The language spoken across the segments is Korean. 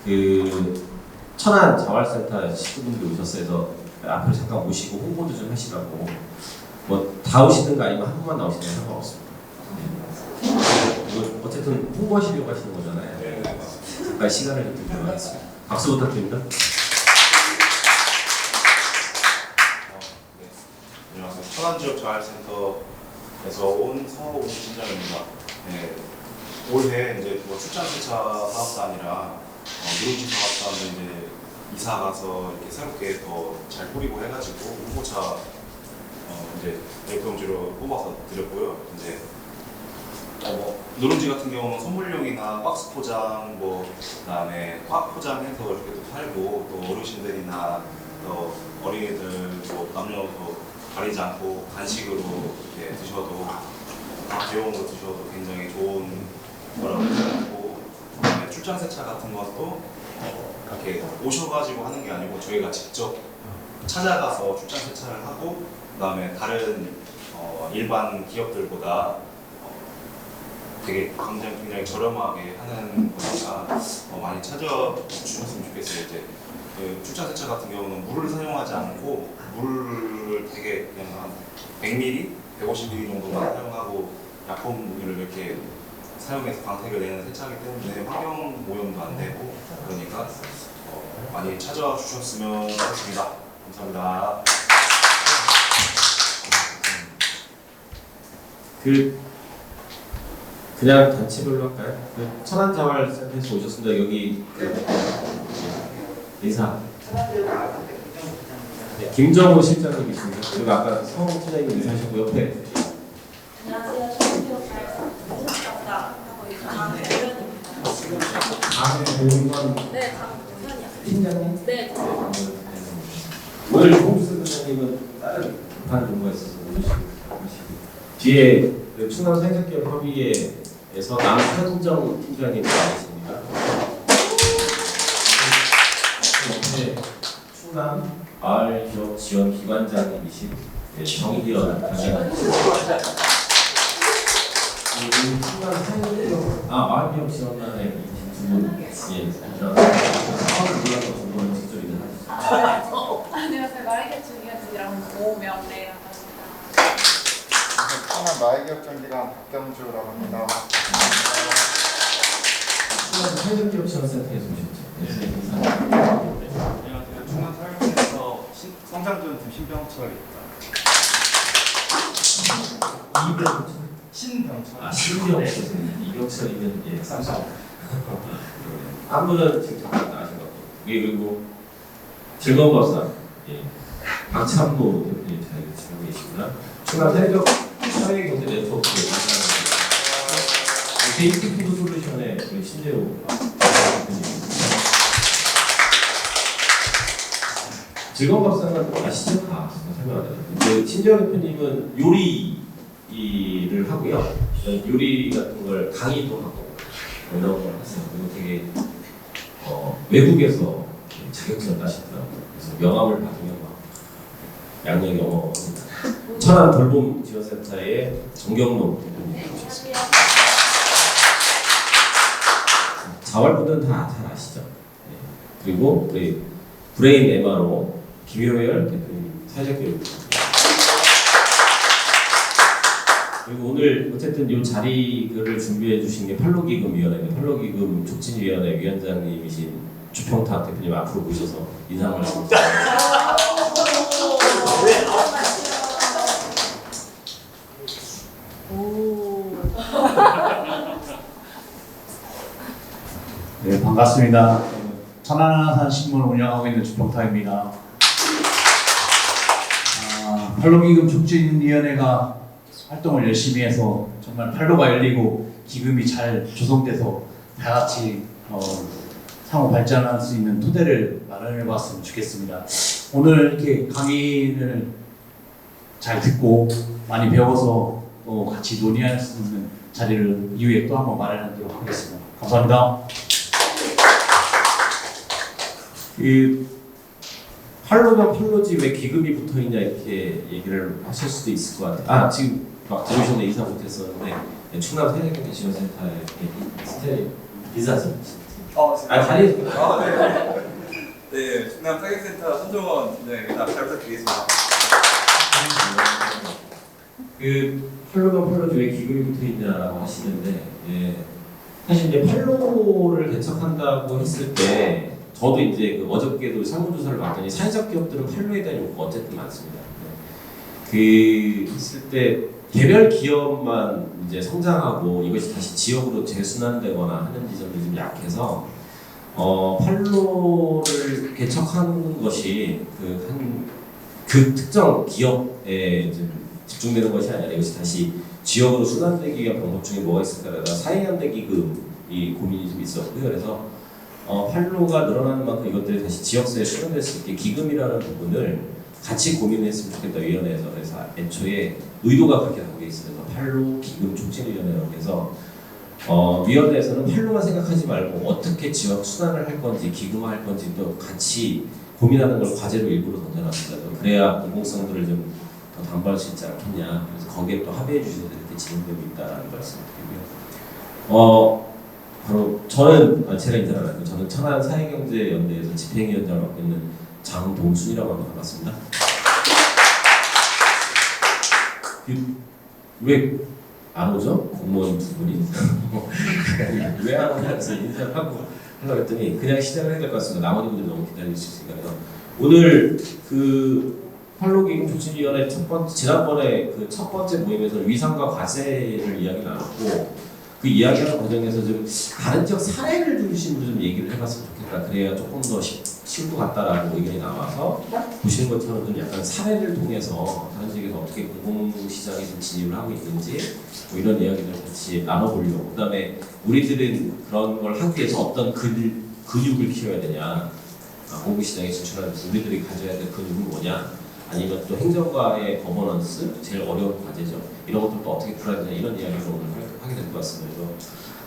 그 천안 자활센터 시주분들 오셨어요. 그래서 앞으로 잠깐 모시고 홍보도 좀 하시라고. 뭐 다 오시든가 아니면 한 분만 나오시든 상관없습니다. 이거 어쨌든 홍보하시려고 하시는 거잖아요. 잠깐 시간을 좀 드리도록 하겠습니다. 박수 부탁드립니다. 안녕하세요. 천안지역자활센터에서 온 서호웅 팀장입니다. 네, 올해 이제 뭐 출장세차 사업도 아니라 누룽지 사업도 이제 이사 가서 이렇게 새롭게 더 잘 뿌리고 해가지고 홍보차 이제 열병지로 뽑아서 드렸고요. 이제 누룽지 같은 경우는 선물용이나 박스 포장, 뭐 그다음에 화학 포장해서 이렇게 또 팔고 또 어르신들이나 또 어린이들 뭐 남녀도 가리지 않고 간식으로 이렇게 드셔도 귀여운 거 드셔도 굉장히 좋은 거라고 생각하고, 그다음에 출장 세차 같은 것도 이렇게 오셔가지고 하는 게 아니고 저희가 직접 찾아가서 출장 세차를 하고, 그다음에 다른 일반 기업들보다 되게 굉장히 저렴하게 하는 거니까 많이 찾아주셨으면 좋겠어요. 이제 그 출장 세차 같은 경우는 물을 사용하지 않고 물을 되게 그냥 한 100ml, 150ml 정도만 사용하고 약품을 이렇게 사용해서 광택을 내는 세차이기 때문에 환경 오염도 안 되고, 그러니까 많이 찾아주셨으면 좋겠습니다. 감사합니다. 그냥 단체별로 할까요? 천안자활센터에서 오셨습니다. 여기 인사. 네, 김정우 실장님이십니다. 그리고 아까 성우 팀장님 인사하셨고 옆에. 안녕하세요. 천안지역자활센터 하고 있는 강혜련입니다. 네, 강혜련이요. 팀장님? 네. 오늘 홍주선 선생님은 다른 급한 업무가 있어서 오시고 뒤에 그 충남 사회기업 협의회에서 남현정 팀장님 나와있습니다. 옆에 충남 마을기업 지원 기관장님이신 정희연 단장님이십니다. 충남 사회기업 마을기업 지원단에 두 분, 사업을 몰라서 두 분은 직접 인사하시죠. 안녕하세요. 마을기업 중개업이랑 오명래라고 합니다. 천안 마을기업 전기관 박경주라고 합니다. 충남 사회기업 지원센터에서 오셨죠. 네, 인사. 안녕하세요. 충남사회센터 성장지원팀 신병철입니다. 신병철. 신병철. 이병철이면 예, 쌈싸. 한 분은 지금 잠깐 나가신 것 같고, 그리고 즐거운 밥상 박찬모 대표님 잘 지내고 계시구나. 충남 사회경제 네트워크 데이트 푸드 솔루션의 우리 신재호 대표님. 즐거운 밥상은 아시죠? 설명하죠. 신재호 대표님은 요리를 하고요. 요리 같은 걸 강의도 하고 이런 걸 하세요. 그리고 되게 외국에서 자격증을 따시더라고요. 그래서 명함을 받으면 막 양양 영어입니다. 천안 돌봄 지원센터의 정경록 대표님 모셨습니다. 자활분들은 다 잘 아시죠? 네. 그리고 우리 브레인 MRO 김효열 대표님 사회적 교육입니다. 그리고 오늘 어쨌든 이 자리를 준비해 주신 게 팔로기금위원회, 팔로기금 촉진위원회 위원장님이신 주평탁 대표님 앞으로 모셔서 인사 말씀. 네, 반갑습니다. 천안한신문을 운영하고 있는 주평탁입니다. 팔로기금 촉진위원회가 활동을 열심히 해서 정말 팔로가 열리고 기금이 잘 조성돼서 다 같이 상호 발전할 수 있는 토대를 마련해 봤으면 좋겠습니다. 오늘 이렇게 강의를 잘 듣고 많이 배워서 또 같이 논의할 수 있는 자리를 이후에 또 한번 마련하도록 하겠습니다. 감사합니다. 팔로면 팔로지 왜 기금이 붙어 있냐 이렇게 얘기를 하실 수도 있을 것 같아요. 지금 막 들으셨는데 인사 못했었는데 충남 사회경제 지원센터의 스텝 인사하세요. 자리에 네, 충남 타격센터 손종원 팀장입니다. 잘 부탁드리겠습니다. 그 팔로가 왜 기금이 붙어 있냐라고 하시는데, 예. 사실 이제 팔로를 개척한다고 했을 때 저도 이제 그 어저께도 설문조사를 봤더니 사회적 기업들은 팔로에 대한 요구가 어쨌든 많습니다. 그 했을 때 개별 기업만 이제 성장하고 이것이 다시 지역으로 재순환되거나 하는 지점이 좀 약해서 팔로를 개척하는 것이 그 특정 기업에 좀 집중되는 것이 아니라 이것이 다시 지역으로 순환되기 위한 방법 중에 뭐가 있을까라다 사회연대 기금이 고민이 좀 있었고요. 그래서 팔로가 늘어나는 만큼 이것들이 다시 지역사회에 수렴될 수 있게 기금이라는 부분을 같이 고민했으면 좋겠다 위원회에서. 그래서 애초에 의도가 그렇게 담겨 있어서 팔로 기금 촉진위원회라고 해서 위원회에서는 팔로만 생각하지 말고 어떻게 지역 순환을 할 건지 기금화할 건지 또 같이 고민하는 걸 과제로 일부러 던져놨습니다. 그래야 공공성들을 좀 더 담보할 수 있지 않겠냐. 그래서 거기에 또 합의해 주셔서 이렇게 진행되고 있다는 말씀을 드리고요. 바로 저는 제가 인사를 안 했고 저는 천안 사회경제연대에서 집행위원장을 맡고 있는 장동순이라고 합니다. 반갑습니다. 왜 안 오죠? 공무원 두 분이 왜 안 오냐 해서 인사를 하고 하려고 했더니 그냥 시작을 해야 될 것 같습니다. 나머지 분들이 너무 기다릴 수 있으니까. 그래서 오늘 그 팔로기금 촉진위원회 지난번에 그 첫 번째 모임에서 위상과 과세를 이야기 나눴고 그 이야기하는 과정에서 좀 다른 지역 사례를 주신 좀 얘기를 해봤으면 좋겠다. 그래야 조금 더 쉬울 것 같다라는 의견이 나와서 보시는 것처럼 좀 약간 사례를 통해서 다른 지역에서 어떻게 공공시장에 좀 진입을 하고 있는지 뭐 이런 이야기를 같이 나눠보려고. 그다음에 우리들은 그런 걸 하기 위해서 어떤 근육을 키워야 되냐, 공공시장에 진출하면서 우리들이 가져야 될 근육은 뭐냐, 아니면 또 행정과의 거버넌스, 제일 어려운 과제죠. 이런 것들도 어떻게 풀어야 되냐 이런 이야기를 오늘 하게 될 것 같습니다. 그래서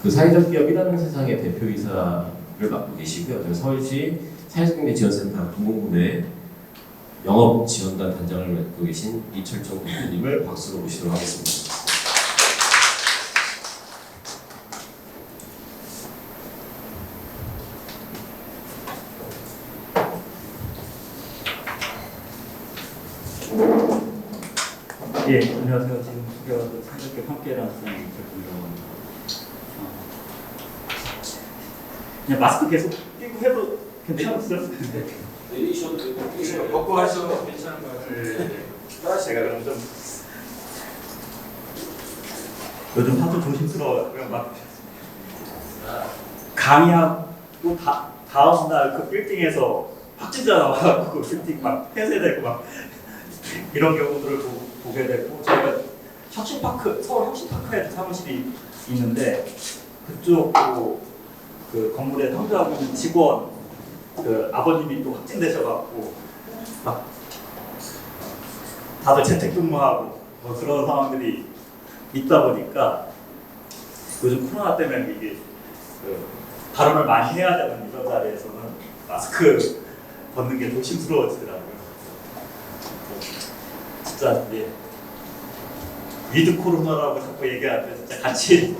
그 사회적 기업이라는 세상의 대표이사를 맡고 계시고요. 그리고 서울시 사회적경제지원센터 동공부대 영업지원단 단장을 맡고 계신 이철정 대표님을 박수로 모시도록 하겠습니다. 예, 안녕하세요. 지금 소개받은 사회적 함께라는 이철정이라고 합니다. 그냥 마스크 계속 끼고 해도 괜찮았어요? 내리셔도 되고 벗고 하셔도 괜찮은 것 같아요. 제가 그럼 좀 요즘 하도 조심스러워요. 막 강의하고 다음 날 그 빌딩에서 확진자 나와가지고 빌딩 막 폐쇄되고 막 이런 경우들을 보게 되고, 저희가 혁신파크, 서울 혁신파크에 사무실이 있는데 그쪽으로 그 건물에 상주하고 있는 직원 그 아버님이 또 확진되셔갖고 막 다들 재택근무하고 뭐 그런 상황들이 있다 보니까 요즘 코로나 때문에 이게 그 발언을 많이 해야 되는 이런 자리에서는 마스크 벗는 게 조심스러워지더라고요. 진짜 이제 위드 코로나라고 자꾸 얘기하는데 진짜 같이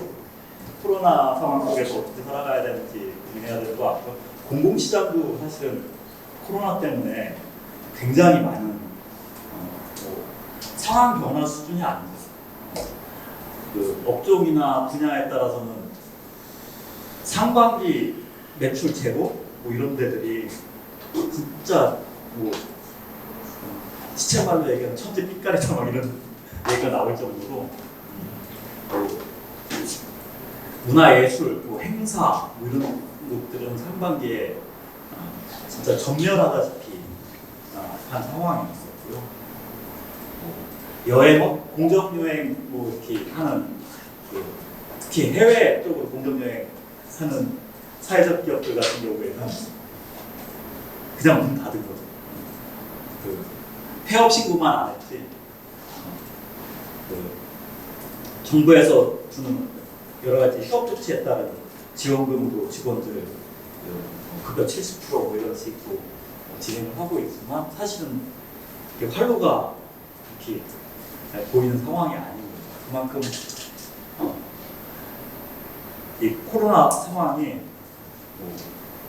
코로나 상황 속에서 어떻게 살아가야 되는지 고민해야 될 것 같고, 공공시장도 사실은 코로나 때문에 굉장히 많은 상황 변화 수준이 아닙니다. 그 업종이나 분야에 따라서는 상반기 매출 제로 뭐 이런 데들이 진짜 뭐 시체말로 얘기하면 천재 삐까리다 막 이런 얘기가 나올 정도로 문화예술, 뭐 행사 뭐 이런 것들은 상반기에 진짜 전멸하다시피 한 상황이 있었고요. 여행, 공정여행 뭐 이렇게 하는 특히 해외 쪽으로 공정여행 하는 사회적 기업들 같은 경우에는 그냥 문 닫은 거죠. 그 폐업 신고만 안 했지. 그 정부에서 주는 여러 가지 휴업 조치에 따른 지원금도 직원들 급여 70% 뭐 이런 식으로 진행을 하고 있지만 사실은 활로가 이렇게 보이는 상황이 아닌 거죠. 그만큼 이 코로나 상황이 뭐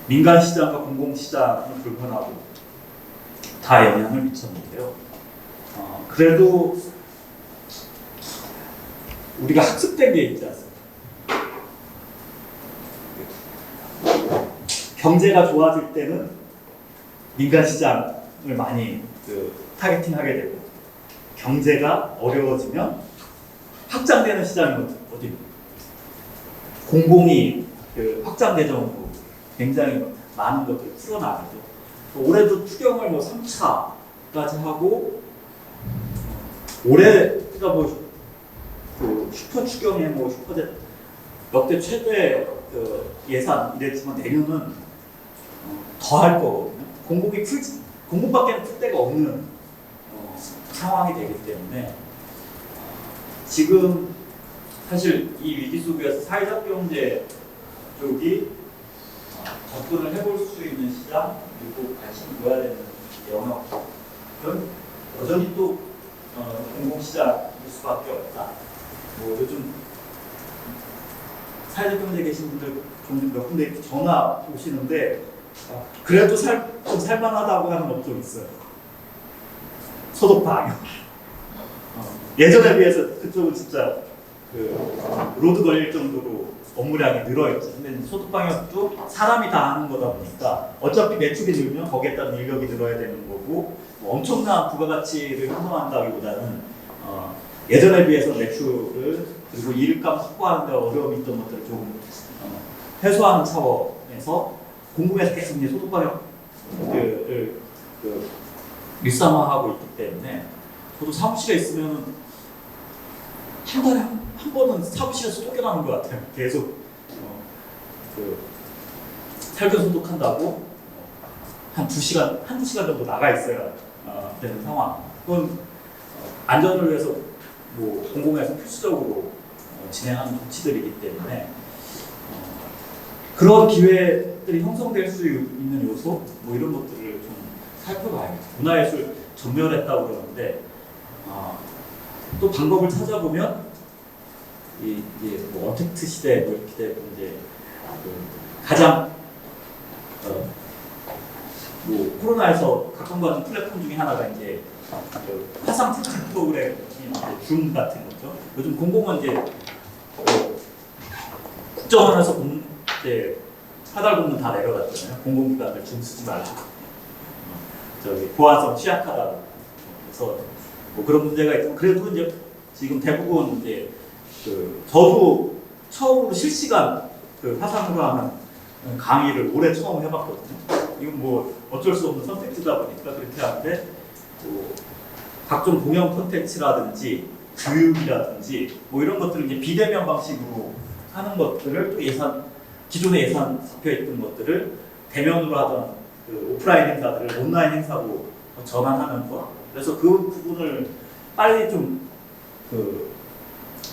민간 시장과 공공 시장은 불문하고 다 영향을 미쳤는데요. 그래도 우리가 학습된 게 있지 않습니까? 경제가 좋아질 때는 민간 시장을 많이 타겟팅하게 되고 경제가 어려워지면 확장되는 시장이 어디입니까? 공공이 확장대정으로 굉장히 많은 것들을 풀어나가죠. 올해도 추경을 3차까지 하고 올해가 슈퍼 추경에 슈퍼제 역대 최대 예산 이랬지만 내년은 더 할 거거든요. 공공밖에 풀 데가 없는 상황이 되기 때문에 지금 사실 이 위기 속에서 사회적 경제 쪽이 접근을 해볼 수 있는 시장 그리고 관심을 둬야 되는 영역은 여전히 또 공공시장일 수밖에 없다. 요즘 사회적 경제에 계신 분들 종종 몇 군데 이렇게 전화 오시는데 그래도 좀 살만하다고 하는 업종이 있어요. 소득 방역. 예전에 비해서 그쪽은 진짜 로드 걸릴 정도로 업무량이 늘어있죠. 근데 소득 방역도 사람이 다 하는 거다 보니까 어차피 매출이 늘면 거기에 따른 인력이 늘어야 되는 거고 엄청난 부가가치를 형성한다기보다는 예전에 비해서 매출을 그리고 일감 확보하는 데 어려움이 있던 것들을 좀 해소하는 차원에서 공공에서 계속 이제 소득 방역을 일상화하고 있기 때문에 저도 사무실에 있으면 한 달에 한 번은 사무실에서 쫓겨나는 것 같아요. 계속 살균 소독한다고 한 2시간, 한두 시간 정도 나가 있어야 되는 상황. 그건 안전을 위해서 공공에서 필수적으로 진행하는 조치들이기 때문에 그런 기회들이 형성될 수 있는 요소 이런 것들을 좀 살펴봐야겠죠. 문화예술 전멸했다고 그러는데 또 방법을 찾아보면 이제 언택트 시대 이렇게 되고 이제 가장 코로나에서 각광받는 플랫폼 중에 하나가 이제 화상 티칭 프로그램 줌 같은 거죠. 요즘 공공은 이제 국정원에서 이제 하달 공문 다 내려갔잖아요. 공공기관들 줌 쓰지 말라고. 보안성 취약하다고. 그래서 그런 문제가 있고 그래도 이제 지금 대부분 이제 저도 처음으로 실시간 화상으로 하는 강의를 올해 처음 해봤거든요. 이건 어쩔 수 없는 선택지다 보니까 그렇게 하는데 각종 공연 콘텐츠라든지 교육이라든지 이런 것들을 이제 비대면 방식으로 하는 것들을 또 기존에 예산 잡혀있던 것들을 대면으로 하던 오프라인 행사들을 온라인 행사로 전환하는 것. 그래서 그 부분을 빨리 좀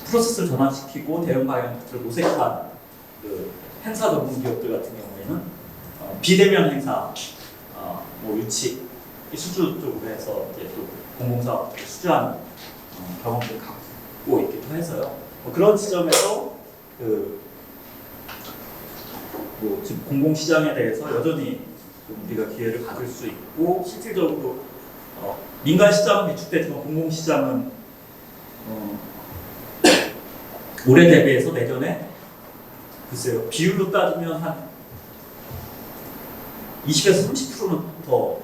프로세스를 전환시키고 대응 방향들을 모색한 행사 전문 기업들 같은 경우에는 비대면 행사 유치 수주 쪽으로 해서 이제 또 공공사업을 수주하는 경험을 갖고 있기도 해서요. 그런 지점에서 지금 공공시장에 대해서 여전히 우리가 기회를 가질 수 있고 실질적으로 민간 시장은 위축되지만 공공시장은 올해 대비해서 내년에 글쎄요 비율로 따지면 한 20에서 30%는 더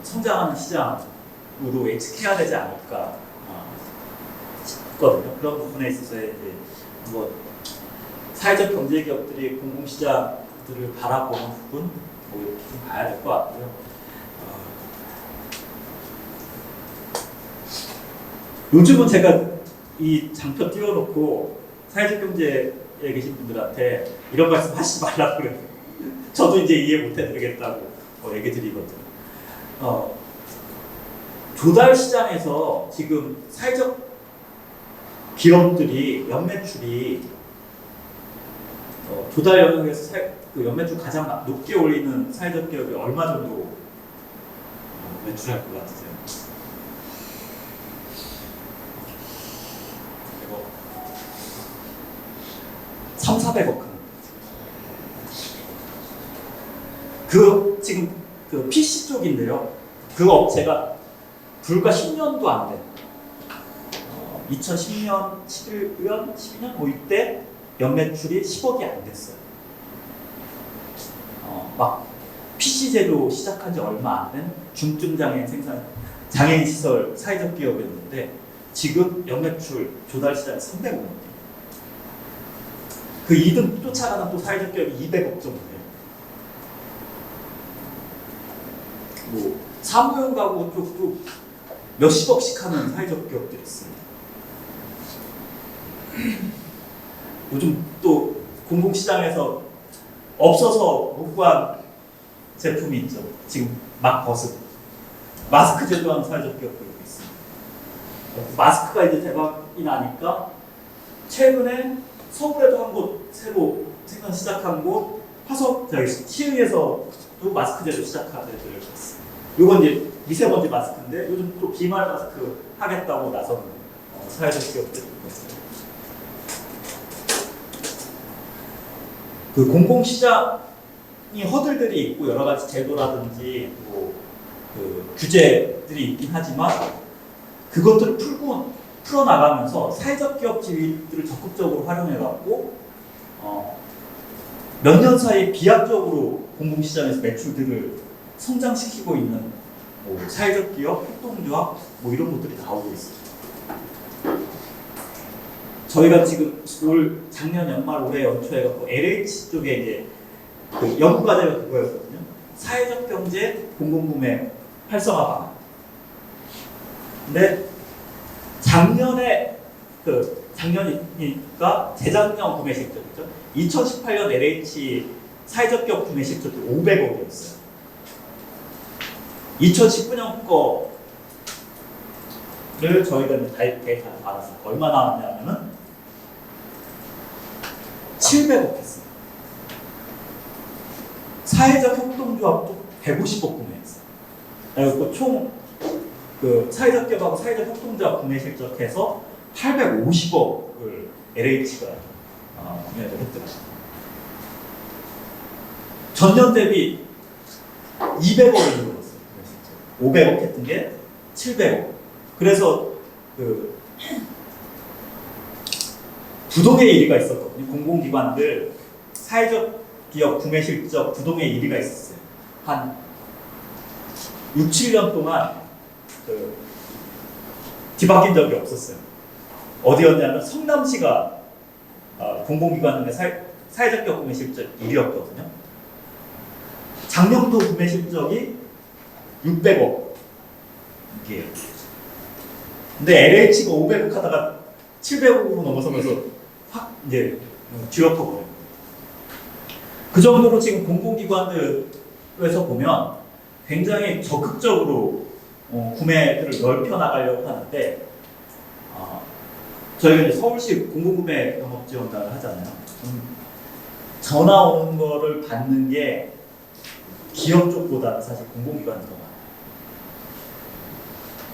성장하는 시장으로 예측해야 되지 않을까 싶거든요. 그런 부분에 있어서 이제 사회적 경제 기업들이 공공시장들을 바라보는 부분 이렇게 좀 봐야 될 것 같고요. 요즘은 제가 이 장표 띄워놓고 사회적 경제에 계신 분들한테 이런 말씀 하시지 말라고 그래요. 저도 이제 이해 못 해드리겠다고 얘기 드리거든요. 조달 시장에서 지금 사회적 기업들이 연매출이 조달 영역에서 연매출 가장 높게 올리는 사회적 기업이 얼마 정도 매출할 것 같으세요? 이거 300~400억. 그 지금 그 PC 쪽인데요. 그 업체가 불과 10년도 안 된 2010년, 11년, 12년 뭐 이때 연매출이 10억이 안 됐어요. 막 PC 제조 시작한 지 얼마 안 된 중증장애인 생산 장애인 시설 사회적 기업이었는데 지금 연매출 조달 시장이 300억 원이에요. 그 2등 쫓아가는 또 사회적 기업이 200억 정도 돼요. 뭐 사무용 가구 쪽도 몇십억씩 하는 사회적 기업들이 있습니다. 요즘 또 공공시장에서 없어서 못 구한 제품이 있죠. 지금 막 벗은 마스크 제조하는 사회적 기업들이 있습니다. 마스크가 이제 대박이 나니까 최근에 서울에도 한 곳 새로 생산 시작한 곳 화성 시흥에서도 마스크 제조 시작한 데들 봤습니다. 요건 이제 미세먼지 마스크인데 요즘 또 비말 마스크 하겠다고 나서는 사회적 기업들이 있습니다. 그 공공시장이 허들들이 있고 여러 가지 제도라든지 그 규제들이 있긴 하지만 그것들을 풀어나가면서 사회적 기업 지위들을 적극적으로 활용해갖고 몇 년 사이 비약적으로 공공시장에서 매출들을 성장시키고 있는 뭐 사회적 기업, 협동조합 뭐 이런 것들이 나오고 있습니다. 저희가 지금 작년 연말 올해 연초에 갖고 LH 쪽에 이제 그 연구 과제가 그거였거든요. 사회적 경제 공공구매 활성화 방안. 근데 작년이니까 재작년 구매 실적이죠. 2018년 LH 사회적 기업 구매 실적이 500억이었어요. 2019년 거를 저희가 데이터를 받았어요. 얼마 나왔냐면은 700억 했어요. 사회적 협동조합도 150억 구매했어요. 그리고 총 그 사회적 기업하고 사회적 협동조합 구매 실적해서 850억을 LH가 구매를 했더라고요. 전년 대비 200억이 늘었어요. 500억 했던 게 700억. 그래서 그 부동의 1위가 있었거든요. 공공기관들 사회적 기업 구매 실적 부동의 1위가 있었어요. 한 6, 7년 동안 뒤바뀐 적이 없었어요. 어디였냐면 성남시가 공공기관 중에 사회적 기업 구매 실적 1위였거든요. 장명도 구매 실적이 600억이에요. 근데 LH가 500억 하다가 700억으로 넘어서면서 확 이제 뒤엎어버려요. 그 정도로 지금 공공기관들에서 보면 굉장히 적극적으로 구매들을 넓혀 나가려고 하는데 저희가 이제 서울시 공공구매 영업지원단을 하잖아요. 전화 오는 거를 받는 게 기업 쪽보다는 사실 공공기관이 더 많아요.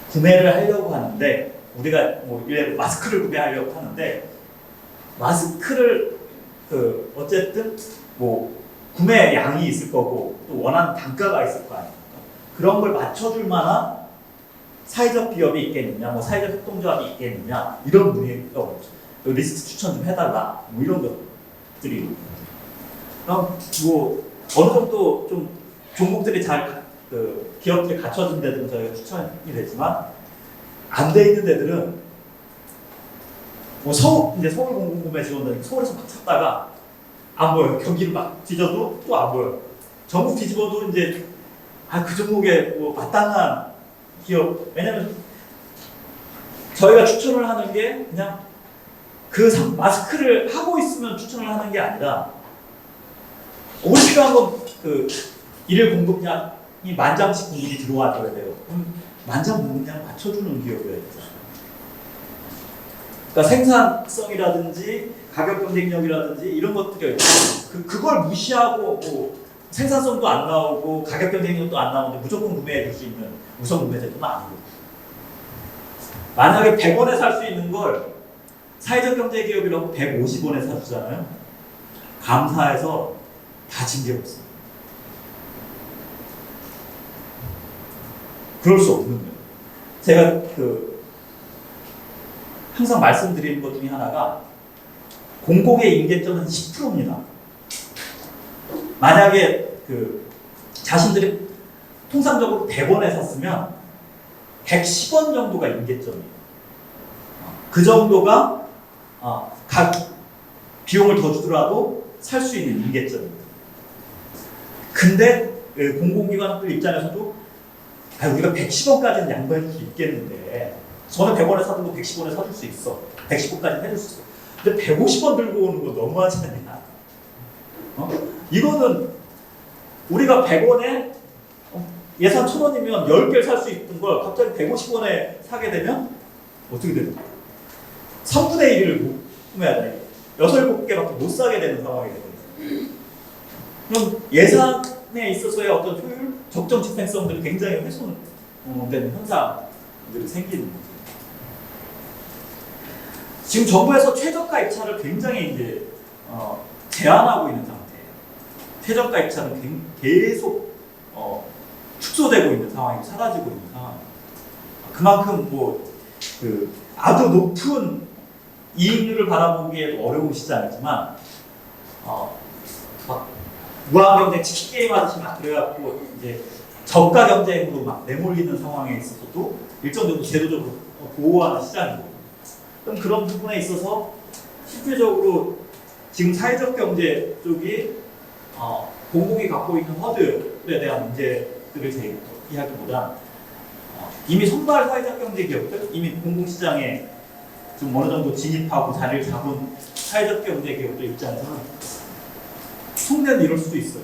구매를 하려고 하는데 우리가 뭐 마스크를 구매하려고 하는데 마스크를 어쨌든 뭐 구매 양이 있을 거고 또 원하는 단가가 있을 거 아닙니까? 그런 걸 맞춰줄 만한 사회적 기업이 있겠느냐, 뭐 사회적 협동조합이 있겠느냐 이런 문의가 오죠. 리스트 추천 좀 해달라, 뭐 이런 것들이. 그럼 뭐 어느 정도 좀 종목들이 기업들이 갖춰진 데들은 저희가 추천이 되지만 안 돼 있는 데들은 뭐 이제 서울 공공구매 지원단이 서울에서 막 찾다가 안 보여요. 경기를 막 뒤져도 또 안 보여요. 전국 뒤집어도 이제 그 종목에 뭐 마땅한 기업, 왜냐면 저희가 추천을 하는 게 그냥 마스크를 하고 있으면 추천을 하는 게 아니라 우리 필요한 건 일일 공급량이 만장씩 공급이 들어와줘야 돼요. 그럼 만장 공급량을 맞춰주는 기업이어야 되잖아요. 그러니까 생산성이라든지 가격 경쟁력이라든지 이런 것들이 그걸 무시하고 뭐 생산성도 안 나오고 가격 경쟁력도 안 나오는데 무조건 구매해 줄 수 있는 우선 구매 제도는 아니고, 만약에 100원에 살 수 있는 걸 사회적 경제 기업이라고 150원에 사주잖아요. 감사해서 다 징계했어요. 그럴 수 없는 거예요. 제가 항상 말씀드리는 것 중에 하나가 공공의 임계점은 10%입니다. 만약에 자신들이 통상적으로 100원에 샀으면 110원 정도가 임계점이에요. 그 정도가 각 비용을 더 주더라도 살 수 있는 임계점입니다. 근데 공공기관들 입장에서도 우리가 110원까지는 양보해 줄 수 있겠는데 저는 100원에 사도 110원에 사줄 수 있어. 110원까지는 해줄 수 있어. 근데 150원 들고 오는 거 너무하지 않냐? 이거는 우리가 100원에 예산 1,000원이면 10개를 살 수 있는 걸 갑자기 150원에 사게 되면 어떻게 됩니까? 3분의 1을 구매해야 돼. 6, 7개밖에 못 사게 되는 상황이 되거든요. 그럼 예산에 있어서의 어떤 효율, 적정 집행성들이 굉장히 훼손되는 현상들이 생기는 거죠. 지금 정부에서 최저가 입찰을 굉장히 이제 제한하고 있는 상태예요. 최저가 입찰은 계속 축소되고 있는 상황이고 사라지고 있는 상황이에요. 그만큼 아주 높은 이익률을 바라보기에도 어려운 시장이지만 막 무한 경쟁 치킨 게임 하듯이 막 그래갖고 이제 저가 경쟁으로 막 내몰리는 상황에 있어서도 일정 정도 제도적으로 보호하는 시장이고, 그럼 그런 부분에 있어서 실질적으로 지금 사회적 경제 쪽이 공공이 갖고 있는 허들에 대한 문제들을 제기하기보다 이미 선발 사회적 경제 기업들, 이미 공공시장에 좀 어느 정도 진입하고 자리를 잡은 사회적 경제 기업들 입장에서는 속내는 이럴 수도 있어요.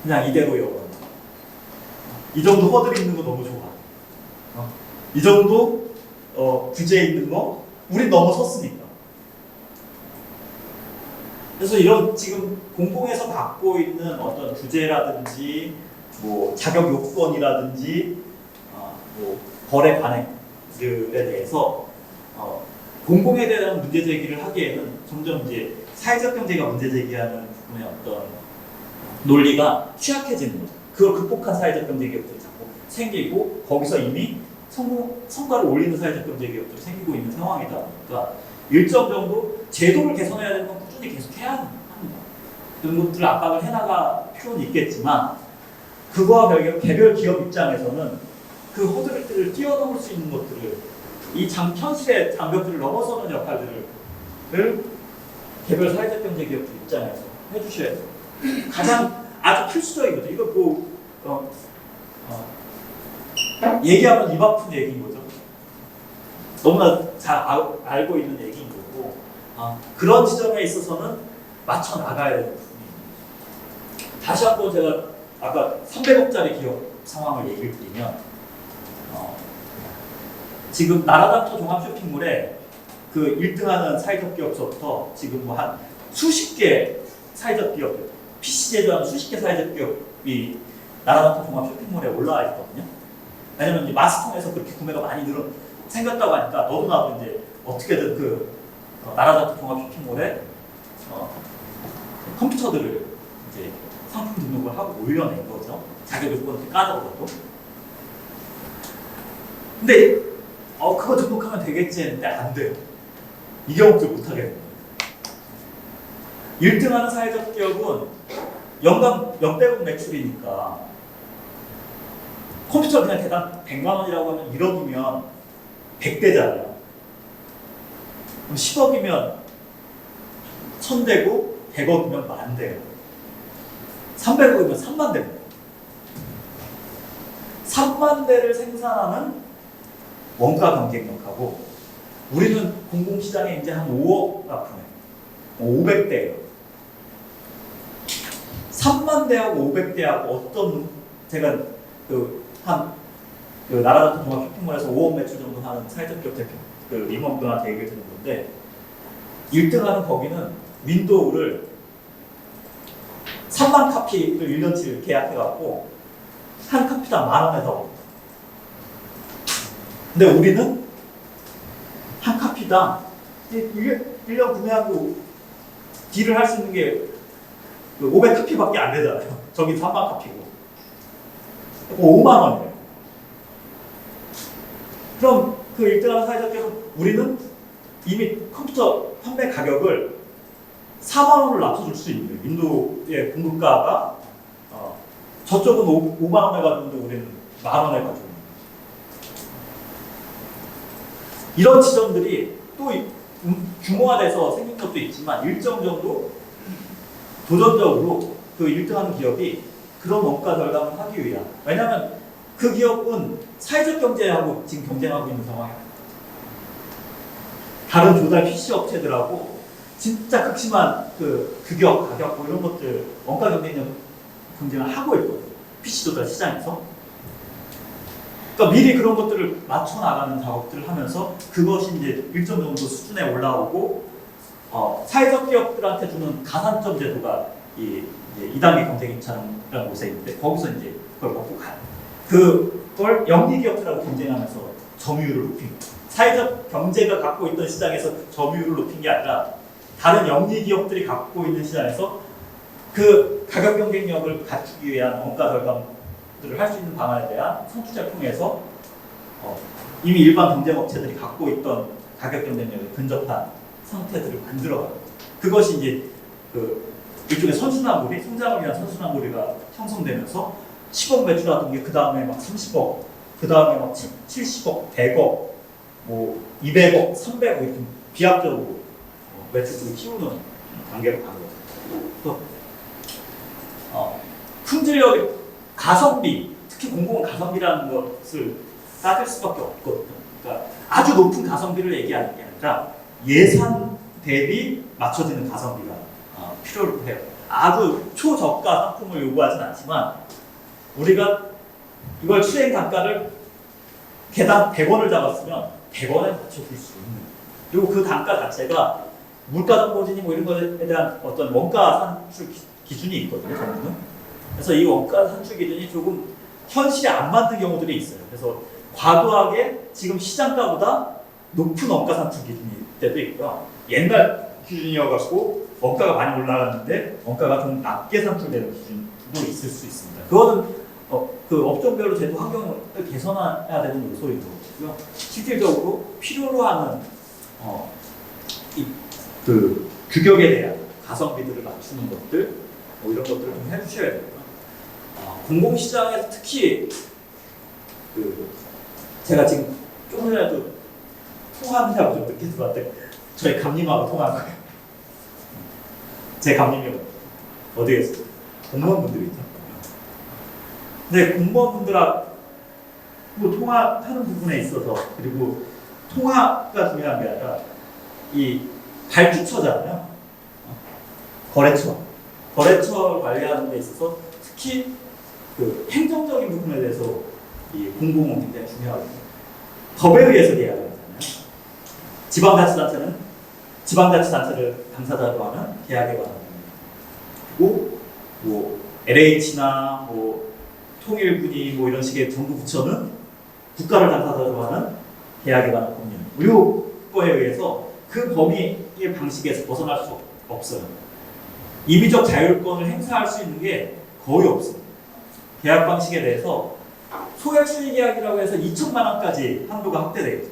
그냥 이대로요. 이 정도 허들이 있는 거 너무 좋아. 이 정도 규제 있는 거 우린 넘어섰으니까. 그래서 이런 지금 공공에서 받고 있는 어떤 규제라든지 자격 요건이라든지 거래 관행들에 대해서 공공에 대한 문제 제기를 하기에는 점점 이제 사회적 경제가 문제 제기하는 부분의 어떤 논리가 취약해지는 거죠. 그걸 극복한 사회적 경제 기업들이 자꾸 생기고 거기서 이미 성과를 올리는 사회적 경제 기업들이 생기고 있는 상황이다 보니까 일정 정도 제도를 개선해야 되는 건 꾸준히 계속 해야 합니다. 그런 것들을 압박을 해나갈 필요는 있겠지만 그거와 별개로 개별 기업 입장에서는 그 허들을 뛰어넘을 수 있는 것들을 이 현실의 장벽들을 넘어서는 역할들을 개별 사회적 경제 기업들 입장에서 해주셔야 돼요. 가장 아주 필수적인 거죠. 이거 얘기하면 입 아픈 얘기인 거죠. 너무나 잘 알고 있는 얘기인 거고 그런 지점에 있어서는 맞춰 나가야 되는 부분입니다. 다시 한번 제가 아까 300억짜리 기업 상황을 얘기를 드리면 지금 나라닥터 종합 쇼핑몰에 그 1등하는 사회적 기업서부터 지금 한 수십 개 사회적 기업, PC 제조하는 수십 개 사회적 기업이 나라닥터 종합 쇼핑몰에 올라와 있거든요. 왜냐면 이제 마스통에서 그렇게 구매가 많이 생겼다고 하니까 너도 나도 이제 어떻게든 나라닥터 종합 쇼핑몰에 컴퓨터들을 이제 상품 등록을 하고 올려낸 거죠. 자기 요건을 까더라도. 근데 그거 등록하면 되겠지 했는데 안 돼요. 이 경우도 못하겠네요. 1등하는 사회적 기업은 연간 몇백억 매출이니까 컴퓨터 그냥 대당 100만 원이라고 하면 1억이면 100대잖아요. 그럼 10억이면 1000대고 100억이면 10,000대예요. 300억이면 3만 대입니다. 3만 대를 생산하는 원가 경쟁력하고 우리는 공공시장에 이제 한 5억 아프네. 500대예요. 3만 대하고 500대하고 어떤 제가 나라닥터 종합 쇼핑몰에서 5억 매출 정도 하는 사회적 기업 대표 임원분한테 얘기를 드는 건데 1등하는 거기는 윈도우를 3만 카피를 1년치 계약해갖고 한 카피당 10,000원에 사고 근데 우리는 한 카피당 1년 구매하고 딜을 할 수 있는 게 500카피밖에 안 되잖아요. 저기 3만 카피고. 5만 원이에요. 그럼 그 1등하는 사회적 기업은 우리는 이미 컴퓨터 판매 가격을 4만 원을 낮춰줄 수 있는 윈도우의 공급가가 저쪽은 5만 원에 가지고 우리는 만 원에 가지고 이런 지점들이 또 규모화돼서 생긴 것도 있지만 일정 정도 도전적으로 그 1등하는 기업이 그런 원가 절감을 하기 위한 왜냐하면 그 기업은 사회적 경제하고 지금 경쟁하고 있는 상황이에요. 다른 조달 PC 업체들하고 진짜 극심한 그 규격, 가격 뭐 이런 것들 원가 경쟁을 하고 있거든요. PC 조달 시장에서. 그러니까 미리 그런 것들을 맞춰 나가는 작업들을 하면서 그것이 이제 일정 정도 수준에 올라오고 사회적 기업들한테 주는 가산점 제도가 이 2단계 경쟁 입찰이라는 곳에 있는데 거기서 이제 그걸 먹고 가요. 그걸 영리 기업들하고 경쟁하면서 점유율을 높인 거예요. 사회적 경제가 갖고 있던 시장에서 점유율을 높인 게 아니라 다른 영리 기업들이 갖고 있는 시장에서 그 가격 경쟁력을 갖추기 위한 원가 절감들을 할 수 있는 방안에 대한 선투자를 통해서 이미 일반 경쟁 업체들이 갖고 있던 가격 경쟁력에 근접한 상태들을 만들어가요. 그것이 이제 그 일종의 선순환고리, 성장을 위한 선순환고리가 형성되면서 10억 매출하던 게 그 다음에 막 30억, 그 다음에 막 70억, 100억, 뭐 200억, 300억 이렇게 비약적으로 매출을 키우는 단계로 가는 거죠. 품질력의 가성비, 특히 공공은 가성비라는 것을 따질 수밖에 없거든요. 그러니까 아주 높은 가성비를 얘기하는 게 아니라 예산 대비 맞춰지는 가성비가 필요로 해요. 아주 초저가 상품을 요구하진 않지만 우리가 이걸 수행 단가를 개당 100원을 잡았으면 100원에 맞춰줄 수 있는 그리고 그 단가 자체가 물가정보진이 뭐 이런 것에 대한 어떤 원가 산출 기준이 있거든요. 정부는. 그래서 이 원가 산출 기준이 조금 현실에 안 맞는 경우들이 있어요. 그래서 과도하게 지금 시장가보다 높은 원가 산출 기준일 때도 있고요. 옛날 기준이어갖고 원가가 많이 올라갔는데 원가가 좀 낮게 산출되는 기준도 있을 수 있습니다. 그거는 그 업종별로 제도 환경을 개선해야 되는 요소인 거고요. 실질적으로 필요로 하는 그 규격에 대한 가성비들을 맞추는 것들 뭐 이런 것들을 좀 해주셔야 되고요. 공공시장에서 특히 그 제가 지금 조금 전에도 통화하느라고 좀 늦게 들어왔는데 저희 감님하고 통화한 거예요. 제 감님이 어디 계세요? 공무원분들이 있죠. 근데 공무원분들하고 통화하는 부분에 있어서 그리고 통화가 중요한 게 아니라 이 발주처잖아요. 거래처 관리하는 데 있어서 특히 그 행정적인 부분에 대해서 이 공공은 굉장히 중요하거든요. 법에 의해서 계약을 하잖아요. 지방자치단체는 지방자치단체를 당사자로 하는 계약에 관한 그리고 뭐 LH나 뭐 통일군이 뭐 이런 식의 정부 부처는 국가를 당사자로 하는 계약에 관한 법률. 이거에 의해서 그 범위의 방식에서 벗어날 수 없어요. 임의적 자율권을 행사할 수 있는 게 거의 없어요. 계약 방식에 대해서 소액 수익 계약이라고 해서 2천만 원까지 한도가 확대되겠죠.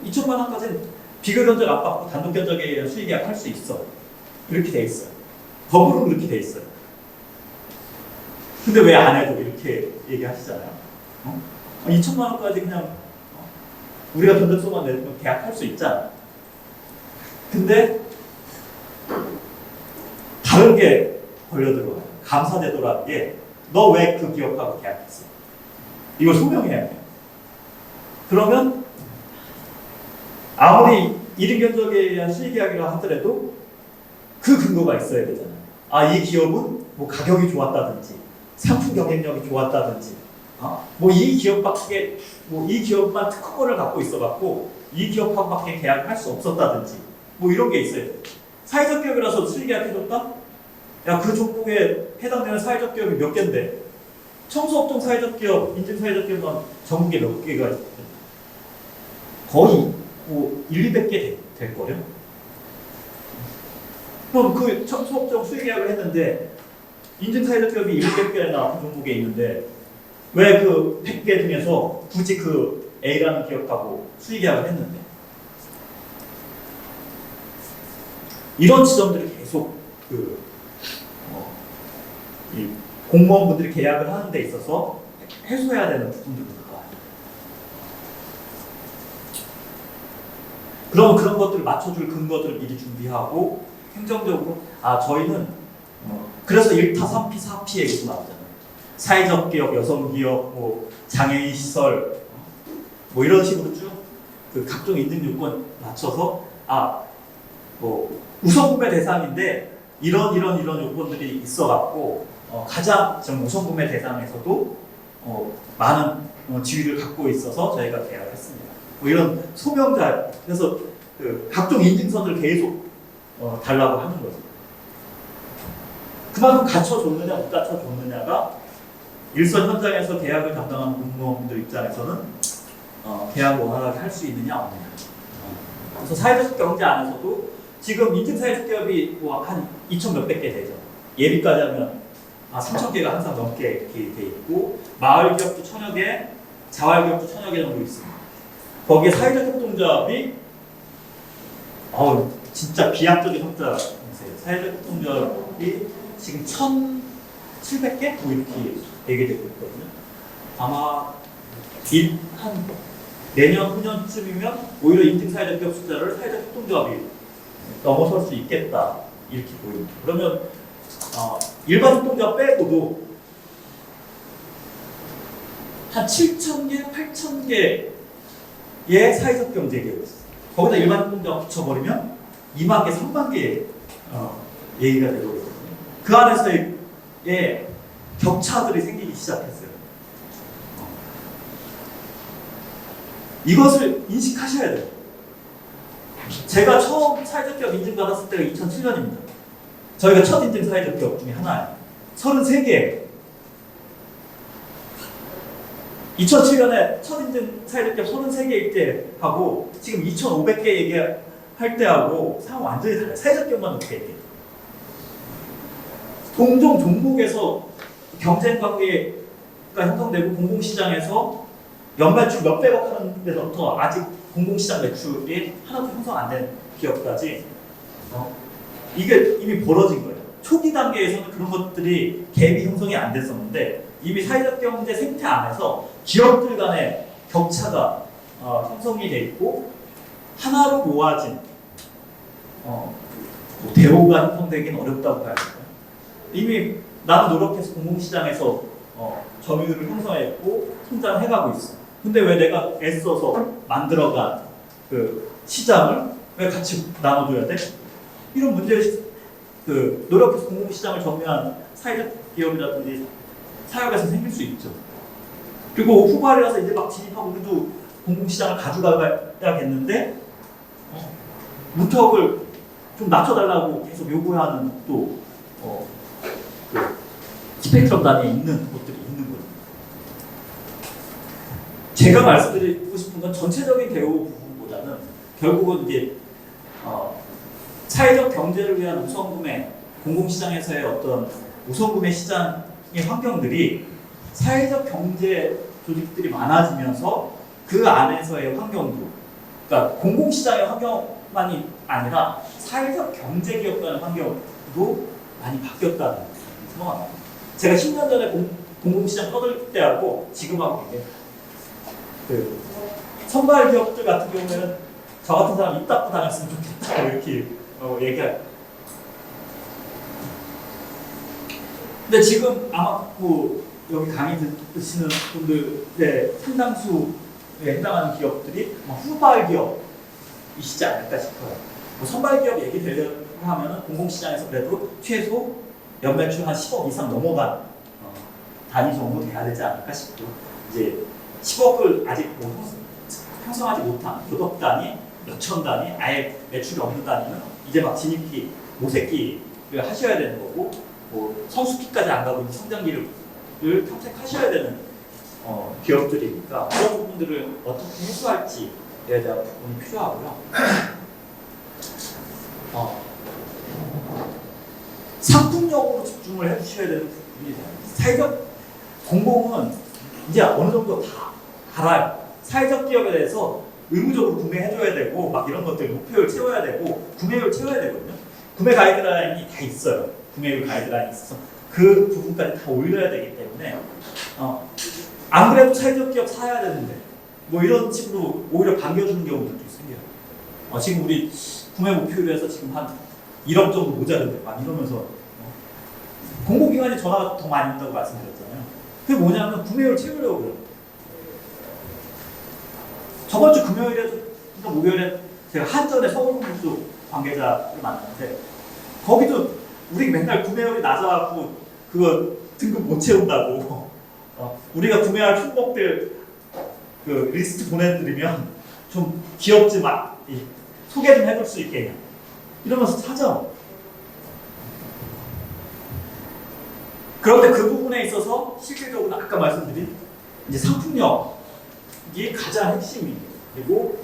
2천만 원까지는 비교 견적 안 받고 단독 견적에 의한 수익 계약 할 수 있어. 이렇게 돼 있어요. 법으로 그렇게 돼 있어요. 근데 왜 안 해도 이렇게 얘기하시잖아요. 2천만 원까지 그냥 우리가 견적서만 내면 계약할 수 있잖아. 근데 다른 게 걸려들어요. 감사제도라는 게 너 왜 그 기업하고 계약했어? 이걸 소명해야 해요. 그러면 아무리 1인 견적에 의한 수익 계약이라 하더라도 그 근거가 있어야 되잖아요. 이 기업은 뭐 가격이 좋았다든지 상품 경쟁력이 좋았다든지 뭐 이 기업밖에 뭐 이 기업만 특허권을 갖고 있어갖고 이 기업하고밖에 계약을 할 수 없었다든지 뭐 이런 게 있어요. 사회적 기업이라서 수익 계약해줬다? 야, 그 종목에 해당되는 사회적 기업이 몇 개인데 청소업종 사회적 기업, 인증 사회적 기업만 전국에 몇 개가 있어요. 거의 뭐 1, 200개 될 거예요. 그럼 그 청소업종 수익 계약을 했는데 인증 사회적 기업이 1, 200개나 그 종목에 있는데 왜 그 100개 중에서 굳이 그 A라는 기업하고 수의 계약을 했는데 이런 지점들이 계속 이 공무원분들이 계약을 하는 데 있어서 해소해야 되는 부분들도 나와요. 그러면 그런 것들을 맞춰줄 근거들을 미리 준비하고 행정적으로 저희는 그래서 1타 3피 4피 얘기도 나오잖아요. 사회적 기업, 여성 기업, 뭐 장애인 시설 뭐 이런 식으로 쭉 그 각종 인증 요건 맞춰서 뭐 우선구매 대상인데 이런 요건들이 있어갖고 가장 좀 우선구매 대상에서도 많은 지위를 갖고 있어서 저희가 계약을 했습니다. 뭐 이런 소명자 그래서 그 각종 인증서들을 계속 달라고 하는 거죠. 그만큼 갖춰줬느냐 못 갖춰줬느냐가 일선 현장에서 계약을 담당하는 공무원들 입장에서는 계약을 원활하게 할 수 있느냐 없느냐. 그래서 사회적 경제 안에서도 지금 인증 사회적 기업이 뭐 한 2천 몇백 개 되죠. 예비까지 하면 3천 개가 항상 넘게 이렇게 돼 있고 마을 기업도 1000여 개, 자활 기업도 1000여 개 정도 있습니다. 거기에 사회적 협동조합이 진짜 비약적인 협자세요. 사회적 협동조합이 지금 1,700개 뭐 이렇게 얘기되고 있거든요. 아마 한 내년 후년쯤이면 오히려 인증 사회적 기업 숫자를 사회적 협동조합이 넘어설 수 있겠다 이렇게 보입니다. 그러면 일반 협동조합 빼고도 한 7,000개, 8,000개의 사회적 경제 기업이 있어요. 거기다 일반 협동조합 붙여버리면 2만 개, 3만 개의 얘기가 되거든요. 그 안에서의 격차들이 생기기 시작했어요. 이것을 인식하셔야 돼요. 제가 처음 사회적 기업 인증 받았을 때가 2007년입니다. 저희가 첫 인증 사회적 기업 중에 하나예요. 33개. 2007년에 첫 인증 사회적 기업 33개일 때 하고 지금 2,500개 얘기할 때하고 상황 완전히 달라요. 사회적 기업만 높게 얘기해요. 동종 종목에서 경쟁 관계가 형성되고 공공시장에서 연매출 몇백억 하는 데서부터 아직 공공시장 매출이 하나도 형성 안 된 기업까지 이게 이미 벌어진 거예요. 초기 단계에서는 그런 것들이 갭이 형성이 안 됐었는데 이미 사회적 경제 생태 안에서 기업들 간의 격차가 형성이 돼 있고 하나로 모아진 뭐 대우가 형성되기는 어렵다고 봐야 될까요? 이미 나는 노력해서 공공시장에서 점유율을 형성했고 성장해가고 있어. 근데 왜 내가 애써서 만들어간 그 시장을 왜 같이 나눠줘야 돼? 이런 문제를 노력해서 공공시장을 점유한 사회적 기업이라든지 사업에서 생길 수 있죠. 그리고 후발이라서 이제 막 진입하고 우리도 공공시장을 가져가야겠는데 무턱을 좀 낮춰달라고 계속 요구하는 또 스펙트럼 단위에 있는 곳들이 있는 거예요. 제가 말씀드리고 싶은 건 전체적인 대우 부분보다는 결국은 이제 사회적 경제를 위한 우선구매, 공공시장에서의 어떤 우선구매 시장의 환경들이 사회적 경제 조직들이 많아지면서 그 안에서의 환경도, 그러니까 공공시장의 환경만이 아니라 사회적 경제 기업 간의 환경도 많이 바뀌었다는 생각합니다. 제가 10년 전에 공공시장 떠들 때하고 지금하고 이게 선발 기업들 같은 경우에는 저 같은 사람 입 닫고 다녔으면 좋겠다 이렇게 얘기할. 근데 지금 아마 뭐 여기 강의 듣시는 분들의 상당수에 해당하는 기업들이 후발 기업이시지 않을까 싶어요. 뭐 선발 기업 얘기 되려고 하면은 공공시장에서 그래도 최소 연매출 한 10억 이상 넘어간 단위 정도 돼야 되지 않을까 싶고, 이제 10억을 아직 형성하지 못한 교섭 단위, 몇천 단위, 아예 매출이 없는 단위는 이제 막 진입기, 모색기를 하셔야 되는 거고, 뭐 성숙기까지 안 가고 있는 성장기를 탐색하셔야 되는 기업들이니까 그런 부분들을 어떻게 해소할지에 대한 부분이 필요하고요. 상품력으로 집중을 해주셔야 되는 부분이 됩니다. 사회적 공공은 이제 어느 정도 다 알아요. 사회적 기업에 대해서 의무적으로 구매해줘야 되고 막 이런 것들 목표를 채워야 되고 구매율을 채워야 되거든요. 구매 가이드라인이 다 있어요. 구매율 가이드라인이 있어서 그 부분까지 다 올려야 되기 때문에 안 그래도 사회적 기업 사야 되는데 뭐 이런 식으로 오히려 반겨주는 경우들도 생겨요. 지금 우리 구매 목표율에서 지금 한 1억 정도 모자른데 막 이러면서 공공기관이 전화가 더 많이 온다고 말씀드렸잖아요. 그게 뭐냐면 구매율 채우려고 그래요. 저번 주 금요일에도 목요일에 제가 한전의 서울공주 관계자를 만났는데 거기도 우리 맨날 구매율이 낮아갖고 그거 등급 못 채운다고 우리가 구매할 품목들 그 리스트 보내드리면 좀 기업 좀 소개 좀 해줄 수 있게 이러면서 찾아와. 그런데 그 부분에 있어서 실질적으로 아까 말씀드린 이제 상품력이 가장 핵심이에요. 그리고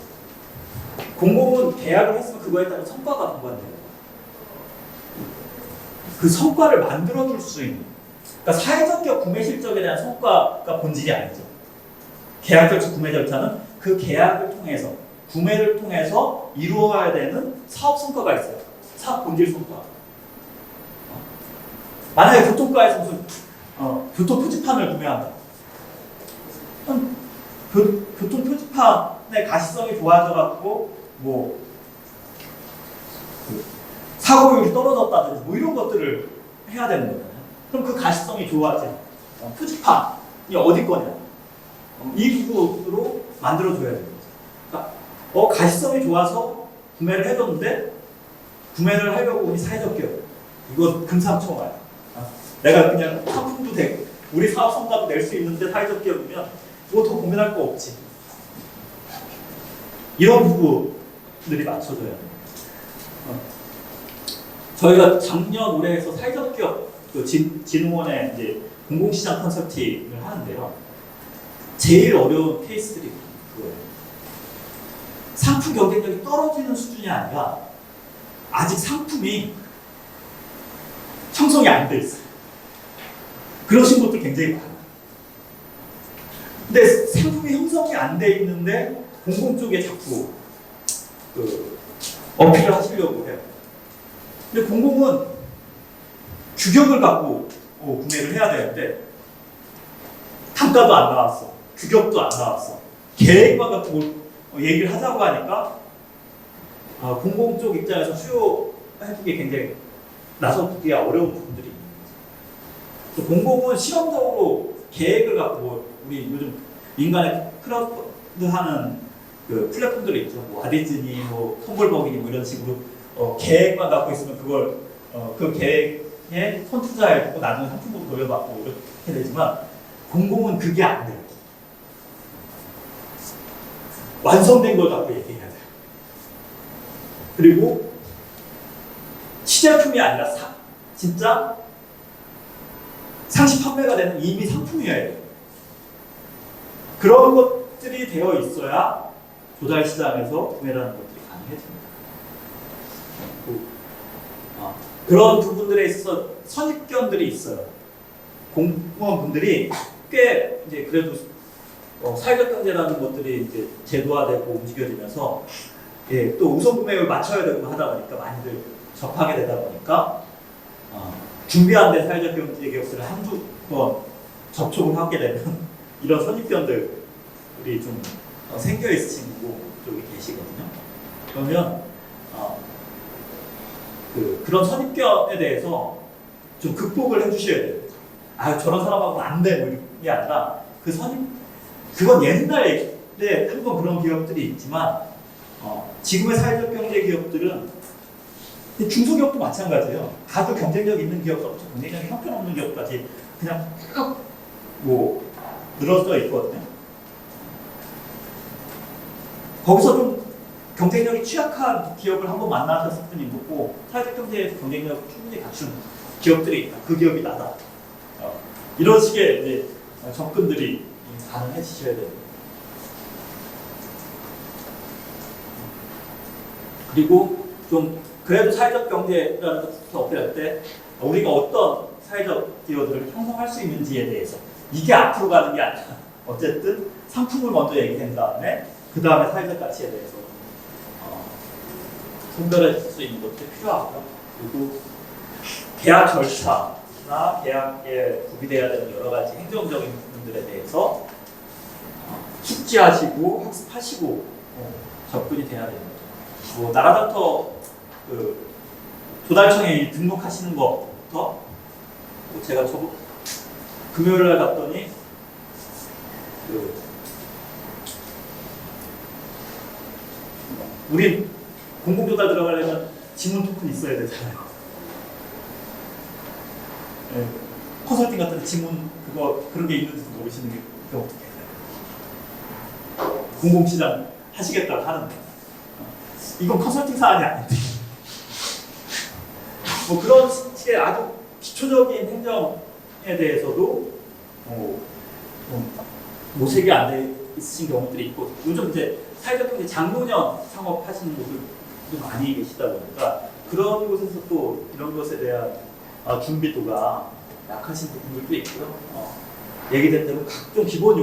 공공은 계약을 했으면 그거에 따른 성과가 동반돼요. 그 성과를 만들어줄 수 있는, 그러니까 사회적 기업 구매 실적에 대한 성과가 본질이 아니죠. 계약 절차, 구매 절차는 그 계약을 통해서, 구매를 통해서 이루어야 되는 사업 성과가 있어요. 사업 본질 성과. 만약에 교통과에서 무슨 교통 표지판을 구매한다. 교통 표지판의 가시성이 좋아져갖고 뭐 사고율이 떨어졌다든지 뭐 이런 것들을 해야 되는 거잖아요. 그럼 그 가시성이 좋아져. 표지판이 어디 거냐? 이 부분으로 만들어줘야 되는 거죠. 그러니까 가시성이 좋아서 구매를 해줬는데 구매를 하려고 우리 사회적 기업 이거 금상첨화야. 내가 그냥 상품도 되고 우리 사업 성과도 낼 수 있는데 사회적 기업이면 뭐 더 고민할 거 없지. 이런 부분들이 맞춰져야 돼요. 저희가 작년 올해에서 사회적 기업 그 진흥원의 이제 공공시장 컨설팅을 하는데요. 제일 어려운 케이스들이 그거예요. 상품 경쟁력이 떨어지는 수준이 아니라 아직 상품이 형성이 안 돼 있어요. 그러신 분들 굉장히 많아요. 근데 상품이 형성이 안 돼 있는데 공공 쪽에 자꾸 그 어필을 하시려고 해요. 근데 공공은 규격을 갖고 구매를 해야 되는데 단가도 안 나왔어. 규격도 안 나왔어. 계획만 갖고 얘기를 하자고 하니까 공공 쪽 입장에서 수요해주기 굉장히 나서기가 어려운 부분들이 있는 거죠. 공공은 실험적으로 계획을 갖고 우리 요즘 민간에 크라우드 하는 그 플랫폼들이 있죠. 뭐 아디즈니, 뭐 텀블벅이니 뭐 이런 식으로 계획만 갖고 있으면 그걸 그 계획에 손 투자해주고 나중에 상품으로 돌려받고 이렇게 되지만 공공은 그게 안 돼요. 완성된 걸 갖고 얘기해야 돼요. 그리고 시제품이 아니라 진짜 상시 판매가 되는 이미 상품이어야 돼요. 그런 것들이 되어 있어야 조달 시장에서 구매라는 것들이 가능해집니다. 그런 부분들에 있어서 선입견들이 있어요. 공무원분들이 꽤 이제 그래도 사회적 경제라는 것들이 이제 제도화되고 움직여지면서 또 우선 구매율 맞춰야 되고 하다 보니까 많이들 접하게 되다 보니까 준비 안 된 사회적 경제 기업들을 한두 번 접촉을 하게 되면 이런 선입견들이 좀 생겨 있으신 분 쪽에 계시거든요. 그러면 그런 선입견에 대해서 좀 극복을 해주셔야 돼요. 저런 사람하고는 안 돼, 뭐 이런 게 아니라 그건 옛날에 한번 그런 기업들이 있지만 지금의 사회적 경제 기업들은 중소기업도 마찬가지예요. 아주 경쟁력 있는 기업부터 경쟁력이 형편없는 기업까지 그냥 뭐 늘어져 있거든요. 거기서 좀 경쟁력이 취약한 기업을 한번 만나셨을 뿐인 거고 사회적 경제에서 경쟁력을 충분히 갖춘 기업들이 있다. 그 기업이 나다. 이런 식의 이제 접근들이 가능해지셔야 됩니다. 그리고 좀 그래도 사회적 경제라는 것을 어필할 때 우리가 어떤 사회적 기여들을 형성할 수 있는지에 대해서 이게 앞으로 가는 게 아니라 어쨌든 상품을 먼저 얘기한 다음에 그 다음에 사회적 가치에 대해서 선별해 줄 수 있는 것들이 필요하고요. 그리고 계약 절차나 계약에 구비되어야 되는 여러 가지 행정적인 부분들에 대해서 숙지하시고 학습하시고 접근이 돼야 됩니다. 뭐 나라장터 그 조달청에 등록하시는 것부터 제가 금요일 날 갔더니 우리 공공조달 들어가려면 지문 토큰 있어야 되잖아요. 네. 컨설팅 같은 데 지문 그런 게 있는지도 모르시는 게 어떻게 해요? 공공시장 하시겠다고 하는데 이건 컨설팅 사안이 아닌데 뭐 그런 식의 아주 기초적인 행정에 대해서도 좀 모색이 안 돼 있으신 경우들이 있고 요즘 이제 사회적 경제 장노년 창업 하시는 분들도 많이 계시다 보니까 그런 곳에서 또 이런 것에 대한 준비도가 약하신 부분들도 있고요. 얘기된 대로 각종 기본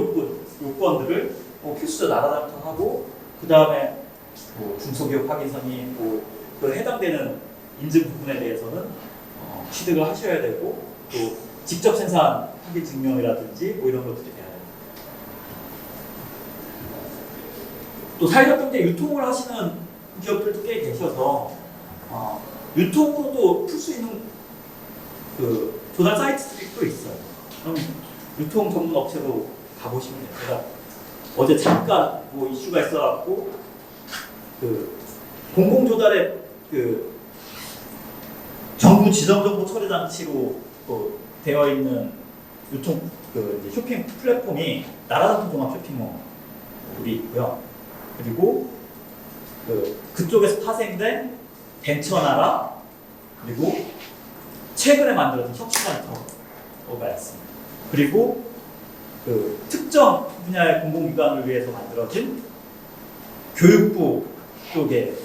요건들을 필수적 나라장터하고 그 다음에 중소기업 확인선이 그 해당되는 인증 부분에 대해서는 취득을 하셔야 되고 또 직접 생산 확인 증명이라든지 뭐 이런 것들이 돼야 됩니다. 또 사회적 경제 유통을 하시는 기업들도 꽤 계셔서 유통으로도 풀 수 있는 그 조달 사이트들이 또 있어요. 그럼 유통 전문 업체로 가보시면 돼요. 제가 어제 잠깐 뭐 이슈가 있어갖고 그 공공조달에 그 정부 지정정보 처리 장치로 되어 있는 유통 그 이제 쇼핑 플랫폼이 나라장터 종합 쇼핑몰이 있고요. 그리고 그쪽에서 파생된 벤처나라 그리고 최근에 만들어진 혁신센터가 있습니다. 그리고 그 특정 분야의 공공기관을 위해서 만들어진 교육부 쪽에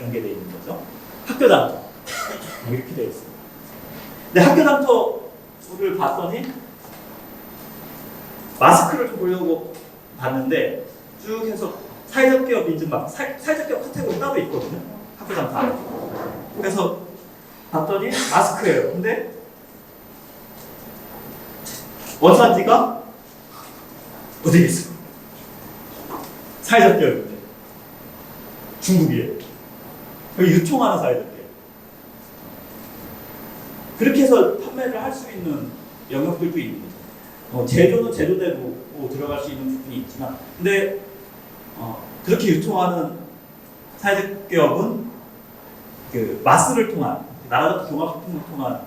연계되어 있는 거죠. 학교장터 이렇게 되어 있습니다. 근데 학교장터를 봤더니 마스크를 좀 보려고 봤는데 쭉 해서 사회적 기업 인증막 사회적 기업 카테고리 따로 있거든요. 학교장터 안에. 그래서 봤더니 마스크예요. 근데 원산지가 어디겠어요? 사회적 기업인데 중국이에요. 여기 유통하는 사회적 기업. 그렇게 해서 판매를 할 수 있는 영역들도 있는 거죠. 제조는 제조대로 들어갈 수 있는 부분이 있지만, 근데 그렇게 유통하는 사회적 기업은 그 마스를 통한 나라장터 종합소품을 통한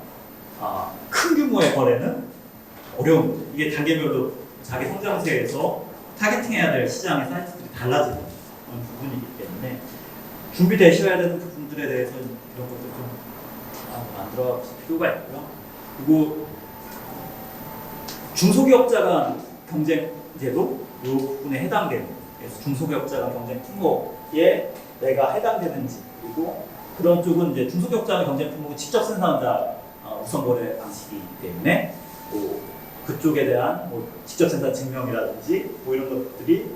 큰 규모의 거래는 어려운 거죠. 이게 단계별로 자기 성장세에서 타겟팅해야 될 시장의 사이즈들이 달라지는 그런 부분이기 때문에 준비되셔야 되는 부분들에 대해서는 이런 것들 좀 만들어 볼 필요가 있고요. 그리고 중소기업자 간 경쟁제도 이 부분에 해당되는, 그래서 중소기업자 간 경쟁 품목에 내가 해당되는지, 그리고 그런 쪽은 이제 중소기업자 간 경쟁 품목은 직접 생산자 우선 거래 방식이기 때문에 그쪽에 대한 직접 생산 증명이라든지 이런 것들이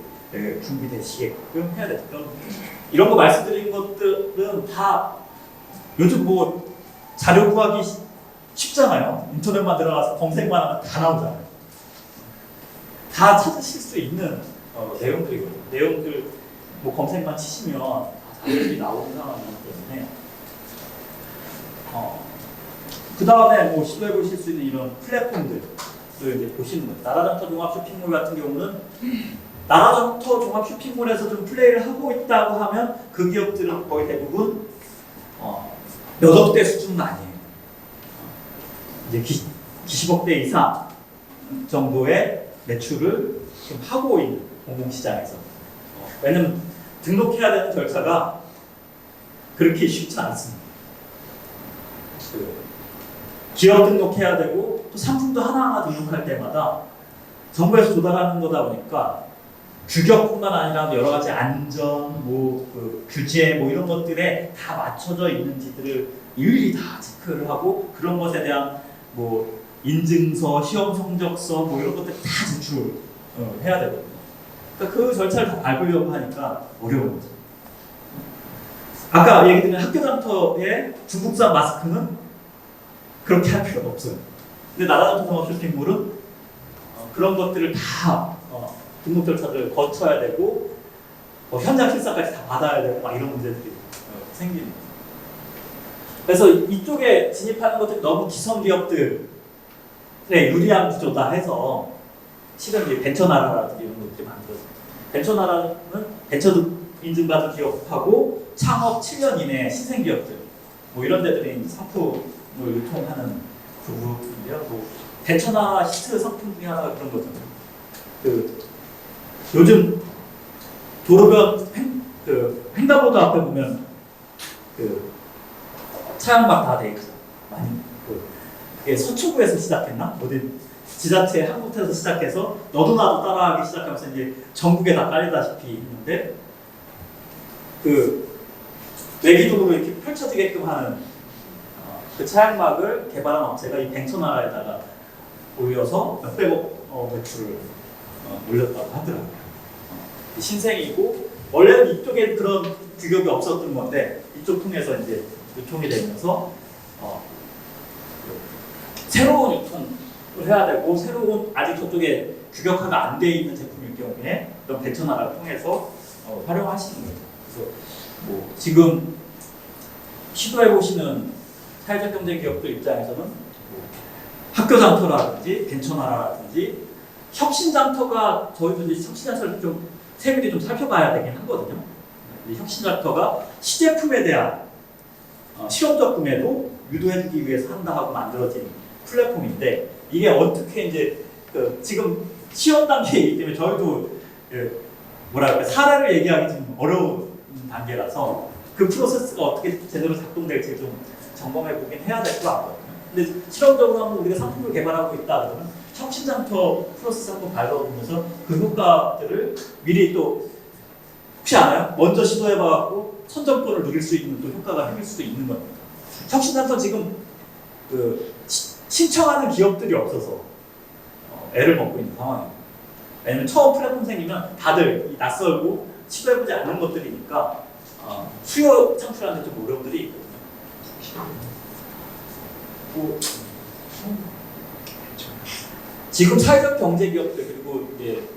준비되시게끔 해야 되죠. 이런 거 말씀드린 것들은 다 요즘 자료 구하기 쉽잖아요. 인터넷만 들어가서 검색만 하면 다 나오잖아요. 다 찾으실 수 있는 내용들이거든요. 내용들 검색만 치시면 다 자료들이 나오는 상황이기 때문에 그 다음에 시도해 보실 수 있는 이런 플랫폼들 이제 보시는 거예요. 나라장터 종합 쇼핑몰 같은 경우는 나라장터 종합 쇼핑몰에서 좀 플레이를 하고 있다고 하면 그 기업들은 거의 대부분 몇 억대 수준은 아니에요. 이제 기십억대 이상 정도의 매출을 지금 하고 있는 공공시장에서. 왜냐면 등록해야 되는 절차가 그렇게 쉽지 않습니다. 기업 등록해야 되고 또 상품도 하나하나 등록할 때마다 정부에서 조달하는 거다 보니까 규격뿐만 아니라 여러 가지 안전, 규제 이런 것들에 다 맞춰져 있는지들을 일일이 다 체크를 하고 그런 것에 대한 인증서, 시험 성적서 이런 것들 다 제출을 해야 되거든요. 그러니까 그 절차를 다 밟으려고 하니까 어려운 거죠. 아까 얘기 드린 학교 장터의 중국산 마스크는 그렇게 할 필요가 없어요. 근데 나라장터 상업 쇼핑몰은 그런 것들을 다 등록 절차를 거쳐야 되고 현장 실사까지 다 받아야 되고 막 이런 문제들이 생기는 거예요. 그래서 이쪽에 진입하는 것들이 너무 기성 기업들의 유리한 구조다 해서 실은 이제 벤처나라라든지 이런 것들이 만들어져요. 벤처나라는 벤처 인증받은 기업하고 창업 7년 이내 신생 기업들 뭐 이런 데들이 상품을 유통하는 그룹인데요. 뭐 벤처나 히트 상품 중에 하나가 그런 거죠. 그 요즘 도로변 횡단보도 앞에 보면 그 차량막 다 돼 있죠. 많이 그게 서초구에서 시작했나? 어디 지자체 한 곳에서 시작해서 너도 나도 따라하기 시작하면서 이제 전국에 다 깔리다시피 있는데 그 내기도로 이렇게 펼쳐지게끔 하는 그 차량막을 개발한 업체가 이 벤처나라에다가 올려서 몇백억 매출을 올렸다고 하더라고요. 신생이고 원래는 이쪽에 그런 규격이 없었던 건데 이쪽 통해서 이제 유통이 되면서 새로운 유통을 해야 되고 새로운 아직 저쪽에 규격화가 안 돼 있는 제품일 경우에 그런 벤처나라를 통해서 활용하시는 거죠. 그래서 뭐 지금 시도해 보시는 사회적 경제 기업들 입장에서는 뭐 학교 장터라든지 벤처나라든지 혁신 장터가 저희도 이제 혁신 장터를 좀 세밀히 좀 살펴봐야 되긴 하거든요. 혁신 장터가 시제품에 대한 실험적 구매도 유도해주기 위해서 한다 하고 만들어진 플랫폼인데 이게 어떻게 이제 지금 시험 단계이기 때문에 저희도 뭐랄까 사례를 얘기하기 좀 어려운 단계라서 그 프로세스가 어떻게 제대로 작동될지 좀 점검해 보긴 해야 될 것 같거든요. 근데 실험적으로 한번 우리가 상품을 개발하고 있다 그러면 혁신장터 프로세스 한번 밟아보면서 그 효과들을 미리 또 혹시 알아요? 먼저 시도해봐갖고 선점권을 누릴 수 있는 또 효과가 생길 수도 있는 겁니다. 혁신장터 지금 신청하는 기업들이 없어서 애를 먹고 있는 상황입니다. 왜냐면 처음 플랫폼 생기면 다들 낯설고 시도해보지 않는 것들이니까 수요 창출하는 좀 어려움들이 있거든요. 지금 사회적 경제 기업들 그리고 이제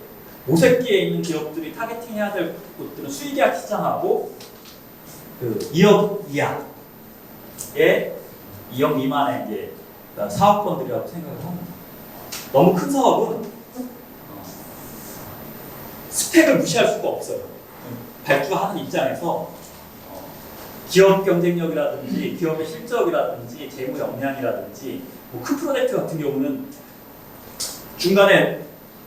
모색기에 있는 기업들이 타겟팅해야 될 곳들은 수익이하 시장하고 그 2억 이하의 2억 미만의 이제 사업권들이라고 생각을 합니다. 너무 큰 사업은 스펙을 무시할 수가 없어요. 발주하는 입장에서 기업 경쟁력이라든지 기업의 실적이라든지 재무 역량이라든지 뭐 큰 프로젝트 같은 경우는 중간에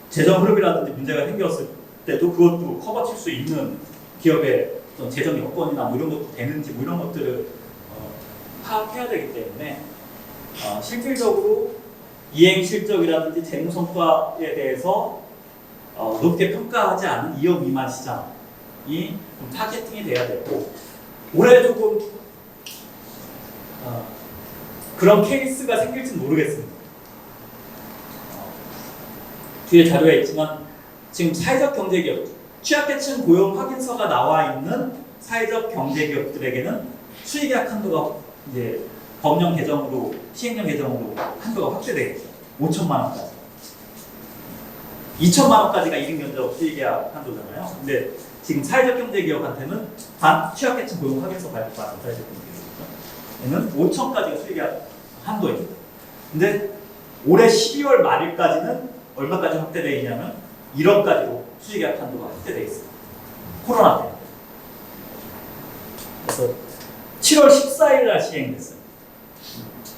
재정 흐름이라든지 문제가 생겼을 때도 그것도 커버칠 수 있는 기업의 어떤 재정 여건이나 뭐 이런 것도 되는지 뭐 이런 것들을 파악해야 되기 때문에 실질적으로 이행 실적이라든지 재무 성과에 대해서 높게 평가하지 않은 2억 미만 시장이 좀 타겟팅이 돼야 되고 올해 조금 그런 케이스가 생길지는 모르겠습니다. 뒤에 자료에 있지만 지금 사회적 경제기업 취약계층 고용 확인서가 나와 있는 사회적 경제기업들에게는 수익약 한도가 이제 법령 개정으로 시행령 개정으로 한도가 확대되겠죠. 5천만 원까지. 2천만 원까지가 1인 면적 수익약 한도잖아요. 근데 지금 사회적 경제기업한테는 단 취약계층 고용 확인서 발급받은 사회적 경제기업에는 5천까지가 수익약 한도입니다. 근데 올해 12월 말일까지는 얼마까지 확대되어 있냐면 1억까지로 수익약 한도가 확대되어 있습니다. 코로나 때문에. 그래서 7월 14일 날 시행됐어요.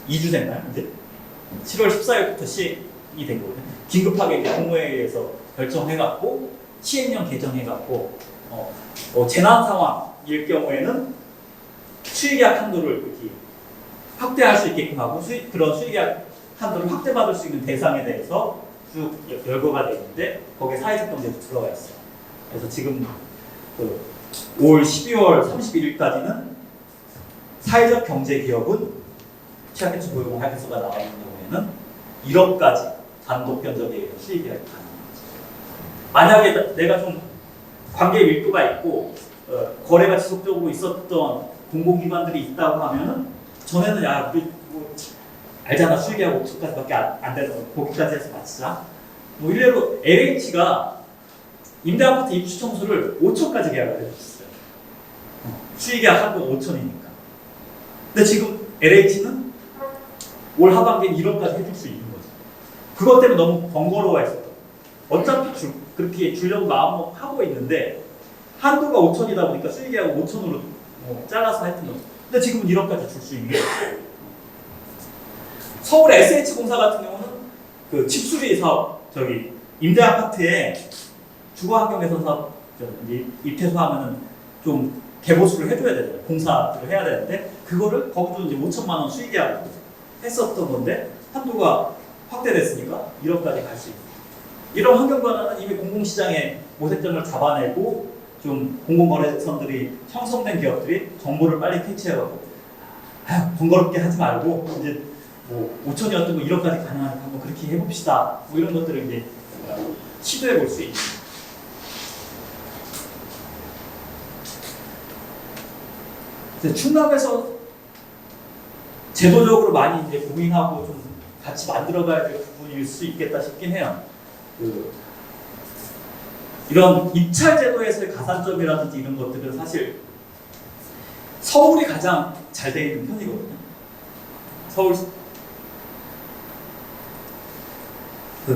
2주 됐나요? 이제 7월 14일부터 시행이 된 거거든요. 긴급하게 국무회의에서 결정해갖고 시행령 개정해갖고 재난 상황일 경우에는 수익약 한도를 이렇게 확대할 수 있게끔 하고 그런 수익약 한도를 확대받을 수 있는 대상에 대해서 쭉 열거가 되어 있는데 거기에 사회적 경제도 들어가 있어요. 그래서 지금 올 12월 31일까지는 사회적 경제 기업은 취약계층 고용 확인서가 나와 있는 경우에는 1억까지 단독 견적에 의해서 수익이 가능합니다. 만약에 내가 좀 관계 밀도가 있고 거래가 지속적으로 있었던 공공기관들이 있다고 하면은 전에는 야 우리 뭐 알잖아 수익하고 5천까지밖에 안 되는 거기까지 해서 맞추자. 뭐 일례로 LH가 임대아파트 입주 청소를 5천까지 계약을 해줬어요. 수익계약 한번 5천이니까. 근데 지금 LH는 올 하반기에 1억까지 해줄 수 있는 거죠. 그것 때문에 너무 번거로워했어요. 어차피 그렇게 주려고 마음하고 있는데 한도가 5천이다 보니까 수익계약 5천으로 잘라서 했던 거죠. 근데 지금은 1억까지 줄 수 있는 거예요. 서울 SH공사 같은 경우는 그 집수리 사업, 저기 임대아파트에 주거환경개선 사업 입퇴소하면은 좀 개보수를 해줘야 되잖아요. 공사를 해야 되는데 그거를 거기도 이제 5천만 원 수익계약 했었던 건데 한도가 확대됐으니까 1억까지 갈 수 있고 이런 환경 변화는 이미 공공시장의 모색점을 잡아내고 좀 공공거래선들이 형성된 기업들이 정보를 빨리 캐치해가고 번거롭게 하지 말고 이제 뭐 5천이었던 거 1억까지 가능하니까 한번 그렇게 해봅시다. 뭐 이런 것들을 이제 시도해 볼 수 있는. 충남에서 제도적으로 많이 이제 고민하고 좀 같이 만들어가야 될 부분일 수 있겠다 싶긴 해요. 이런 입찰 제도에서의 가산점이라든지 이런 것들은 사실 서울이 가장 잘 돼 있는 편이거든요. 서울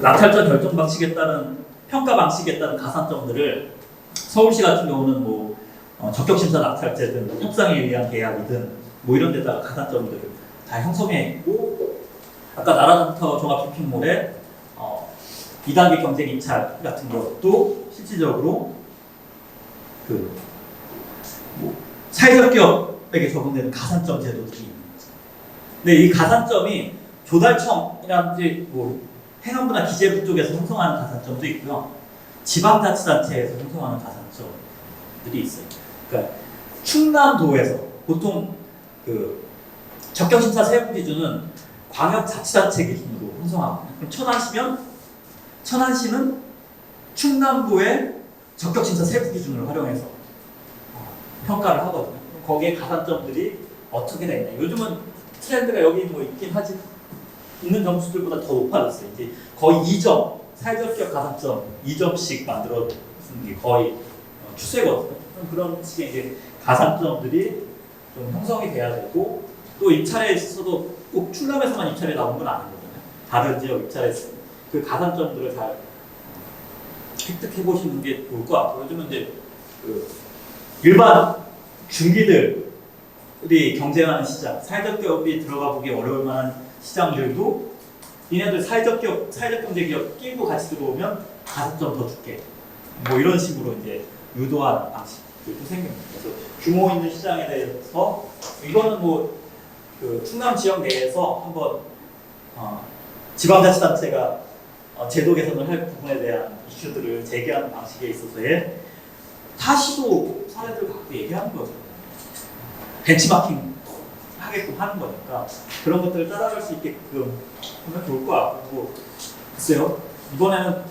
낙찰전 결정 방식에 따른 평가 방식에 따른 가산점들을 서울시 같은 경우는 뭐 적격심사 낙찰제든 협상에 의한 계약이든 뭐 이런 데다가 가산점들을 다 형성해 있고 아까 나라센터 종합쇼핑몰에 2단계 경쟁 입찰 같은 것도 실질적으로 뭐 사회적 기업에게 적용되는 가산점 제도들이 있는 거죠. 근데 이 가산점이 조달청이라든지 뭐 행안부나 기재부 쪽에서 형성하는 가산점도 있고요. 지방자치단체에서 형성하는 가산점들이 있어요. 그러니까 충남도에서 보통 그 적격심사 세부 기준은 광역자치단체 기준으로 형성하거든요. 그럼 천안시는 충남도의 적격심사 세부 기준을 활용해서 평가를 하거든요. 거기에 가산점들이 어떻게 되냐. 요즘은 트렌드가 여기 뭐 있긴 하지 있는 점수들보다 더 높아졌어요. 이제 거의 2점, 사회적 기업 가산점 2점씩 만들어 쓰는 게 거의 추세거든요. 그런 식의 이제 가산점들이 좀 형성이 돼야 되고 또 입찰에 있어서도 꼭 충남에서만 입찰이 나온 건 아니거든요. 다른 지역 입찰에서 그 가산점들을 잘 획득해 보시는 게 좋을 것 같고 요즘은 이제 그 일반 중기들이 경쟁하는 시장, 사회적 기업이 들어가 보기 어려울 만한 시장들도 얘네들 사회적 경제 기업 끼고 같이 들어오면 가산점 더 줄게. 뭐 이런 식으로 이제 유도하는 방식들도 생깁니다. 그래서 규모 있는 시장에 대해서 이거는 뭐 그 충남 지역 내에서 한번 지방자치단체가 제도 개선을 할 부분에 대한 이슈들을 제기하는 방식에 있어서의 타시도 사례들 갖고 얘기하는 거죠. 벤치마킹 하게끔 하는 거니까 그런 것들을 따라갈 수 있게끔 하면 좋을 것 같고 글쎄요. 이번에는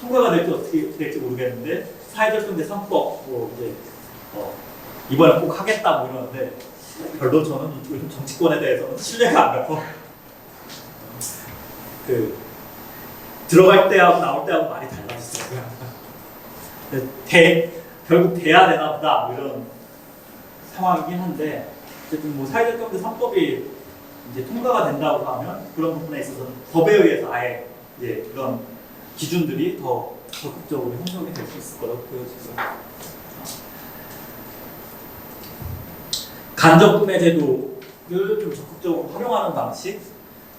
통과가 될지 어떻게 될지 모르겠는데 사회적 경제 3법 뭐 이제 이번에 꼭 하겠다 뭐 이러는데 별로 저는 요즘 정치권에 대해서는 신뢰가 안 가서 그 들어갈 때하고 나올 때하고 많이 달라지더라고요. 결국 돼야 되나 보다 뭐 이런 상황이긴 한데 어쨌든 뭐 사회적 경제 3법이 이제 통과가 된다고 하면 그런 부분에 있어서 법에 의해서 아예 이제 그런 기준들이 더 적극적으로 형성이 될 수 있을 거라고 보여지고요. 간접구매 제도를 좀 적극적으로 활용하는 방식,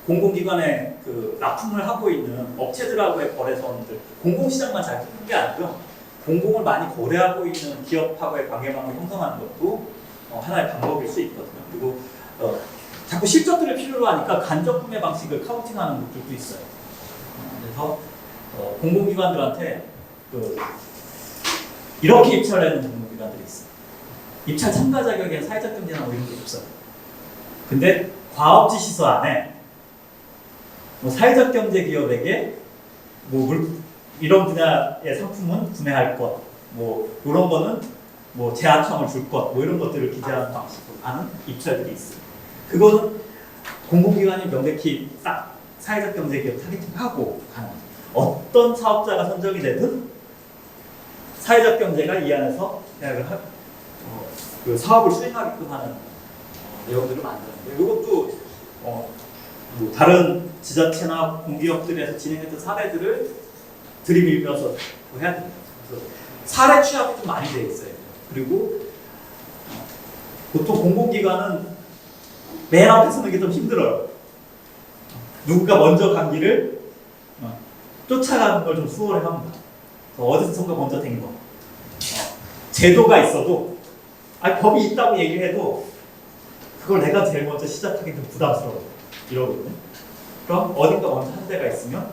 공공기관에 그 납품을 하고 있는 업체들하고의 거래선들, 공공시장만 잘 키우는 게 아니고요. 공공을 많이 거래하고 있는 기업하고의 관계망을 형성하는 것도 하나의 방법일 수 있거든요. 그리고 자꾸 실적들을 필요로 하니까 간접구매 방식을 카운팅하는 것들도 있어요. 그래서 공공기관들한테 이렇게 입찰하는 공공기관들이 있어요. 입찰 참가 자격에 사회적 경제나 뭐 이런 게 없어요. 근데 과업지 시설 안에 뭐 사회적 경제 기업에게 뭐 이런 분야의 상품은 구매할 것, 뭐 이런 거는 뭐 제한청을 줄 것, 뭐 이런 것들을 기재하는 방식으로 하는 입찰들이 있어요. 그거는 공공기관이 명백히 딱 사회적 경제 기업 타겟팅하고 하는 어떤 사업자가 선정이 되든 사회적 경제가 이 안에서 그 사업을 수행하게끔 하는 내용들을 만드는데 이것도 뭐 다른 지자체나 공기업들에서 진행했던 사례들을 들이밀면서 해야 됩니다. 그래서 사례 취합이 좀 많이 되어 있어요. 그리고 보통 공공기관은 맨 앞에 서는 게 좀 힘들어요. 누군가 먼저 간 길을 쫓아가는 걸 좀 수월해합니다. 어디선가 먼저 된 거. 제도가 있어도 법이 있다고 얘기해도 그걸 내가 제일 먼저 시작하기 좀 부담스러워 이러거든요. 그럼 어딘가 먼저 한 데가 있으면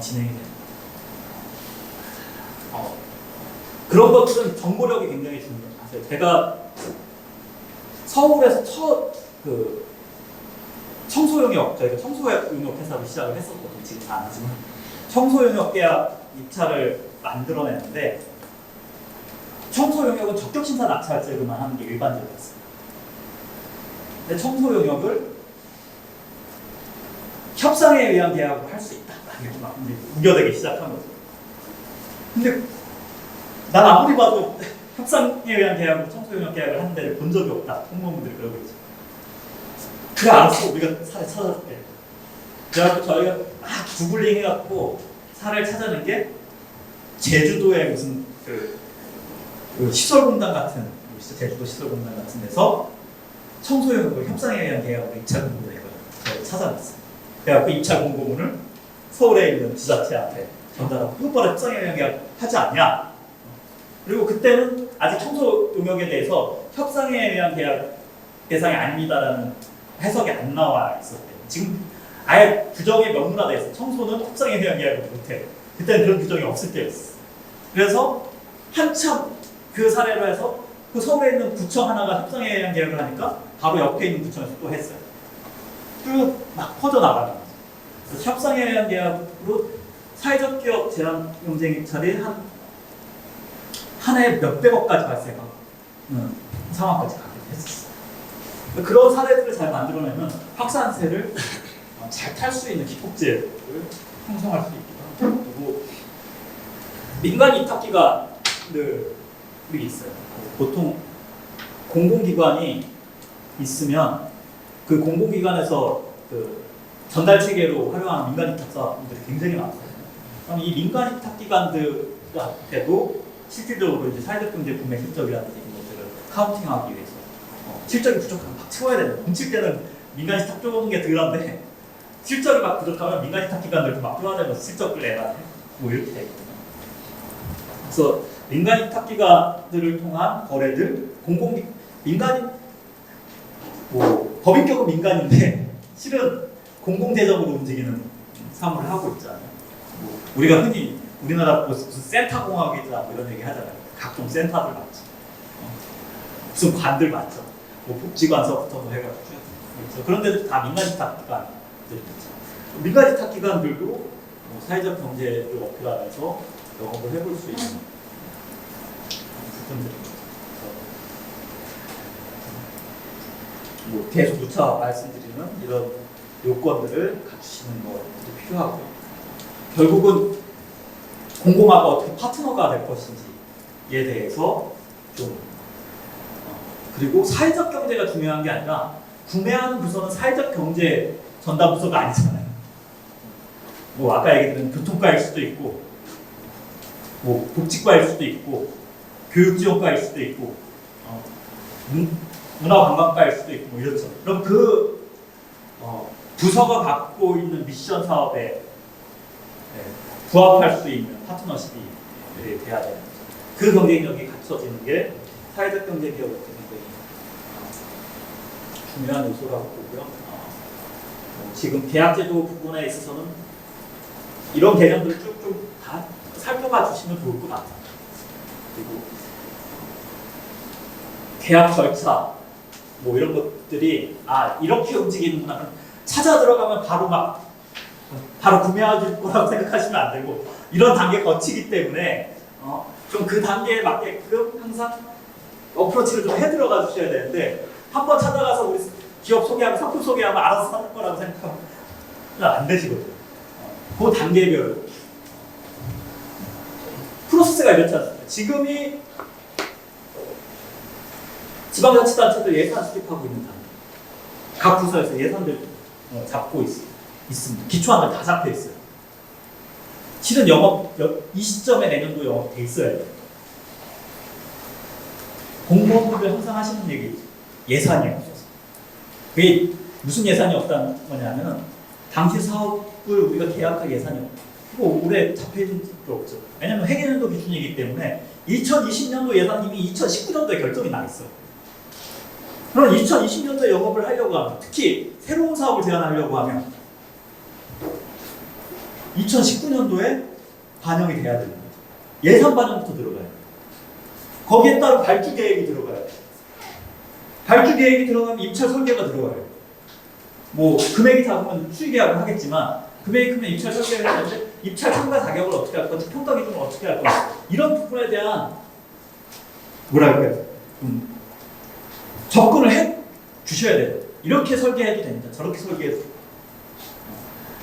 진행이 됩니다. 그런 것들은 정보력이 굉장히 중요해요. 제가 서울에서 첫 청소용역, 저희가 청소용역 회사로 시작을 했었거든요. 지금 다 아니지만 청소용역 계약 입찰을 만들어냈는데 청소용역은 적격심사 낙찰제로만 하는 게 일반적이었어요. 근데 청소용역을 협상에 의한 계약을 할 수 있다. 이렇게 막 이제 우겨대기 시작한 거죠. 근데 난 아무리 봐도 협상에 의한 계약으로 청소용역 계약을 하는 데를 본 적이 없다. 공무원분들이 그러고 있죠. 그래 알았어. 우리가 사례 찾아줄게. 그래갖고 저희가 막 구글링 해갖고 사례를 찾아낸 게 제주도의 무슨 그 시설공단 같은 제주도 시설공단 같은 데서 청소용역을 협상에 의한 계약으로 입찰 공고를 저희가 찾아냈어요. 그래갖고 입찰 공고문을 서울에 있는 지자체한테 전달하고 똑바로 협상에 의한 계약 하지 않냐. 그리고 그때는 아직 청소용역에 대해서 협상에 의한 계약 대상이 아닙니다라는 해석이 안 나와 있었대요. 지금 아예 규정에 명문화되어 있어요. 청소는 협상에 의한 계약을 못해요. 그때는 그런 규정이 없을 때였어요. 그래서 한참 그 사례로 해서 그 서울에 있는 구청 하나가 협상에 의한 계약을 하니까 바로 옆에 있는 구청에서 또 했어요. 쭉 막 퍼져나가는 거죠. 그래서 협상에 의한 계약으로 사회적 기업 제한 경쟁 입찰이 한 해에 몇백억까지 발생하고 상황까지 가기도 했었어요. 그런 사례들을 잘 만들어내면 확산세를 잘 탈 수 있는 기폭제를 형성할 수 있기도 하고, 그리고 민간 위탁기관들이 있어요. 보통 공공기관이 있으면 그 공공기관에서 그 전달 체계로 활용하는 민간 위탁사분들이 굉장히 많거든요. 그럼 이 민간 위탁기관들한테도 실질적으로 이제 사회적 경제 구매 실적이라든지 이런 것들을 카운팅하기 위해서 실적이 부족하면 막 채워야 되는. 훔칠 때는 민간 위탁 쪼는 게 덜한데 실적이 막 부족하면 민간 위탁 기관들도 막 끌어내면서 실적을 내라 뭐 이렇게 되거든요. 그래서 민간 위탁 기관들을 통한 거래들, 민간이 뭐 법인격은 민간인데 실은 공공재정으로 움직이는 사업을 하고 있잖아요. 뭐 우리가 흔히 우리나라 무슨 센터 공학이다 뭐 이런 얘기 하잖아요. 각종 센터들 많죠. 무슨 관들 많죠. 뭐 복지관서부터 뭐 해가지고 그렇죠. 그런 데들 다 민간 위탁기관들이 있죠. 민간 위탁기관들도 뭐 사회적 경제를 어필하면서 영업을 해볼 수 있는 부분들입니다. 뭐 계속 누차 말씀드리는 이런 요건들을 갖추시는 것들이 필요하고요. 결국은 공공화가 어떻게 파트너가 될 것인지에 대해서 좀 그리고 사회적 경제가 중요한 게 아니라 구매하는 부서는 사회적 경제 전담 부서가 아니잖아요. 뭐 아까 얘기했던 교통과일 수도 있고 뭐 복지과일 수도 있고 교육지원과일 수도 있고 문화관광과일 수도 있고 뭐 이렇죠. 그럼 그 부서가 갖고 있는 미션 사업에 부합할 수 있는 파트너십이 돼야 되는 거죠. 그 경쟁력이 갖춰지는 게 사회적 경제 기업의 굉장히 중요한 요소라고 보고요. 지금 계약제도 부분에 있어서는 이런 개념들을 쭉쭉 다 살펴봐 주시면 좋을 것 같아요. 그리고 계약 절차 뭐 이런 것들이 이렇게 움직이는구나. 찾아 들어가면 바로 구매할 거라고 생각하시면 안 되고 이런 단계 거치기 때문에 좀 그 단계에 맞게끔 항상 어프로치를 좀 해들어가 주셔야 되는데 한 번 찾아가서 우리 기업 소개하고 상품 소개하면 알아서 사는 거라고 생각하면 안 되시거든요. 그 단계별 프로세스가 이렇지 않습니까? 지금이 지방자치단체들 예산 수립하고 있는 단계. 각 부서에서 예산들 잡고 있습니다. 기초안들 다 잡혀 있어요. 실은 이 시점에 내년도 영업 돼 있어야 돼요. 공무원분들 항상 하시는 얘기 예산이 없어서. 왜 무슨 예산이 없다는 거냐면 당시 사업을 우리가 계약할 예산이 없고 그리고 올해 잡혀있는 게 없죠. 왜냐면 회계년도 기준이기 때문에 2020년도 예산님이 2019년도에 결정이 나 있어요. 그럼 2020년도에 영업을 하려고 하면 특히 새로운 사업을 제안하려고 하면 2019년도에 반영이 돼야 됩니다. 예산 반영부터 들어가요. 거기에 따른 발주 계획이 들어가요. 발주 계획이 들어가면 입찰 설계가 들어가요. 뭐 금액이 작으면 수의 계약을 하겠지만 금액이 크면 입찰 설계를 해야 되는데 입찰 참가 자격을 어떻게 할 건지 평가 기준을 어떻게 할 건지 이런 부분에 대한 뭐랄까요? 접근을 해 주셔야 돼요. 이렇게 설계해도 됩니다. 저렇게 설계해도.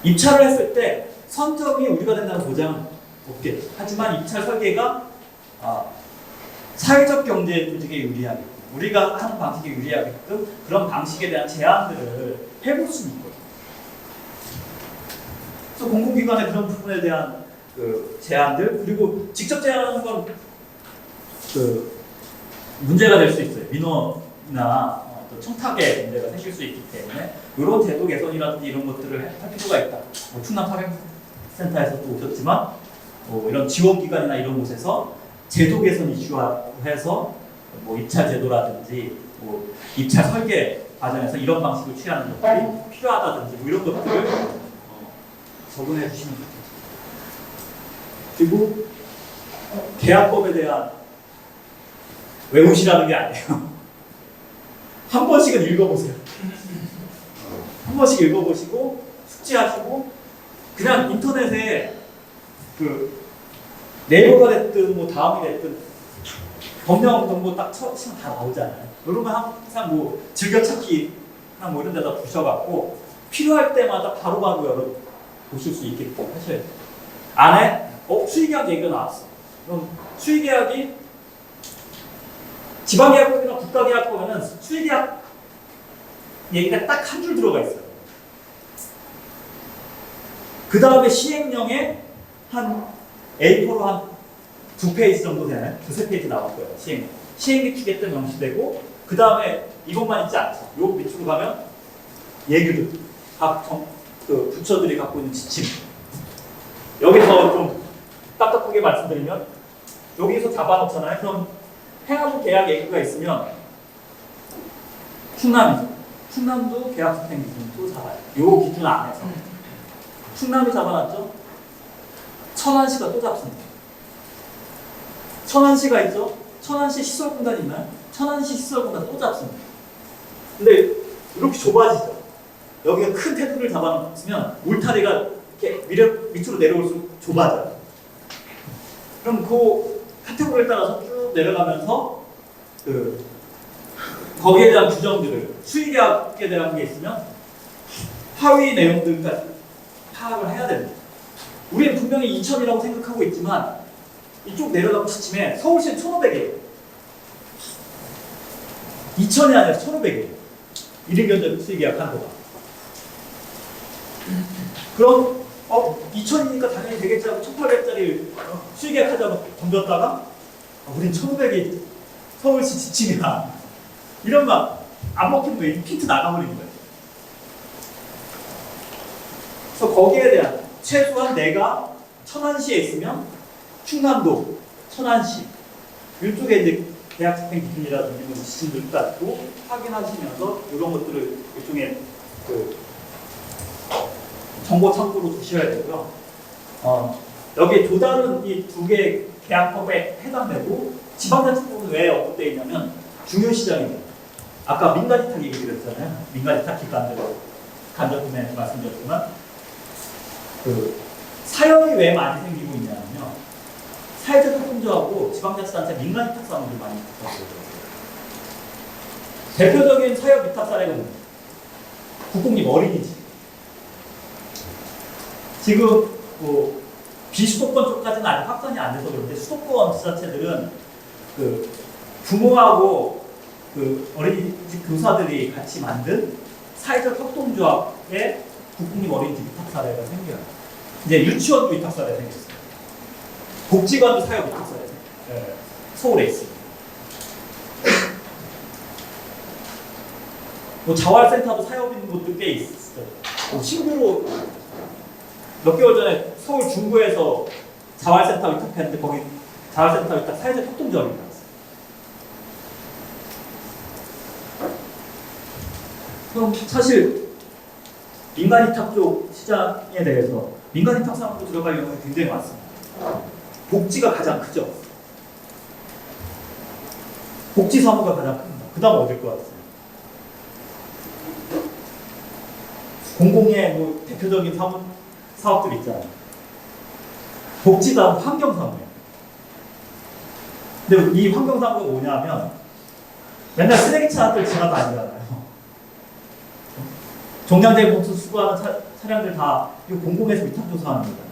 입찰을 했을 때 선점이 우리가 된다는 보장은 없게. 하지만 입찰 설계가 사회적 경제 조직에 유리하게, 우리가 하는 방식에 유리하게끔 그런 방식에 대한 제안들을 해볼 수는 있거든요. 그래서 공공기관의 그런 부분에 대한 그 제안들, 그리고 직접 제안하는 건 그 문제가 될 수 있어요. 민원이나 또 청탁에 문제가 생길 수 있기 때문에 이런 제도 개선이라든지 이런 것들을 할 필요가 있다. 뭐 충남 파견센터에서 또 오셨지만 이런 지원기관이나 이런 곳에서 제도 개선 이슈화해서 뭐 입찰 제도라든지 뭐 입찰 설계 과정에서 이런 방식을 취하는 것들이 필요하다든지 뭐 이런 것들을 적응해 주시면 좋겠습니다. 그리고 계약법에 대한 외우시라는 게 아니에요. 한 번씩은 읽어보세요. 한 번씩 읽어보시고 숙지하시고 그냥 인터넷에 그 네이버가 됐든 뭐 다음이 됐든 법령 정보 딱 치면 다 나오잖아요. 이런 거 항상 뭐 즐겨찾기나 뭐 이런 데다 두셔갖고 필요할 때마다 바로바로 열어 보실 수 있게끔 하셔야 돼요. 안에 수의계약 얘기가 나왔어. 그럼 수의계약이 지방계약법이나 국가계약법에는 수의계약 얘기가 딱 한 줄 들어가 있어요. 그 다음에 시행령에 한 A4로 한 2페이지 정도 되나요? 2-3페이지 나올 거예요. 시행규칙에 때 명시되고 그 다음에 이것만 있지 않죠. 요 밑으로 가면 얘기들 각 그 부처들이 갖고 있는 지침. 여기서 좀 딱딱하게 말씀드리면 여기서 잡아놓잖아요. 그럼 행하부 계약 얘기가 있으면 충남도 계약 집행 기준 또 잡아요. 요 기준 안에서 충남이 잡아놨죠. 천안시가 또 잡습니다. 천안시가 있죠. 천안시 시설공단 있나요? 천안시 시설공단 또 잡습니다. 근데 이렇게 좁아지죠. 여기가 큰 테두리를 잡아놓으면 울타리가 이렇게 밑으로 내려올수록 좁아져요. 그럼 그 카테고리에 따라서 쭉 내려가면서 거기에 대한 규정들을 수의계약에 대한 게 있으면 하위 내용들까지 파악을 해야 됩니다. 우리는 분명히 2,000이라고 생각하고 있지만 이쪽 내려가고 시침에 서울시는 1,500이에요. 2,000이 아니라 1,500이에요. 1인 견적 수의계약 한 거가. 그럼 2,000이니까 당연히 되겠지 하고 1,800짜리 수의계약 하자고 던졌다가 우린 1,500이 서울시 지침이야. 이러면 안 먹히는 거예요. 핀트 나가버리는 거예요. 그래서 거기에 대한 최소한 내가 천안시에 있으면 충남도, 천안시 이쪽에 이제 계약 집행 기준이라든지 뭐 지침들 갖고 확인하시면서 이런 것들을 일종의 정보 참고로 두셔야 되고요. 여기 또 다른 이 두 개 계약법에 해당되고 지방자치법은 왜 어떻게 있냐면 중요시장입니다. 아까 민간이탁 얘기 드렸잖아요. 민간이탁 기관들 간접금에 말씀드렸지만 사연이 왜 많이 생기고 있냐면요. 사회적 협동조합하고 지방자치단체 민간위탁사무들 많이 있더라고요. 대표적인 사회적 위탁 사례가 뭡니까? 국공립 어린이집. 지금 뭐 비수도권 쪽까지는 아직 확산이 안 돼서 그런데 수도권 지자체들은 그 부모하고 그 어린이집 교사들이 같이 만든 사회적 협동조합의 국공립 어린이집 위탁 사례가 생겨요. 이제 유치원도 위탁 사례가 생겼어요. 복지관도 사회적 위탁 사례가 생겨요. 서울에 있습니다. 뭐 자활센터도 사업인 곳도 꽤 있어요. 신규로 몇 개월 전에 서울 중구에서 자활센터 위탁했는데 거기 자활센터 위탁 사회적 협동조합이 나왔어요. 그럼 사실 민간 위탁 쪽 시장에 대해서 민간 위탁 사업으로 들어갈 경우가 굉장히 많습니다. 복지가 가장 크죠. 복지 사무가 가장 큽니다. 그 다음 어딜 것 같아요? 공공의 뭐 대표적인 사업들 있잖아요. 복지사무, 환경사무예요. 근데 이 환경사무가 뭐냐면 맨날 쓰레기차들 지나다니잖아요. 종량제 봉투 수거하는 차량들 다 이거 공공에서 위탁조사하는 거잖아요.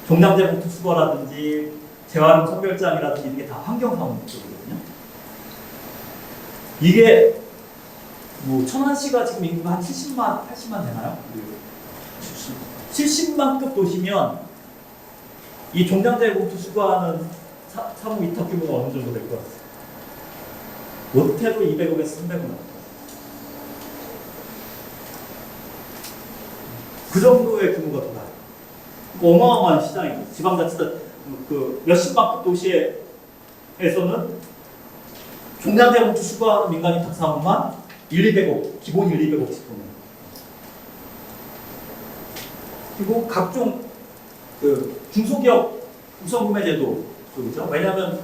종량제 봉투 수거라든지 재활용 선별장이라든지 이게 다 환경사무 쪽이거든요. 이게 뭐 천안시가 지금 인구가 한 70만, 80만 되나요? 70만급 도시면 이 종량제 봉투 수거하는 사무 위탁 규모가 어느 정도 될 것 같아요? 못해도 200억에서 300억. 그 정도의 규모가 더 나요. 어마어마한 시장이고 지방자치단 그 몇십만급 도시에서는 종량제 봉투 수거하는 민간 위탁 사무만 1,200억, 기본 1,200억씩 보는. 그리고 각종 그 중소기업 우선구매제도 그렇죠. 왜냐하면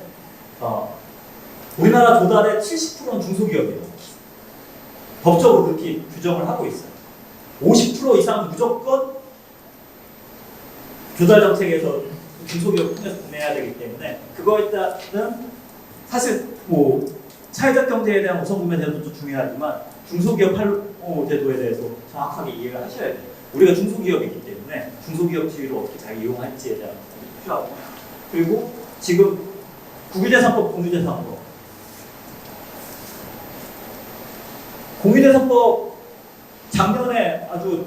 우리나라 조달의 70%는 중소기업이에요. 법적으로 그렇게 규정을 하고 있어요. 50% 이상 무조건 조달 정책에서 중소기업 통해서 구매해야 되기 때문에 그거에 따른 사실 뭐 사회적 경제에 대한 우선구매 제도도 중요하지만 중소기업 할부 제도에 대해서 정확하게 이해를 하셔야 돼요. 우리가 중소기업이기 때문에 중소기업 지위를 어떻게 잘 이용할지에 대한 것이 필요하고 그리고 지금 국유재산법, 공유재산법 공유재산법 작년에 아주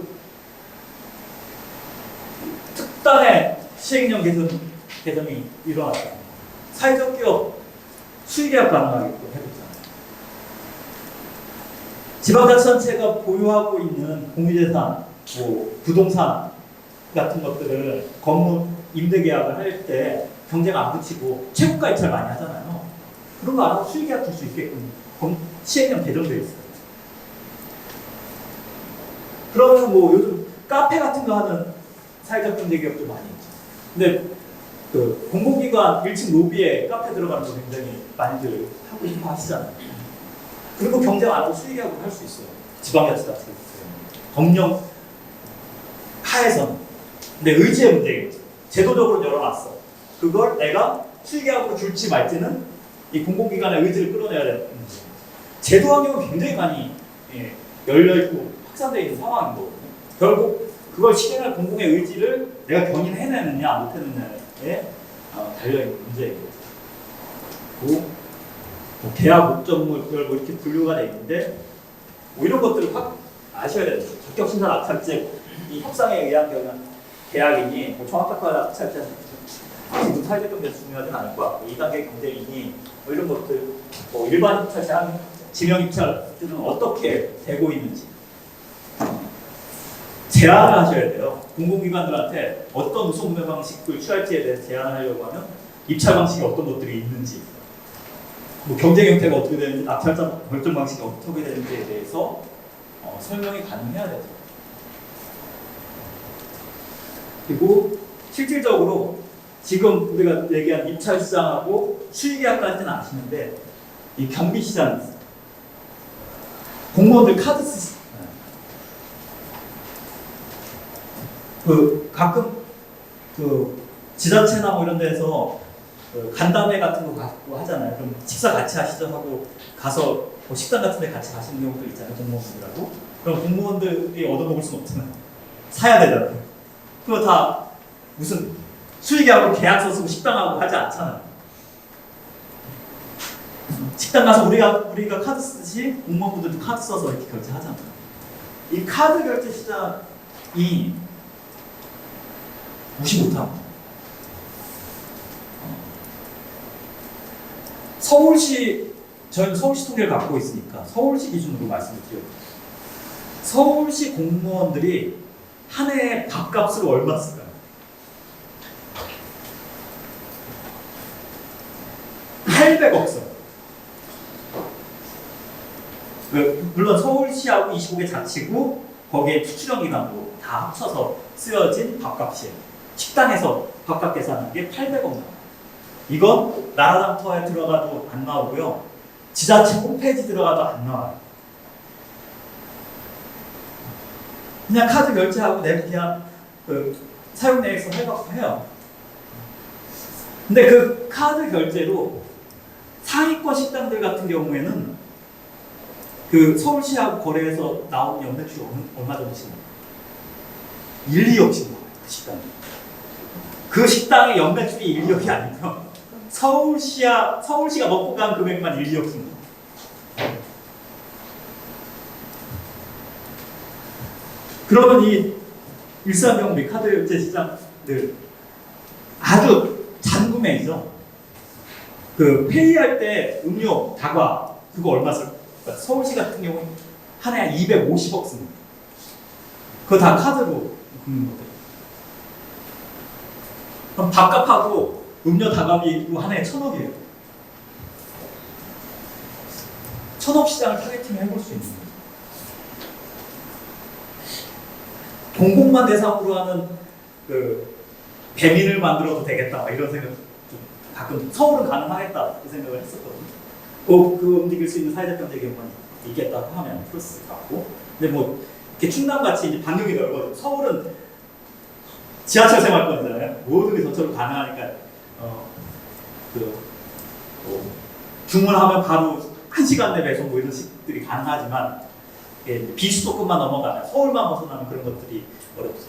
특단의 시행령 개정이 일어났습니다. 사회적 기업 수의계약 가능하게끔 해줬잖아요. 지방자치단체가 보유하고 있는 공유재산, 뭐 부동산 같은 것들을 건물 임대계약을 할 때 경쟁 안 붙이고 최고가 입찰 많이 하잖아요. 그런 거 안 하고 수의계약 줄 수 있게끔 시행령 개정되어 있어요. 그러면 뭐 요즘 카페 같은 거 하는 사회적 경제 기업도 많이 있죠. 근데 그 공공기관 1층 로비에 카페 들어가는 거 굉장히 많이들 하고 싶어 하시잖아요. 그리고 경쟁 안 하고 수의계약을 할 수 있어요. 지방자치단체 법령 하에서는. 근데 의지의 문제겠죠. 제도적으로 열어놨어. 그걸 내가 수의계약으로 줄지 말지는 이 공공기관의 의지를 끌어내야 되는 문제. 제도 환경은 굉장히 많이 열려있고 확산되어 있는 상황인 거거든요. 결국 그걸 실행할 공공의 의지를 내가 견인해내느냐 못해내느냐에 달려있는 문제인 거죠. 뭐 계약 목적물 뭐 이렇게 분류가 되어 있는데 뭐 이런 것들을 확 아셔야 돼요. 적격심사 낙찰제 이 협상에 의한 계약이니 뭐 청학학과 낙찰제는 지금 사회적 경제에 중요하진 않을 것 같고 2단계 경쟁이니 뭐 이런 것들 뭐 일반 입찰, 제한 지명 입찰들은 어떻게 되고 있는지 제안을 하셔야 돼요. 공공기관들한테 어떤 우선구매 방식을 취할지에 대해서 제안을 하려고 하면 입찰 방식이 어떤 것들이 있는지 뭐 경쟁 형태가 어떻게 되는지 낙찰자 결정 방식이 어떻게 되는지에 대해서 설명이 가능해야 되죠. 그리고 실질적으로 지금 우리가 얘기한 입찰 시장하고 수의계약까지는 아시는데 이 경비 시장이 있어요. 공무원들 카드 쓰시 가끔 지자체나 뭐 이런 데서 간담회 같은 거 갖고 하잖아요. 그럼 식사 같이 하시죠 하고 가서 뭐 식당 같은 데 같이 가시는 경우도 있잖아요. 공무원들하고. 그럼 공무원들이 얻어먹을 수는 없잖아요. 사야 되잖아요. 그거 다 무슨 수익하고 계약서 쓰고 식당하고 하지 않잖아요. 식당 가서 우리가 카드 쓰듯이 공무원분들도 카드 써서 이렇게 결제하잖아요. 이 카드 결제 시장이 무시 못합니다. 서울시, 저희는 서울시 통계를 갖고 있으니까 서울시 기준으로 말씀을 드려요. 서울시 공무원들이 한 해에 밥값으로 얼마 쓸까요? 800억 써요. 물론 서울시하고 25개 자치구 거기에 추출형 기관도 다 합쳐서 쓰여진 밥값이에요. 식당에서 밥값 계산한 게 800억 나와요. 이건 나라당터에 들어가도 안 나오고요. 지자체 홈페이지 들어가도 안 나와요. 그냥 카드 결제하고 내 그냥 사용 내역서 해갖고 해요. 근데 그 카드 결제로 상위권 식당들 같은 경우에는 그 서울시하고 거래해서 나온 연매출이 얼마 정도씩 나와요? 1, 2억씩 나와요. 그 식당이. 그 식당의 연매출이 1, 2억이 아니고요. 서울시가 먹고 간 금액만 1, 2억씩 나와요. 그러면 이 일산경비 카드 결제 시장들 아주 잔구맹이죠. 그 회의할 때 음료, 다과 그거 얼마 쓸까? 서울시 같은 경우는 한 해에 250억 씁니다. 그거 다 카드로 긁는 거예요. 그럼 밥값하고 음료 다과비로 한 해에 1,000억이에요. 1,000억 시장을 타겟팅 해볼 수 있는 거예요. 공공만 대상으로 하는 그 배민을 만들어도 되겠다 이런 생각 좀 가끔 서울은 가능하겠다 그 생각을 했었거든요. 그 움직일 수 있는 사회적 경제 경우만 있겠다고 하면 플러스 같고, 근데 뭐 이렇게 충남같이 이제 반경이 넓어서 서울은 지하철 생활권이잖아요. 모든 게 저처럼 가능하니까 주문하면 바로 1시간 내 배송 뭐 이런 식들이 가능하지만 비수도권만 넘어가면 서울만 벗어나면 그런 것들이 어렵죠.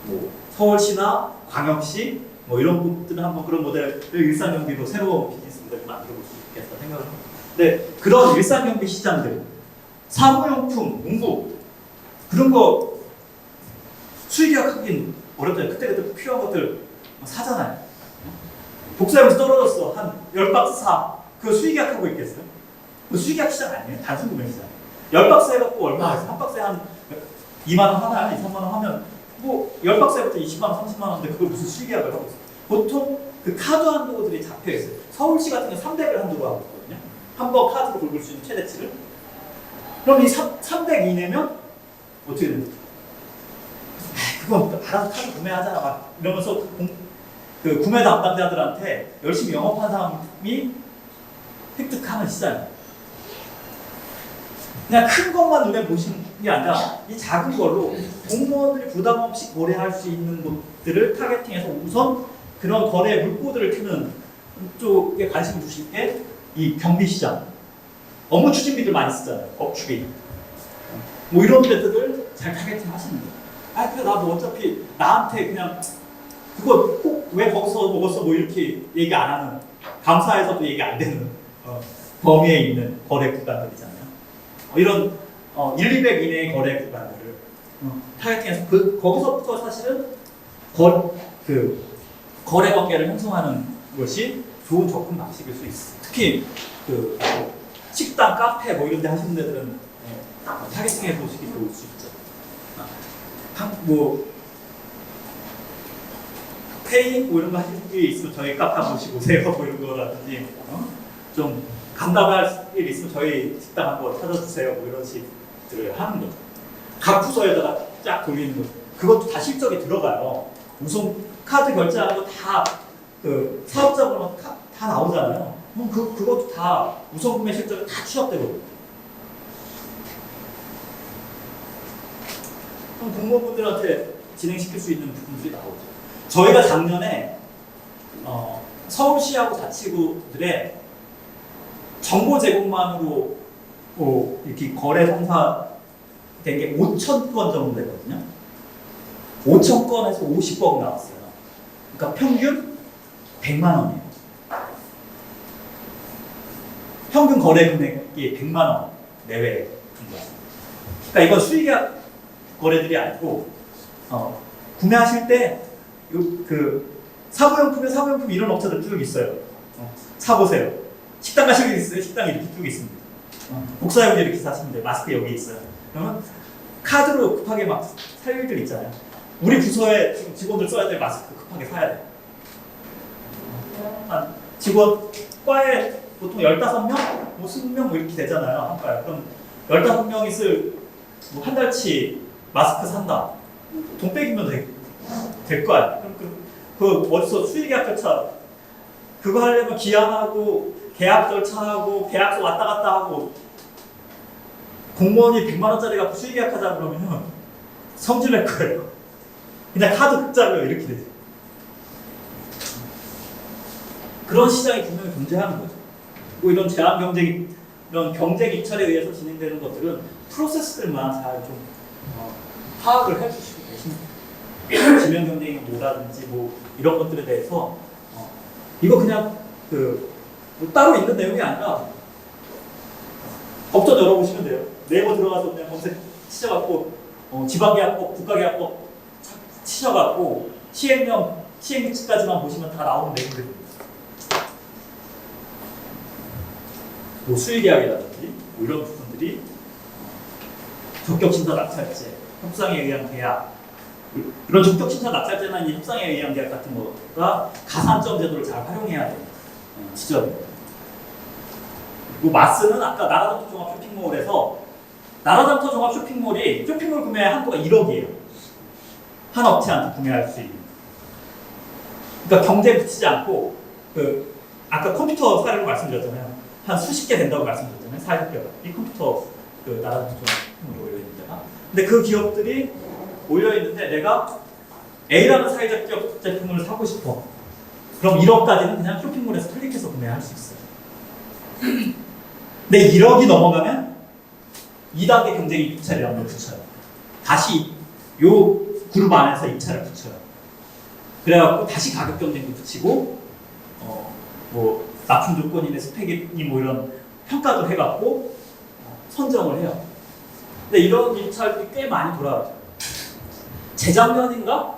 뭐 서울시나 광역시 뭐 이런 분들은 한번 그런 모델을 일산경비로 새로운 비즈니스 모델을 만들어 볼 수 있겠다 생각을 합니다. 근데 그런 일산경비 시장들, 사무용품, 문구 그런 거 수익계약하긴 어렵잖아요. 그때그때 필요한 것들 사잖아요. 복사용지 떨어졌어. 한 10박스 사. 그거 수익계약하고 있겠어요? 그 수익계약 시장 아니에요? 단순 구매 시장. 10박스 해갖고 얼마 했어? 한 박스에 한 2만 원 하나, 2, 3만 원 하면 뭐 10박스에부터 20만 원, 30만 원인데 그걸 무슨 수익계약을 하고 있어요? 보통 그 카드 한도들이 잡혀 있어요. 서울시 같은 경우 300을 한도로 하고 있거든요. 한 번 카드로 긁을 수 있는 최대치를. 그럼 이 300 이내면 어떻게 됩니까? 그건 알아서 카드 구매하잖아 막 이러면서 그 구매 담당자들한테 열심히 영업한 사람이 획득하는 시장이에요. 그냥 큰 것만 눈에 보시는 게 아니라 이 작은 걸로 공무원들이 부담 없이 거래할 수 있는 곳들을 타겟팅해서 우선 그런 거래 물꼬들을 트는 쪽에 관심 두실 게 이 경비시장, 업무 추진비들 많이 쓰잖아요. 업추비. 뭐 이런 데들을 잘 타겟팅 하시는 거예요. 아, 근데 나도 어차피 나한테 그냥 그거 꼭 왜 거기서 먹었어 뭐 이렇게 얘기 안 하는, 감사에서도 얘기 안 되는 범위에 있는 거래 구간들이잖아요. 이런 1, 200 이내의 거래 구간들을 타겟팅해서 거기서부터 사실은 거래 관계를 형성하는 것이 좋은 접근 방식일 수 있어요. 특히 그 식당, 카페 뭐 이런 데 하시는 데들은 타겟팅해 보시기 좋을 수 있죠. 뭐 페이 뭐 이런 거 하실 일 있으면 저희 카페 한번 보시고 오세요 뭐 이런 거라든지 좀 간담할 일 있으면 저희 식당 한번 찾아주세요 뭐 이런 식들을 하는 거죠. 각 부서에다가 쫙 돌리는 거, 그것도 다 실적에 들어가요. 우선 카드 결제하고 다 그 사업자분은 다 나오잖아요. 그럼 그것도 다 우선 구매 실적에 다 취합되거든요. 그럼 공무원분들한테 진행시킬 수 있는 부분들이 나오죠. 저희가 작년에 서울시하고 자치구들의 정보 제공만으로 이렇게 거래 성사된 게 5천 건 정도 되거든요. 5천 건에서 50건 나왔어요. 그러니까 평균 100만 원이에요. 평균 거래 금액이 100만 원 내외인 거예요. 그러니까 이건 수의계약 거래들이 아니고 구매하실 때 그 사무용품 이런 업체들 쭉 있어요. 사보세요. 식당 가실 일 있어요. 식당이 이렇게 쭉 있습니다. 복사용지 이렇게 사시면 돼요. 마스크 여기 있어요. 그러면 카드로 급하게 막 살 일들 있잖아요. 우리 부서에 지금 직원들 써야 될 마스크 급하게 사야 돼요. 직원 과에 보통 15명, 뭐 20명 뭐 이렇게 되잖아요. 한 과에. 그럼 15명이 쓸 뭐 한 달치 마스크 산다. 돈 빼기면 될 거 아니에요. 그럼 그 어디서 수의계약 절차 그거 하려면 기한하고 계약 절차하고 계약서 왔다 갔다 하고 공무원이 100만 원짜리 갖고 수의계약 하자 그러면 성질 낼 거예요. 그냥 카드 긁자고요. 이렇게 되죠. 그런 시장이 분명히 존재하는 거죠. 그리고 이런 제한 경쟁, 이런 경쟁 입찰에 의해서 진행되는 것들은 프로세스들만 잘 좀 파악을 해주시고 계십니다. 지명 경쟁이 뭐라든지 뭐 이런 것들에 대해서 이거 그냥 뭐 따로 있는 내용이 아니라 법전 열어보시면 돼요. 네이버 들어가서 그냥 검색 치셔갖고 지방계약법, 국가계약법 치셔갖고 시행령, 시행규칙까지만 보시면 다 나오는 내용들입니다. 뭐 수의계약이라든지 뭐 이런 부분들이 적격심사 낙찰제, 협상에 의한 계약 이런 적격심사 낙찰제나 이 협상에 의한 계약 같은 거가 가산점 제도를 잘 활용해야 되는 지점입니다. 그리고 마스는 아까 나라점토 종합 쇼핑몰에서 나라점토 종합 쇼핑몰이 쇼핑몰 구매 한도가 1억이에요. 한 업체한테 구매할 수 있는. 그러니까 경쟁 붙이지 않고 아까 컴퓨터 사례로 말씀드렸잖아요. 한 수십 개 된다고 말씀드렸잖아요. 사회적기업 이 컴퓨터 나라점토 쇼핑몰에 올려 있는 데가. 근데 그 기업들이 올려 있는데 내가 A라는 사회적 기업 제품을 사고 싶어. 그럼 1억까지는 그냥 쇼핑몰에서 클릭해서 구매할 수 있어요. 근데 1억이 넘어가면 2단계 경쟁 입찰이라는 걸 붙여요. 다시 요 그룹 안에서 입찰을 붙여요. 그래갖고 다시 가격 경쟁도 붙이고 뭐 납품 조건이나 스펙이니 뭐 이런 평가도 해갖고 선정을 해요. 근데 이런 입찰이 꽤 많이 돌아가죠. 재작년인가?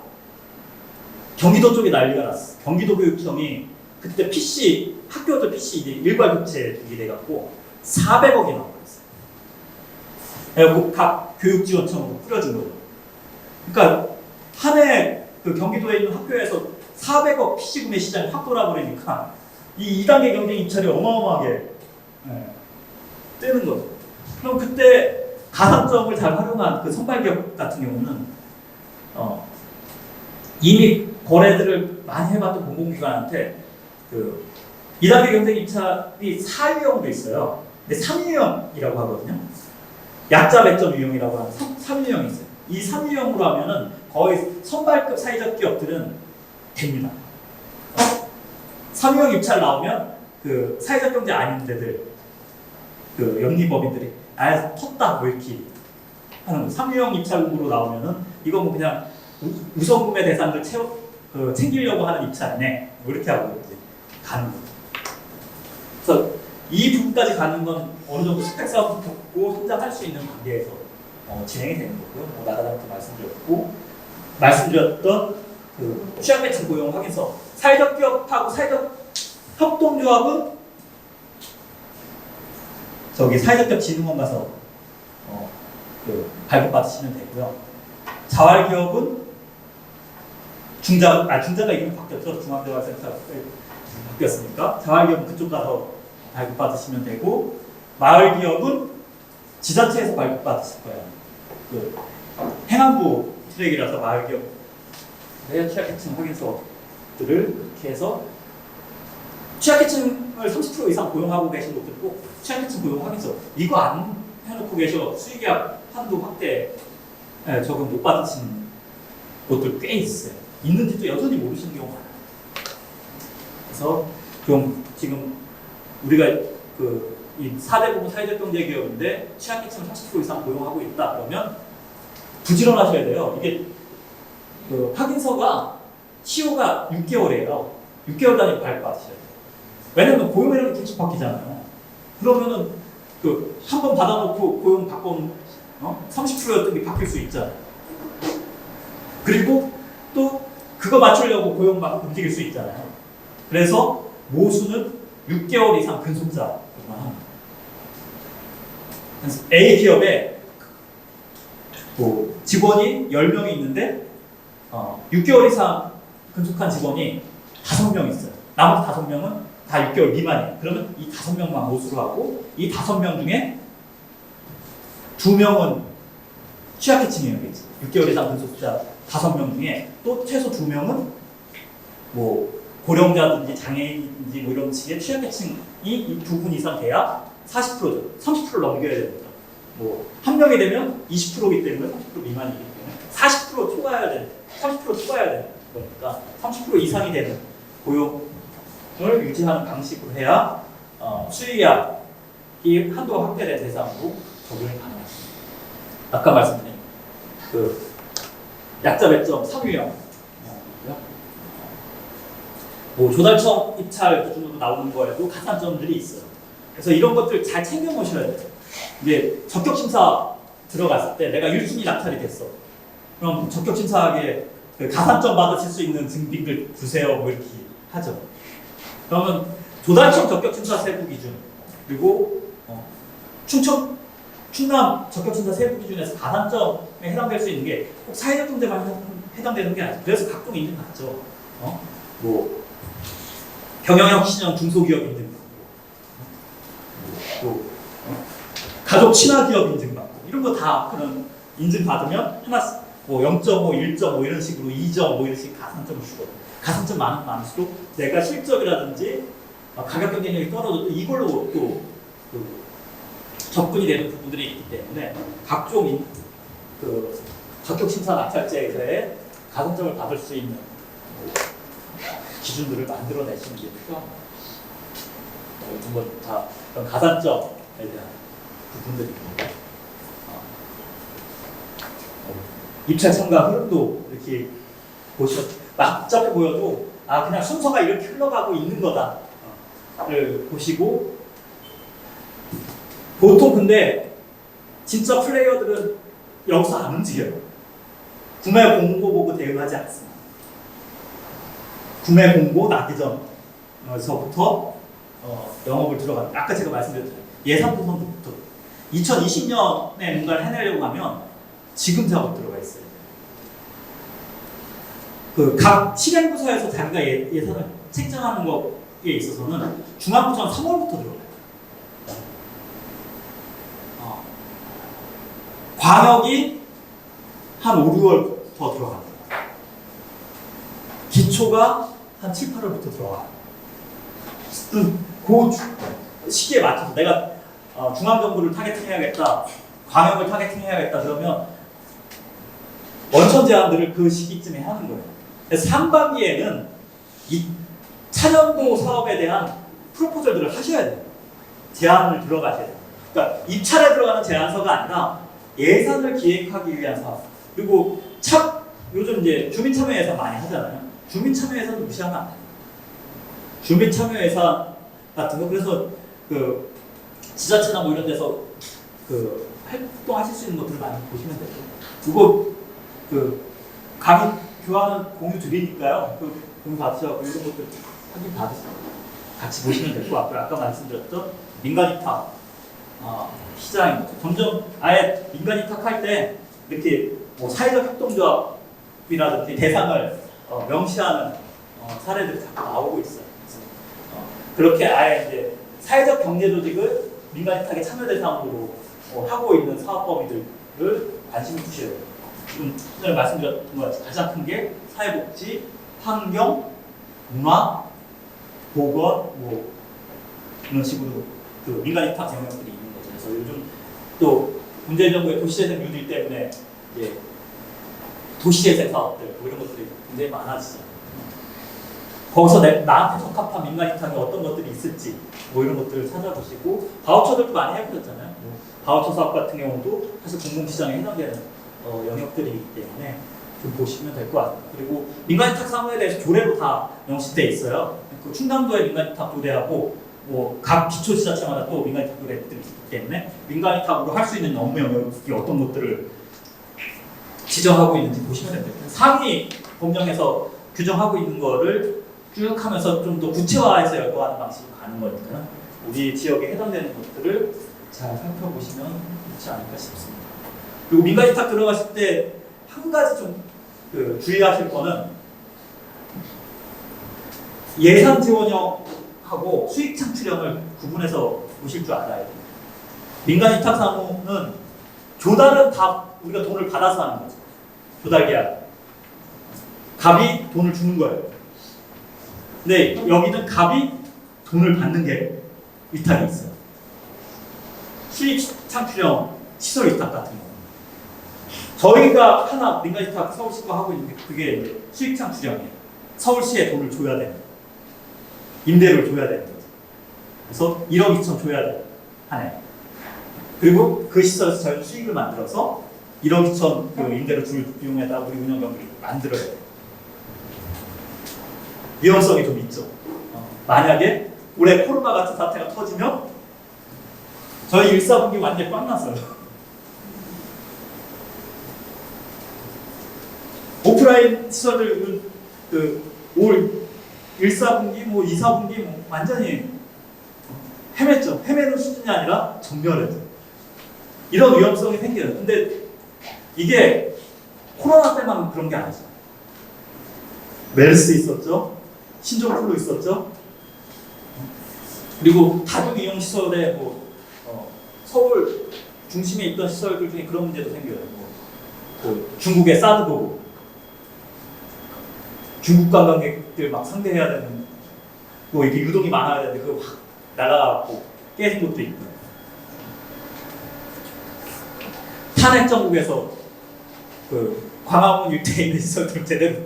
경기도 쪽에 난리가 났어. 경기도 교육청이 그때 PC, 학교들 PC 이제 일괄 교체 이게 돼갖고 400억이 나왔어요. 그래갖고 각 교육지원청으로 뿌려진 거죠. 그러니까 한 해 그 경기도에 있는 학교에서 400억 PC 구매 시장이 확 돌아버리니까 이 2단계 경쟁 입찰이 어마어마하게 뜨는 거죠. 그럼 그때 가산점을 잘 활용한 그 선발기업 같은 경우는 이미 거래들을 많이 해봤던 공공기관한테 그 2단계 경쟁 입찰이 4유형도 있어요. 근데 3유형이라고 하거든요. 약자 백점 유형이라고 하는 3유형이 있어요. 이 3유형으로 하면은 거의 선발급 사회적 기업들은 됩니다. 3유형 입찰 나오면 그 사회적 경제 아닌 데들 그 영리법인들이 아예 텄다 뭐 이렇게 하는 거. 3유형 입찰으로 나오면은 이거 뭐 그냥 우선 구매 대상들 챙기려고 하는 입찰이네. 뭐 이렇게 하고 이제 가는 거죠. 그래서 이 부분까지 가는 건 어느 정도 스펙 싸움을 겪고 성장할 수 있는 단계에서 진행이 되는 거고요. 뭐 나라장도 말씀드렸던 그 취약 매칭 고용 확인서, 사회적 기업하고 사회적 협동조합은 저기 사회적 기업 진흥원 가서 발급 받으시면 되고요. 자활기업은 중자가 이름이 바뀌었죠. 중앙대화센터 바뀌었으니까 자활기업은 그쪽 가서 발급 받으시면 되고, 마을기업은 지자체에서 발급 받으실 거예요. 그 행안부 트랙이라서 마을기업 취약계층 확인서들을 이렇게 해서 취약계층을 30% 이상 고용하고 계신 곳들도 취약계층 고용 확인서 이거 안 해놓고 계셔 수의계약 한도 확대 적용 못 받으시는 곳들 꽤 있어요. 있는지도 여전히 모르시는 경우가 많아요. 그래서 좀 지금 우리가 이 4대 부분 사회적 경제 기업인데 취약계층 30% 이상 고용하고 있다 그러면 부지런하셔야 돼요. 이게 그 확인서가 시효가 6개월이에요. 6개월 단위 발급받으셔야 돼요. 왜냐면 고용이라는 게 계속 바뀌잖아요. 그러면은 한 번 받아놓고 고용 바꾸면 30%였던 게 바뀔 수 있잖아요. 그리고 또 그거 맞추려고 고용 막 움직일 수 있잖아요. 그래서 모수는 6개월 이상 근속자만 합니다. 그래서 A 기업에 직원이 10명이 있는데 6개월 이상 근속한 직원이 5명 있어요. 나머지 5명은 다 6개월 미만이에요. 그러면 이 5명만 모수로 하고 이 5명 중에 2명은 취약계층이에요. 6개월 이상 근속자 5명 중에 또 최소 2명은 뭐 고령자든지 장애인인지 뭐 이런 식의 취약계층이 이 2분 이상 돼야 40%죠. 30%를 넘겨야 됩니다. 뭐 한 명이 되면 20%이기 때문에 30% 미만이기 때문에 40% 초과해야 되는 30% 초과해야 되는 거니까 30% 이상이 되는 고용을 유지하는 방식으로 해야 수의약이 한도가 확대된 대상으로 적용이 가능합니다. 아까 말씀드린 약자 배점 3유형 뭐 조달청 입찰 기준으로 나오는 거에도 가산점들이 있어요. 그래서 이런 것들 잘 챙겨 놓으셔야 돼요. 이제 적격심사 들어갔을 때 내가 1순위 낙찰이 됐어. 그럼 적격심사하게 가산점 받으실 수 있는 증빙글 주세요. 뭐 이렇게 하죠. 그러면 조달청 적격심사 세부 기준 그리고 충남 적격심사 세부 기준에서 가산점에 해당될 수 있는 게 꼭 사회적 경제만 해당되는 게 아니죠. 그래서 각종 인증 받죠. 뭐 경영혁신형 중소기업 인증 받고 또 가족 친화기업 인증 받고 이런 거 다 그런 인증 받으면 하나 뭐 0.5, 1.5 이런 식으로 2점 뭐 이런 식 가산점을 주거든요. 가산점 많을수록 내가 실적이라든지 가격 경쟁력이 떨어져도 이걸로 또 접근이 되는 부분들이 있기 때문에 각종 적격심사 낙찰제에서의 가산점을 받을 수 있는 기준들을 만들어내시는 게 필요합니다. 이건 다 그런 가산점에 대한 부분들입니다. 입찰 참가 흐름도 이렇게 복잡해 보여도 그냥 순서가 이렇게 흘러가고 있는 거다를 보시고 보통 근데 진짜 플레이어들은 여기서 안 움직여요. 구매 공고 보고 대응하지 않습니다. 구매 공고 나기 전서부터 영업을 들어갑니다. 아까 제가 말씀드렸잖아요. 예산 구성부터 2020년에 뭔가를 해내려고 하면 지금 작업 들어가 있어요. 각 실행부서에서 자기가 예산을 책정하는 것에 있어서는 중앙부처는 3월부터 들어가요. 광역이 한 5, 6월 더 들어갑니다. 기초가 한 7, 8월부터 들어가요. 그 시기에 맞춰서 내가 중앙정부를 타겟팅해야겠다, 광역을 타겟팅해야겠다 그러면 원천 제안들을 그 시기쯤에 하는 거예요. 그래서 상반기에는 이 차년도 사업에 대한 프로포절들을 하셔야 돼요. 제안을 들어가셔야 돼요. 그러니까 입찰에 들어가는 제안서가 아니라 예산을 기획하기 위한 사업. 그리고 요즘 이제 주민참여 예산 많이 하잖아요. 주민참여 예산도 무시하면 안 돼요. 주민참여 예산 같은 거 그래서 지자체나 뭐 이런 데서 활동하실 수 있는 것들을 많이 보시면 되죠. 그거 강의 교환은 공유 드리니까요. 공유 받으셔서 이런 것들 확인 받으시고 같이 보시면 될 것 같고요. 아까 말씀드렸던 민간 위탁 시장인 거죠. 점점 아예 민간 위탁할 때 이렇게 뭐 사회적 협동조합이라든지 대상을 명시하는 사례들이 자꾸 나오고 있어요. 그렇게 아예 이제 사회적 경제 조직을 민간 위탁의 참여 대상으로 하고 있는 사업 범위들을 관심을 두셔야 돼요. 지금 오늘 말씀드렸던 것 같이 가장 큰 게 사회복지, 환경, 문화, 보건 뭐 이런 식으로 민간 위탁 영역들이 있는 거죠. 그래서 요즘 또 문재인 정부의 도시재생 뉴딜 때문에 이제 도시재생 사업들 뭐 이런 것들이 굉장히 많아지죠. 거기서 나한테 적합한 민간 위탁이 어떤 것들이 있을지 뭐 이런 것들을 찾아보시고 바우처들도 많이 해보셨잖아요. 뭐 바우처 사업 같은 경우도 사실 공공시장에 해당되는 영역들이기 때문에 좀 보시면 될 것 같아요. 그리고 민간 위탁 사무에 대해서 조례로 다 명시돼 있어요. 그 충남도의 민간 위탁 조례하고 뭐 각 기초지자체마다 또 민간 위탁 조례들이 있기 때문에 민간 위탁으로 할 수 있는 업무 영역이 어떤 것들을 지정하고 있는지 보시면 됩니다. 상위 법령에서 규정하고 있는 거를 쭉 하면서 좀 더 구체화해서 열거하는 방식으로 가는 거니까 우리 지역에 해당되는 것들을 잘 살펴보시면 좋지 않을까 싶습니다. 그리고 민간 위탁 들어가실 때 한 가지 좀 주의하실 거는 예산 지원형하고 수익 창출형을 구분해서 보실 줄 알아야 돼요. 민간 위탁 사무는 조달은 다 우리가 돈을 받아서 하는 거죠. 조달 계약. 갑이 돈을 주는 거예요. 근데 여기는 갑이 돈을 받는 게 위탁이 있어요. 수익 창출형 시설 위탁 같은 거. 저희가 하나 민간 위탁 서울시가 하고 있는데 그게 이제 수익 창출형이에요. 서울시에 돈을 줘야 되는 거예요. 임대료를 줘야 되는 거죠. 그래서 1억 2천 줘야 돼요. 한 해. 그리고 그 시설에서 저희는 수익을 만들어서 1억 2천 그 임대료 줄 비용에다 우리 운영 경비를 만들어야 돼요. 위험성이 좀 있죠. 만약에 올해 코로나 같은 사태가 터지면 저희 1사분기 완전히 꽝 났어요. 오프라인 시설들 올 1사분기, 뭐 2사분기 뭐 완전히 헤맸죠. 헤매는 수준이 아니라 전멸했죠. 이런 위험성이 생겨요. 근데 이게 코로나 때만 그런 게 아니죠. 메르스 있었죠. 신종플루 있었죠. 그리고 다중 이용 시설에 서울 중심에 있던 시설들 중에 그런 문제도 생겨요. 중국의 사드도 중국 관광객들 막 상대해야 되는 이게 유동이 많아야 되는데 그거 확 날아가고 깨진 것도 있고 탄핵 정국에서 광화문 일대에 있는 시설들 제대로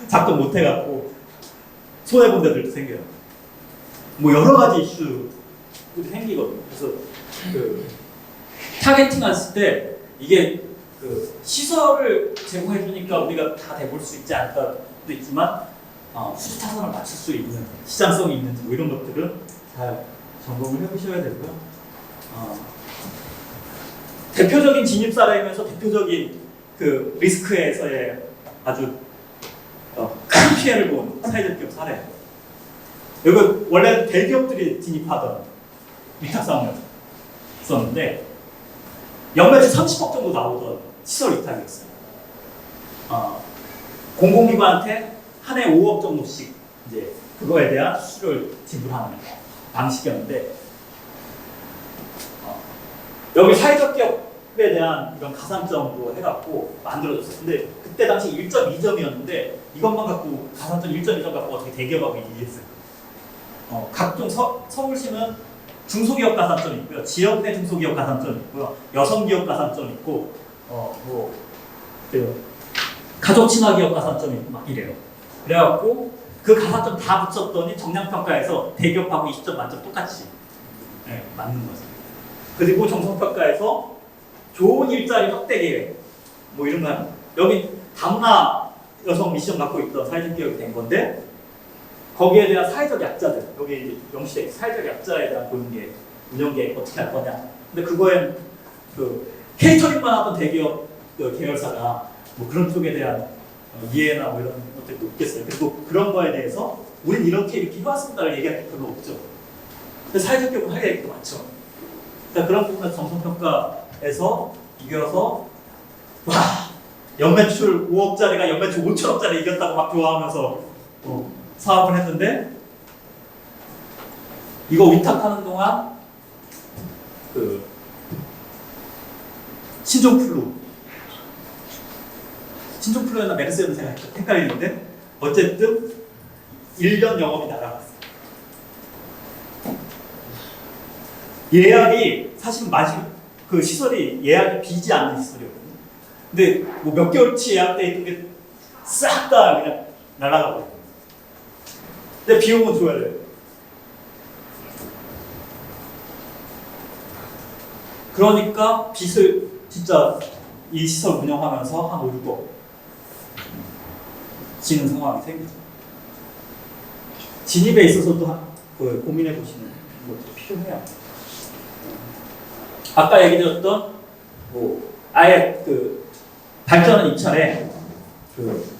작동 못 해갖고 손해 본 데들도 생겨요. 뭐 여러 가지 이슈들이 생기거든요. 그래서 타겟팅 했을 때 이게 시설을 제공해 주니까 우리가 다 대볼 수 있지 않을까도 있지만 수지 타산을 맞출 수 있는 시장성이 있는지 뭐 이런 것들은 잘 점검을 해보셔야 되고요. 대표적인 진입 사례이면서 대표적인 리스크에서의 아주 큰 피해를 본 사회적 기업 사례. 여기 원래 대기업들이 진입하던 위탁 사업이었는데 연매출 30억 정도 나오던 시설 위탁이었어요. 공공기관한테 한 해 5억 정도씩 이제 그거에 대한 수수료를 지불하는 방식이었는데 여기 사회적 기업에 대한 이런 가산점으로 해갖고 만들어졌어요. 근데 그때 당시 1.2점이었는데 이것만 갖고 가산점 1.2점 갖고 어떻게 대기업하고 이기겠어요? 각종 서울시는 중소기업 가산점이 있고요, 지역 내 중소기업 가산점이 있고요, 여성기업 가산점이 있고, 가족 친화기업 가산점이 있고 막 이래요. 그래갖고 그 가산점 다 붙였더니 정량평가에서 대기업하고 20점 만점 똑같이 맞는 거죠. 그리고 정성평가에서 좋은 일자리 확대 계획 뭐 이런 거 여기 다문화 여성 미션 갖고 있던 사회적 기업이 된 건데 거기에 대한 사회적 약자들 여기 명시돼 사회적 약자에 대한 고용계획 운영계획 어떻게 할 거냐. 근데 그거엔 케이터링만 하던 대기업 계열사가 뭐 그런 쪽에 대한 이해나 뭐 이런 것들도 없겠어요. 그리고 그런 거에 대해서 우린 이렇게 해왔습니다를 얘기할 게 별로 없죠. 근데 사회적 기업은 할 얘기도 많죠. 그러니까 그런 부분에서 정성평가에서 이겨서 와 연매출 5억짜리가 연매출 5천억짜리 이겼다고 막 좋아하면서 사업을 했는데 이거 위탁하는 동안 신종플루였나 메르스였나 헷갈리는데 어쨌든 1년 영업이 날아갔어요. 예약이 사실 그 시설이 예약이 비지 않는 시설이었거든요. 근데 뭐 몇 개월치 예약돼 있던 게 싹 다 그냥 날아가거든요. 근데 비용은 줘야 돼요. 그러니까 빚을 진짜 이 시설 운영하면서 한 5, 6억 지는 상황이 생기죠. 진입에 있어서도 고민해 보시는 것도 필요해요. 아까 얘기드렸던 뭐 아예 그 발전한 입찰에 그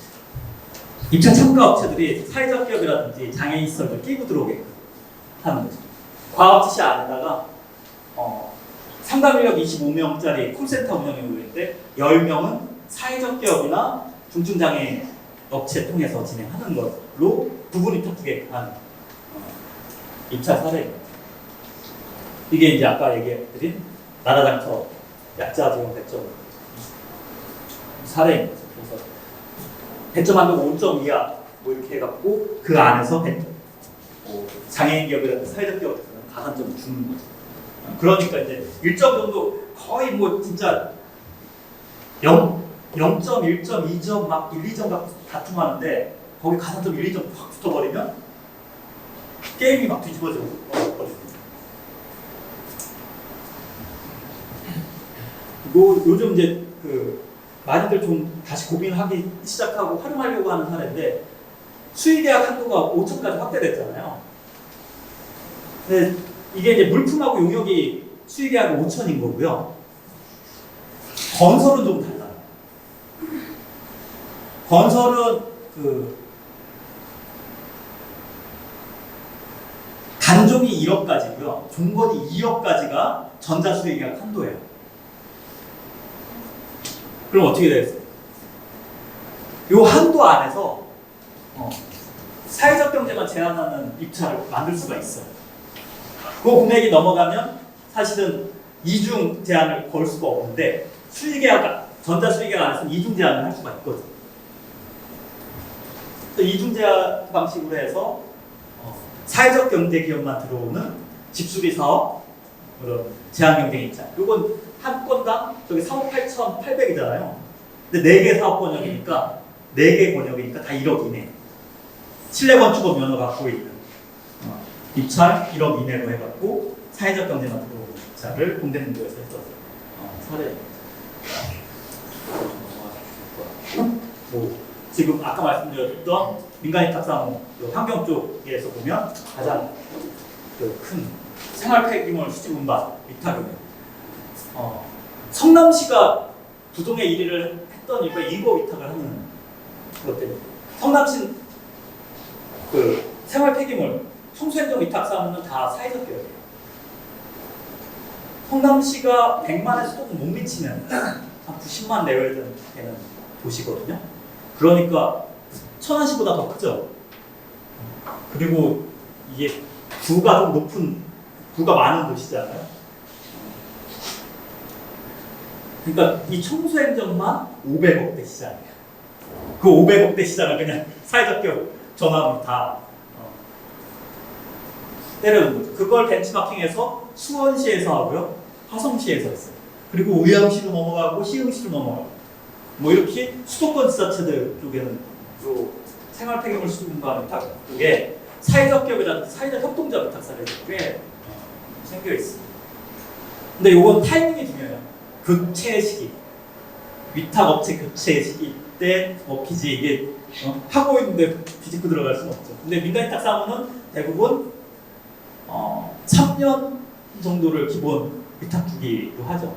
입찰 참가 업체들이 사회적 기업이라든지 장애인 시설을 끼고 들어오게 하는 거죠. 과업 지시 안에다가 상담 인력 25명짜리 콜센터 운영이 있는데 10명은 사회적 기업이나 중증장애 업체 통해서 진행하는 걸로 부분 위탁 하는 입찰 사례입니다. 이게 이제 아까 얘기해드린 나라장터 약자 지원 배점 사례입니다. 그래서 배점 한도 5점 이하 뭐 이렇게 해갖고 그 안에서 장애인 기업이라든지 사회적 기업에서는 가산점을 주는 거죠. 그러니까 이제 1점 정도 거의 뭐 진짜 0.1점, 2점 막 1, 2점 다툼하는데 거기 가산점 1, 2점 확 붙어버리면 게임이 막 뒤집어져 버립니다. 그리고 요즘 이제 그 많이들 좀 다시 고민하기 시작하고 활용하려고 하는 사례인데 수의계약 한도가 5천까지 확대됐잖아요. 근데 이게 이제 물품하고 용역이 수의계약은 5천인 거고요. 건설은 좀 달라요. 건설은 그 단종이 1억까지고요. 종건이 2억까지가 전자수의계약 한도예요. 그럼 어떻게 되겠어요? 이 한도 안에서 사회적 경제만 제한하는 입찰을 만들 수가 있어요. 그 금액이 넘어가면 사실은 이중 제한을 걸 수가 없는데 수의계약, 전자수의계약 안에서는 이중 제한을 할 수가 있거든요. 그래서 이중 제한 방식으로 해서 사회적 경제 기업만 들어오는 집수리 사업, 그런 제한 경쟁 입찰. 이건 한 건당 저기 3억 8,800이잖아요. 근데 4개 사업 권역이니까 4개 권역이니까 다 1억 이내. 실내 건축업 면허 갖고 있는 입찰 1억 이내로 해갖고 사회적 경제만 들어오는 입찰을 동대문구에서 했던 사례입니다. 뭐 지금 아까 말씀드렸던 민간위탁사무 환경 쪽에서 보면 가장 큰 생활 폐기물 수집 운반 위탁이에요. 성남시가 부동의 1위를 했던 이유가 이거 위탁을 하는 것 때문에 성남시 그 생활 폐기물 청소행정 위탁 사무는 다 사회적 기업이에요. 성남시가 100만에서 조금 못 미치는 한 90만 내외 되는 도시거든요. 그러니까 천안시보다 더 크죠. 그리고 이게 구가 좀 높은, 구가 많은 도시잖아요. 그러니까 이 청소행정만 500억대 시장이에요. 그 500억대 시장을 그냥 사회적 기업 전화로 다 때려는 거죠. 그걸 벤치마킹해서 수원시에서 하고요, 화성시에서 했어요. 그리고 의왕시로 넘어가고 시흥시로 넘어가고 뭐 이렇게 수도권 지자체들 쪽에는 요 생활 폐기물 수집 운반 위탁 쪽에 사회적 기업이라든지 사회적 협동조합 위탁 사례가 꽤 생겨 있습니다. 근데 요건 타이밍이 중요해요. 교체 시기, 위탁 업체 교체 시기 때 먹히지 이게 하고 있는데 뒤집고 들어갈 수는 없죠. 근데 민간 위탁 사무는 대부분 3년 정도를 기본 위탁 주기로 하죠.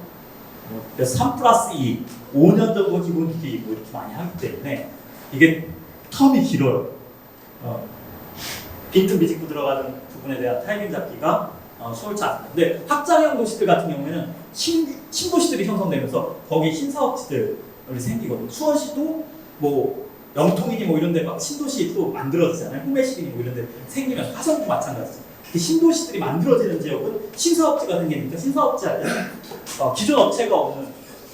그래서 3+2, 5년 정도 기본 주기 뭐 이렇게 많이 하기 때문에 이게 텀이 길어요. 빈틈 비집고 들어가는 부분에 대한 타이밍 잡기가 수월치 않습니다. 근데 확장형 도시들 같은 경우에는 신도시들이 형성되면서 거기 신사업지들이 생기거든요. 수원시도 뭐 영통이니 뭐 이런 데 막 신도시 또 만들어지잖아요. 홍매시리니 뭐 이런 데 생기면서 화성도 마찬가지죠. 신도시들이 만들어지는 지역은 신사업지가 생기니까 신사업지 안에 기존 업체가 없는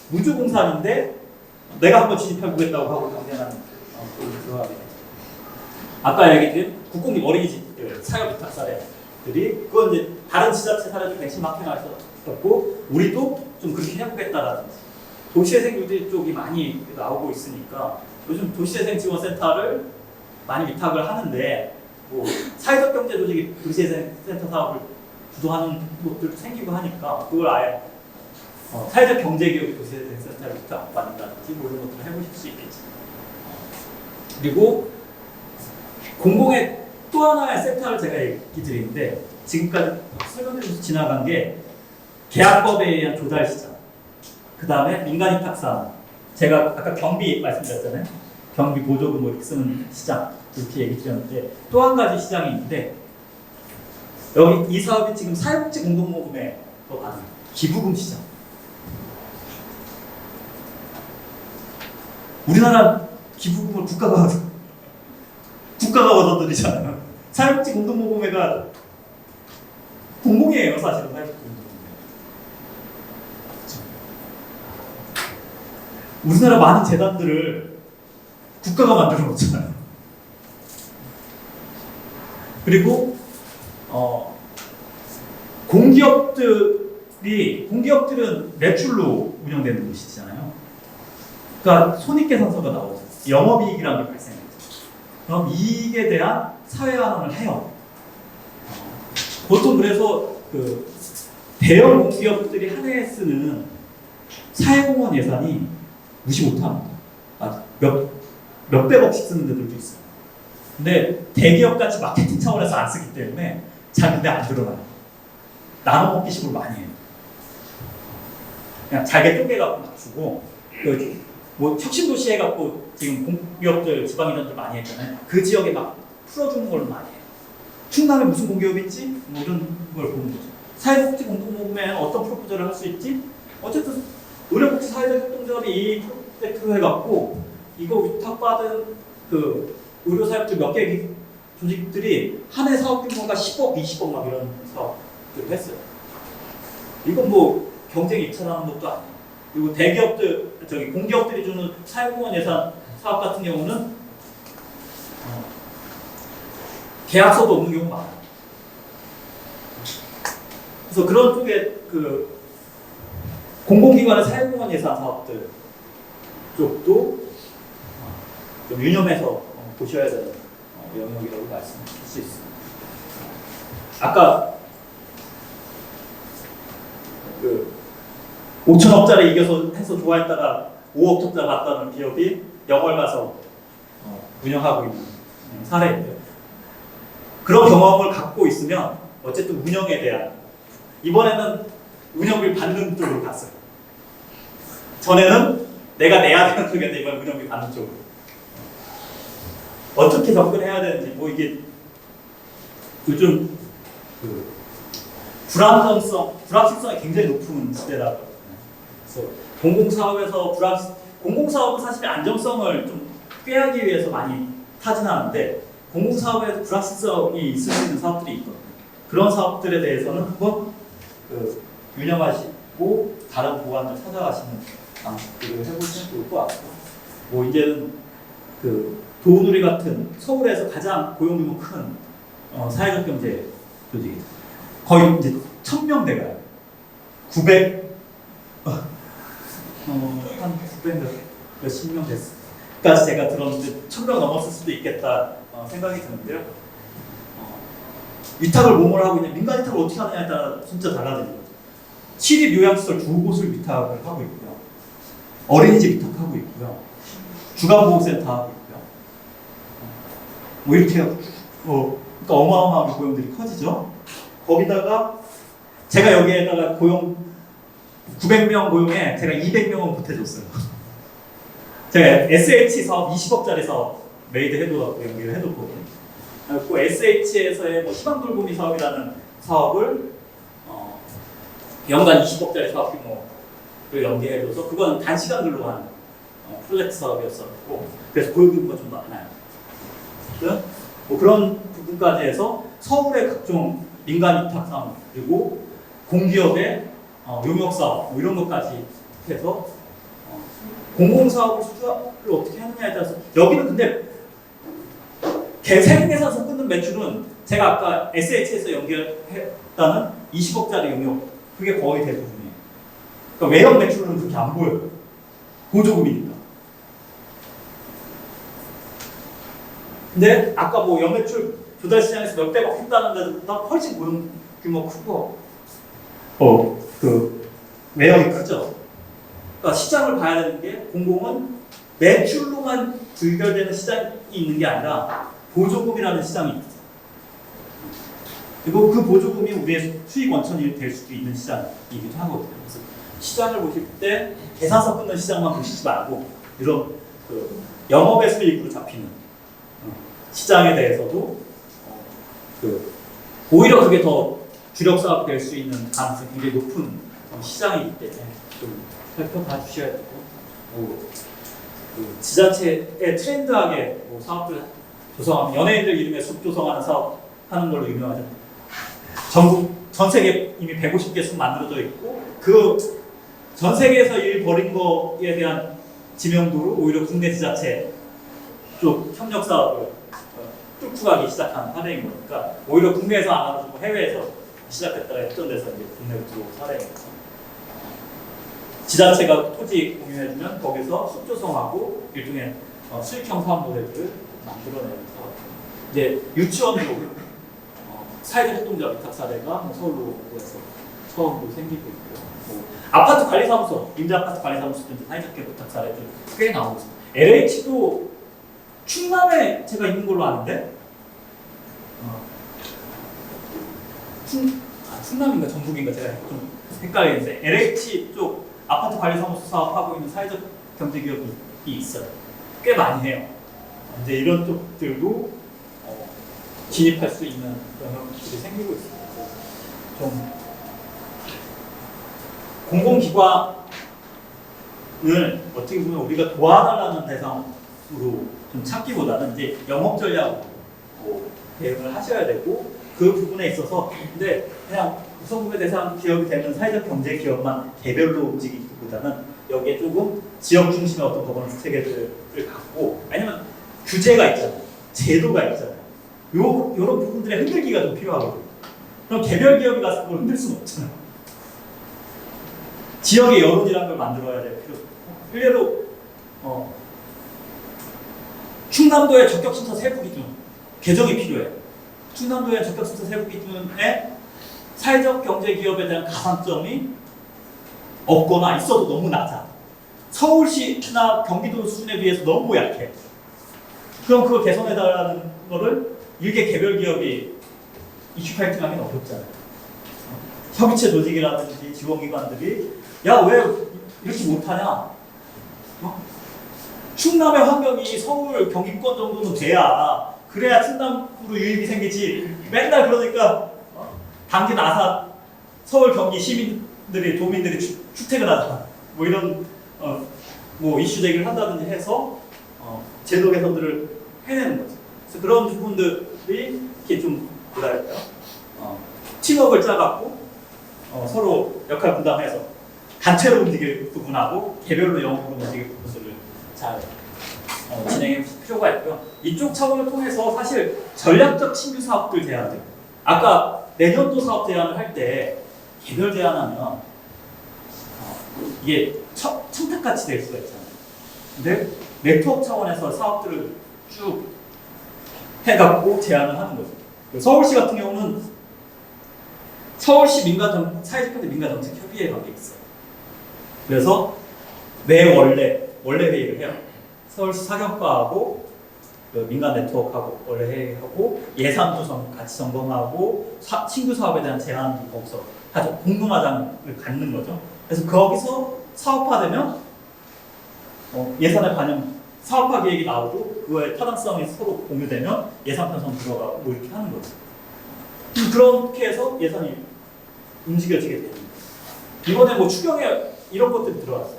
무주공산인데 내가 한번 진입해보겠다고 하고 경쟁하는 쪽으로 들어가게 되죠. 아까 얘기드린 국공립 어린이집들 사업 위탁 사례들이 그건 이제 다른 지자체 사례도 벤치마킹하셨고 우리도 좀 그렇게 해보겠다라든지 도시재생 쪽이 많이 나오고 있으니까 요즘 도시재생 지원센터를 많이 위탁을 하는데 뭐 사회적 경제 조직이 도시재생센터 사업을 주도하는 곳들도 생기고 하니까 그걸 아예 사회적 경제기업 도시재생센터를 부탁받는다든지 뭐 이런 것들을 해보실 수 있겠지. 그리고 공공의 또 하나의 섹터를 제가 얘기 드리는데 지금까지 설명드리면서 지나간 게 계약법에 의한 조달 시장, 그 다음에 민간위탁사, 제가 아까 경비 말씀드렸잖아요. 경비 보조금 뭐 이렇게 쓰는 시장 이렇게 얘기 드렸는데 또 한 가지 시장이 있는데 여기 이 사업이 지금 사회복지 공동모금에 더 가는 기부금 시장. 우리나라 기부금을 국가가 얻어들이잖아요. 사회복지 공동모금회가 공공이에요, 사실은. 사회복지 공동모금회. 우리나라 많은 재단들을 국가가 만들어 놓잖아요. 그리고 공기업들은 매출로 운영되는 곳이잖아요. 그러니까 손익계산서가 나오죠. 영업이익이라는 게 발생해요. 그럼 이익에 대한 사회환원을 해요. 보통 그래서 그 대형 공기업들이 한 해에 쓰는 사회공헌 예산이 무시 못합니다. 몇백억씩 쓰는 데들도 있어요. 근데 대기업 같이 마케팅 차원에서 안 쓰기 때문에 잘 근데 안 들어가요. 나눠 먹기식으로 많이 해요. 그냥 잘게 쪼개갖고 막 주고 뭐 혁신도시 해갖고 지금 공기업들 지방이단들 많이 했잖아요. 그 지역에 막 풀어주는 걸 많이 해요. 충남에 무슨 공기업이 있지? 뭐 이런 걸 보는 거죠. 사회복지 공동모금에 어떤 프로포저를 할 수 있지? 어쨌든 의료복지 사회적 협동조합이 이 프로젝트를 해갖고 이거 위탁받은 그 의료사업들 몇 개 조직들이 한 해 사업 규모가 10억, 20억 막 이런 사업들을 했어요. 이건 뭐 경쟁이 입찰하는 것도 아니에요. 그리고 대기업들, 공기업들이 주는 사회공헌 예산 사업 같은 경우는 계약서도 없는 경우가 많아요. 그래서 그런 쪽에 그 공공기관의 사회공헌 예산 사업들 쪽도 좀 유념해서 보셔야 되는 영역이라고 말씀드릴 수 있습니다. 아까 그 5천억짜리 이겨서 해서 좋아했다가 5억 투자 받다는 기업이 영월 가서 운영하고 있는 사례인데요. 그런 경험을 갖고 있으면 어쨌든 운영에 대한 이번에는 운영비 받는 쪽으로 갔어요. 전에는 내가 내야 되는 쪽이었는데 이번에 운영비 받는 쪽으로. 어떻게 접근해야 되는지 뭐 이게 요즘 그 불확실성이 굉장히 높은 시대라고. 그래서 공공사업은 사실 안정성을 좀 꾀하기 위해서 많이 타진하는데 공공사업에도 불확실성이 있을 수 있는 사업들이 있거든요. 그런 사업들에 대해서는 한번 유념하시고 다른 보관을 찾아가시는 방식들을 해보시면 좋을 것 같고, 뭐 이제는 그 도우누리 같은 서울에서 가장 고용규모 큰 사회적 경제 조직이 거의 이제 1000명대가 900 몇십 명 됐을까지 제가 들었는데 1000명 넘었을 수도 있겠다 생각이 드는데요. 위탁을 몸으로 하고 있는 민간 위탁을 어떻게 하느냐에 따라 진짜 달라지는 거죠. 시립 요양시설 두 곳을 위탁을 하고 있고요. 어린이집 위탁하고 있고요. 주간보호센터 하고 있고요. 뭐 이렇게 그러니까 어마어마하게 고용들이 커지죠. 거기다가 제가 여기에다가 고용 900명 고용에 제가 200명은 보태줬어요. 제가 SH 사업 20억짜리 사업 메이드 해도 연기를 해뒀거든요. 그 SH에서의 뭐 희망돌보미 사업이라는 사업을 연간 20억짜리 사업 규모를 연계해줘서 그건 단시간 근로하는 프로젝트 사업이었었고 그래서 고용규모가 좀 많아요. 뭐 그런 부분까지 해서 서울의 각종 민간 위탁 사업 그리고 공기업의 용역 사업 뭐 이런 것까지 해서 공공사업을 수주를 어떻게 하느냐에 따라서 여기는 근데 세금계산서 끊는 매출은 제가 아까 SH에서 연결했다는 20억짜리 용역 그게 거의 대부분이에요. 그러니까 외형 매출은 그렇게 안 보여요. 보조금이니까. 근데 아까 뭐 연매출 조달 시장에서 몇백억 했다는 데보다 훨씬 규모 크고 그 외형이 크죠. 그러니까 시장을 봐야 되는 게 공공은 매출로만 불결되는 시장이 있는 게 아니라 보조금이라는 시장이 있어요. 그리고 그 보조금이 우리의 수익 원천이 될 수도 있는 시장이기도 하거든요. 그래서 시장을 보실 때 계산서 끊는 시장만 보시지 말고 이런 그 영업의 수익으로 잡히는 시장에 대해서도 오히려 그게 더 주력 사업 될 수 있는 가능성이 굉장히 높은 시장이기 때문에 좀 살펴봐 주셔야 되고 그 지자체에 트렌드하게 사업을 조성하면 연예인들 이름에 숲 조성하는 사업 하는 걸로 유명하죠. 전국 전 세계 이미 150개 숲 만들어져 있고 그 전 세계에서 일 벌인 거에 대한 지명도로 오히려 국내 지자체 쪽 협력 사업을 뚫고 가기 시작한 사례인 거니까 오히려 국내에서 안 하고 해외에서 시작했다가 역전돼서 이제 국내로 들어온 사례입니다. 지자체가 토지 공유해주면 거기서 숲 조성하고 일종의 수익형 사업 모델을 만들어내는 사업. 이제 유치원도 사회적 협동조합 위탁 사례가 서울로에서 처음으로 생기고 있고요. 아파트 관리사무소, 임대아파트 관리사무소도 이제 사회적 위탁 사례들 꽤 나오고 있습니다. LH도 충남에 제가 있는 걸로 아는데 충남인가 전북인가 제가 좀 헷갈리는데 LH 쪽 아파트 관리사무소 사업하고 있는 사회적 경제기업이 있어요. 꽤 많이 해요. 이제 이런 쪽들도 진입할 수 있는 그런 형식들이 생기고 있습니다. 좀 공공기관을 어떻게 보면 우리가 도와달라는 대상으로 좀 찾기보다는 이제 영업 전략으로 대응을 하셔야 되고 그 부분에 있어서 근데 그냥 구성구매 대상 기업이 되는 사회적 경제 기업만 개별로 움직이기보다는 여기에 조금 지역 중심의 어떤 거버넌스 체계들을 갖고 아니면 규제가 있잖아요. 제도가 있잖아요. 이런 부분들의 흔들기가 좀 필요하거든요. 그럼 개별 기업이 가서 그걸 흔들 수는 없잖아요. 지역의 여론이라는 걸 만들어야 될 필요가 있고 일례로 충남도의 적격센터 세부 기준 개정이 필요해요. 충남도의 적격센터 세부 기준에 사회적 경제 기업에 대한 가산점이 없거나 있어도 너무 낮아. 서울시나 경기도 수준에 비해서 너무 약해. 그럼 그걸 개선해달라는 거를 일개 개별 기업이 이슈 파이팅하기는 어렵잖아요. 협의체 조직이라든지 지원기관들이 야 왜 이렇게 못하냐? 충남의 환경이 서울 경기권 정도는 돼야 그래야 충남으로 유입이 생기지. 맨날 그러니까 당진 아산 서울 경기 시민들이 도민들이 출퇴근하잖아. 뭐 이런 뭐 이슈 제기를 한다든지 해서 제도 개선들을 해내는 거죠. 그래서 그런 부분들이 이렇게 좀 뭐랄까요? 팀워크를 짜갖고 서로 역할 분담해서 단체로 움직일 부분하고 개별로 영업으로 움직일 부분들을 잘 진행해 볼 필요가 있고요. 이쪽 차원을 통해서 사실 전략적 신규 사업들 제안들 아까 내년도 사업 제안을 할 때 개별 제안하면 이게 청탁같이 될 수가 있잖아요. 근데 네트워크 차원에서 사업들을 쭉 해갖고 제안을 하는 거죠. 서울시 같은 경우는 서울시 사회적경제 민간정책협의회 관계 있어요. 그래서 매 원래 회의를 해요. 서울시 사경과하고 그 민간 네트워크하고 원래 회의하고 예산도 같이 점검하고 신규 사업에 대한 제안도 거기서 하죠. 공동화장을 갖는 거죠. 그래서 거기서 사업화되면 예산에 반영 사업화 계획이 나오고 그거의 타당성이 서로 공유되면 예산 편성 들어가고 뭐 이렇게 하는 거죠. 그렇게 해서 예산이 움직여지게 됩니다. 이번에 뭐 추경에 이런 것들이 들어왔어요.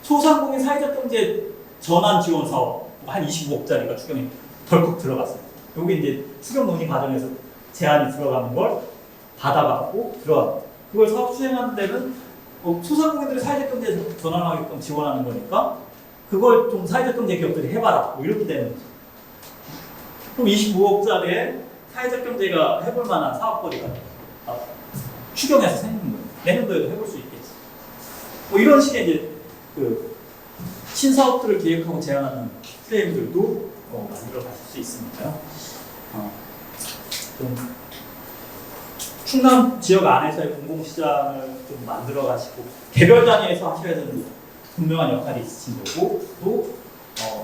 소상공인 사회적 경제 전환 지원 사업 한 25억짜리가 추경에 덜컥 들어갔어요. 여기 이제 추경 논의 과정에서 제안이 들어가는 걸 받아갖고 들어갑니다. 그걸 사업 수행하는 데는 소상공인들이 사회적 경제 전환하게끔 지원하는 거니까 그걸 좀 사회적 경제 기업들이 해봐라 뭐 이렇게 되는 거죠. 그럼 25억짜리에 사회적 경제가 해볼 만한 사업거리가 추경에서 생기는 거예요. 내년도에도 해볼 수 있겠지. 뭐 이런 식의 이제 그 신사업들을 기획하고 제안하는 프레임들도 만들어 가실 수 있습니다. 좀 충남 지역 안에서의 공공시장을 좀 만들어 가시고 개별 단위에서 하셔야 되는 분명한 역할이 있으신 거고 또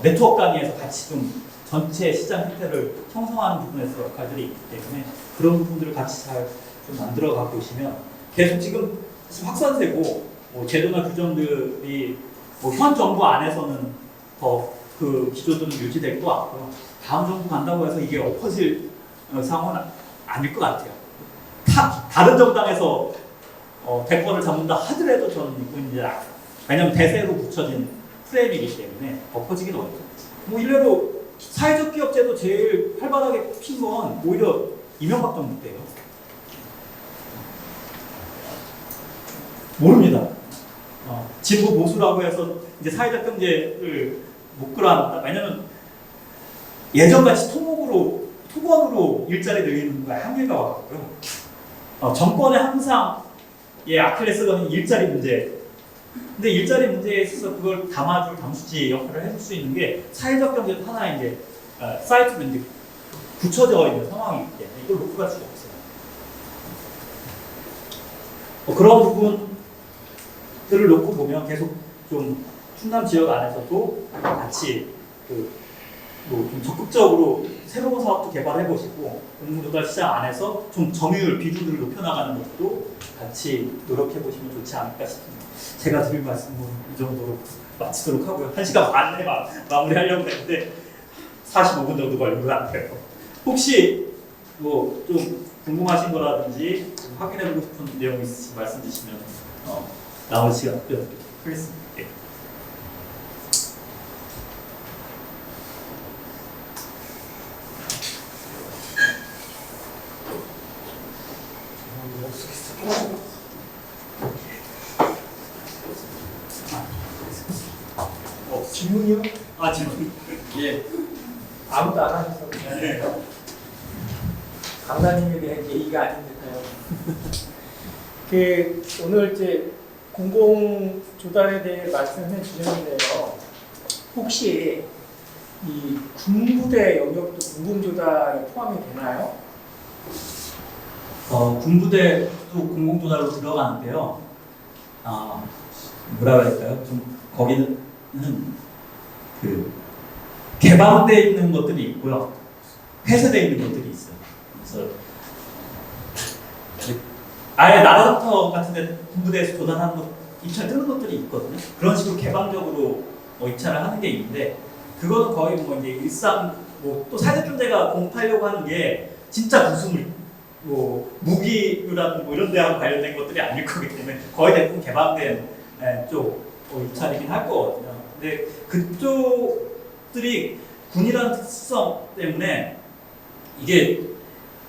네트워크 단위에서 같이 좀 전체 시장 형태를 형성하는 부분에서 역할들이 있기 때문에 그런 부분들을 같이 잘 좀 만들어 가고 오시면 계속 지금 확산세고 뭐 제도나 규정들이 뭐 현 정부 안에서는 더 그 기조들은 유지될 것 같고요. 다음 정부 간다고 해서 이게 엎어질 상황은 아닐 것 같아요. 다른 정당에서 대권을 잡는다 하더라도 저는 이건 이제 왜냐면 대세로 붙여진 프레임이기 때문에 엎어지긴 어렵죠. 뭐 일례로 사회적 기업제도 제일 활발하게 핀 건 오히려 이명박 정부 때예요. 모릅니다. 진보 보수라고 해서 이제 사회적 경제를 못 끌어안다. 왜냐면 예전같이 토건으로 일자리 늘리는 거에 한계가 왔고요. 정권에 항상 아킬레스건이 일자리 문제. 근데 일자리 문제에 있어서 그걸 담아줄 담수지 역할을 해줄 수 있는 게 사회적 경제도 하나의 이제 사이트로 이제 굳혀져 있는 상황이기 때문에 이걸 놓고 갈 수가 없어요. 그런 부분들을 놓고 보면 계속 좀 충남 지역 안에서도 같이 좀 적극적으로 새로운 사업도 개발해 보시고 공공조달 시장 안에서 좀 점유율 비중들을 높여나가는 것도 같이 노력해 보시면 좋지 않을까 싶습니다. 제가 드릴 말씀은 이 정도로 마치도록 하고요. 1시간 반에 마무리하려고 했는데 45분 정도 걸린 것 같아요. 혹시 뭐 좀 궁금하신 거라든지 확인해 보고 싶은 내용 있으시면 말씀 주시면 나올 시간 갖도록 하겠습니다. 예. 질문이요? 질문. 예. 아무도 안 하셨어요. 네. 강사님에 대한 예의가 아닌 듯해요. 오늘 이제 공공 조달에 대해 말씀해 주셨는데요. 혹시 이 군부대 영역도 공공 조달에 포함이 되나요? 군부대도 공공조달로 들어가는데요. 뭐라 그럴까요? 좀 거기는 그 개방되어 있는 것들이 있고요. 폐쇄되어 있는 것들이 있어요. 그래서 아예 나라부터 같은데 군부대에서 조달하는 것, 입찰 뜨는 것들이 있거든요. 그런 식으로 개방적으로 입찰을 하는 게 있는데 그거는 거의 뭐 이제 일상 또 사회적경제가 공부하려고 하는 게 진짜 구승을 무기류라든 이런 데하고 관련된 것들이 아닐 거기 때문에 거의 대부분 개방된 쪽 입찰이긴 할 거거든요. 근데 그쪽들이 군이라는 특성 때문에 이게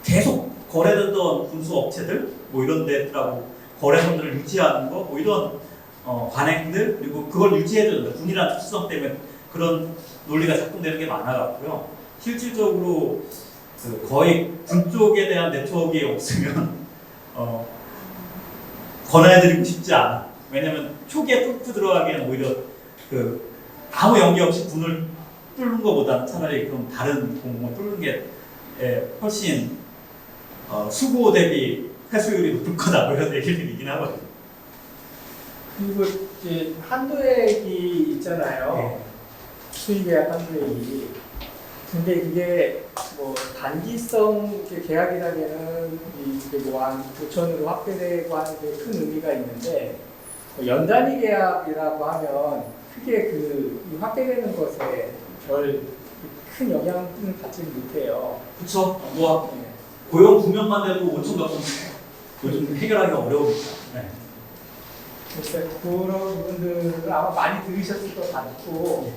계속 거래되던 군수 업체들 이런 데들하고 거래선들을 유지하는 거 이런 관행들 그리고 그걸 유지해줘야 군이라는 특성 때문에 그런 논리가 작동되는 게 많아갖고요. 실질적으로 거의 군 쪽에 대한 네트워크가 없으면 권해드리고 싶지 않아. 왜냐면 초기에 뚫고 들어가기에는 오히려 아무 연계 없이 군을 뚫는 것보다는 차라리 그럼 다른 공공을 뚫는 게 훨씬 수고 대비 회수율이 높을 거다 이런 얘기들이긴 하거든요. 그리고 이제 한도액이 있잖아요. 네. 수의계약 한도액이. 근데 그게 뭐 단기성 계약이라면은 이게 한 5천으로 확대되고 하는 게 큰 의미가 있는데 연단위 계약이라고 하면 크게 이 확대되는 것에 별 큰 영향을 받지 못해요. 그렇죠. 고용 구명만 돼도 5천 몇 건 요즘 해결하기가 어려우니까. 네. 그래서 그런 부분들을 아마 많이 들으셨을 것 같고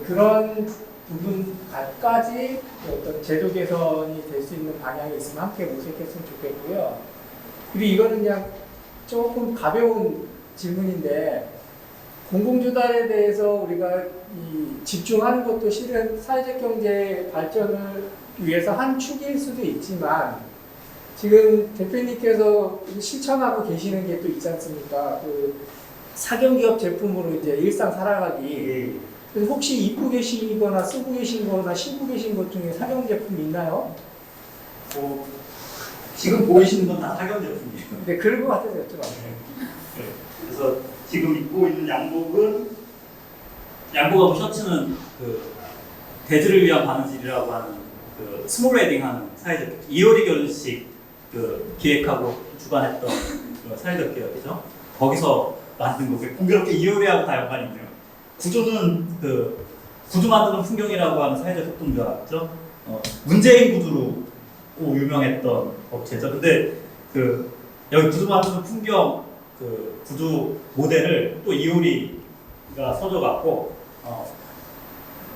그런 부분까지 어떤 제도 개선이 될 수 있는 방향이 있으면 함께 모색했으면 좋겠고요. 그리고 이거는 그냥 조금 가벼운 질문인데 공공조달에 대해서 우리가 집중하는 것도 실은 사회적 경제 발전을 위해서 한 축일 수도 있지만 지금 대표님께서 실천하고 계시는 게 또 있지 않습니까? 사경기업 제품으로 이제 일상 살아가기. 그래서 혹시 입고 계시거나 쓰고 계신 거나 신고 계신 것 중에 사경 제품 있나요? 지금 보이시는 건 다 사견 제품이에요. 근데 그런 거 같아서 여쭤봤어요. 네. 그래서 지금 입고 있는 양복하고 셔츠는 그 대들을 위한 바느질이라고 하는 그 스몰 웨딩하는 사회적 이효리 결혼식 그 기획하고 주관했던 그 사회적 기업이죠. 거기서 만든 거고 공교롭게 이효리하고 다 연관이 있네요. 구조는 그 구두 만드는 풍경이라고 하는 사회적 협동조합이죠. 문재인 구두로 유명했던 업체죠. 근데 그 여기 구두 만드는 풍경 그 구두 모델을 또 이효리가 써줘갖고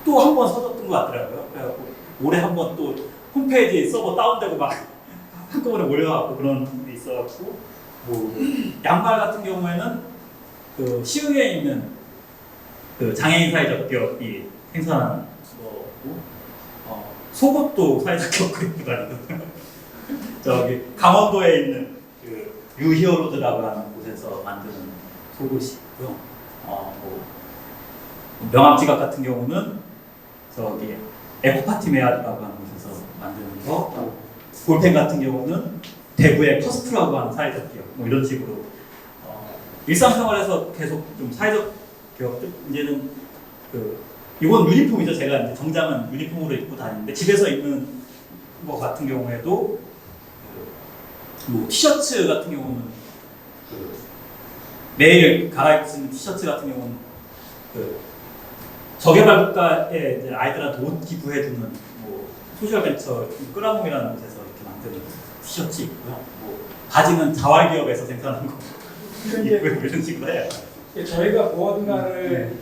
또 한 번 써줬던 것 같더라고요. 그래갖고 올해 한 번 또 홈페이지 서버 다운되고 막 한꺼번에 몰려갖고 그런 게 있어갖고 뭐 양말 같은 경우에는 그 시흥에 있는 그 장애인 사회적 기업이 생산하는 거고 속옷도 사회적 기업이 입고 다니거든요. 저기 강원도에 있는 그 유히어로드라고 하는 곳에서 만드는 속옷이고요. 뭐 명함지갑 같은 경우는 저기 에코파티메아라고 하는 곳에서 만드는 거, 볼펜 같은 경우는 대구의 커스프라고 하는 사회적 기업, 뭐 이런 식으로 일상생활에서 계속 좀 사회적 기업들 이제는 그 이건 유니폼이죠. 제가 이제 정장은 유니폼으로 입고 다니는데 집에서 입는 거 같은 경우에도 뭐 티셔츠 같은 경우는 그 매일 갈아입을 수 있는 티셔츠 같은 경우는 그 저개발 국가에 이제 아이들한테 옷 기부해주는 뭐 소셜벤처 끄라몽이라는 곳에서 이렇게 만드는 티셔츠 있고요. 뭐 바지는 자활기업에서 생산한 거 있고요. 이런 식으로 해요. 저희가 무언가를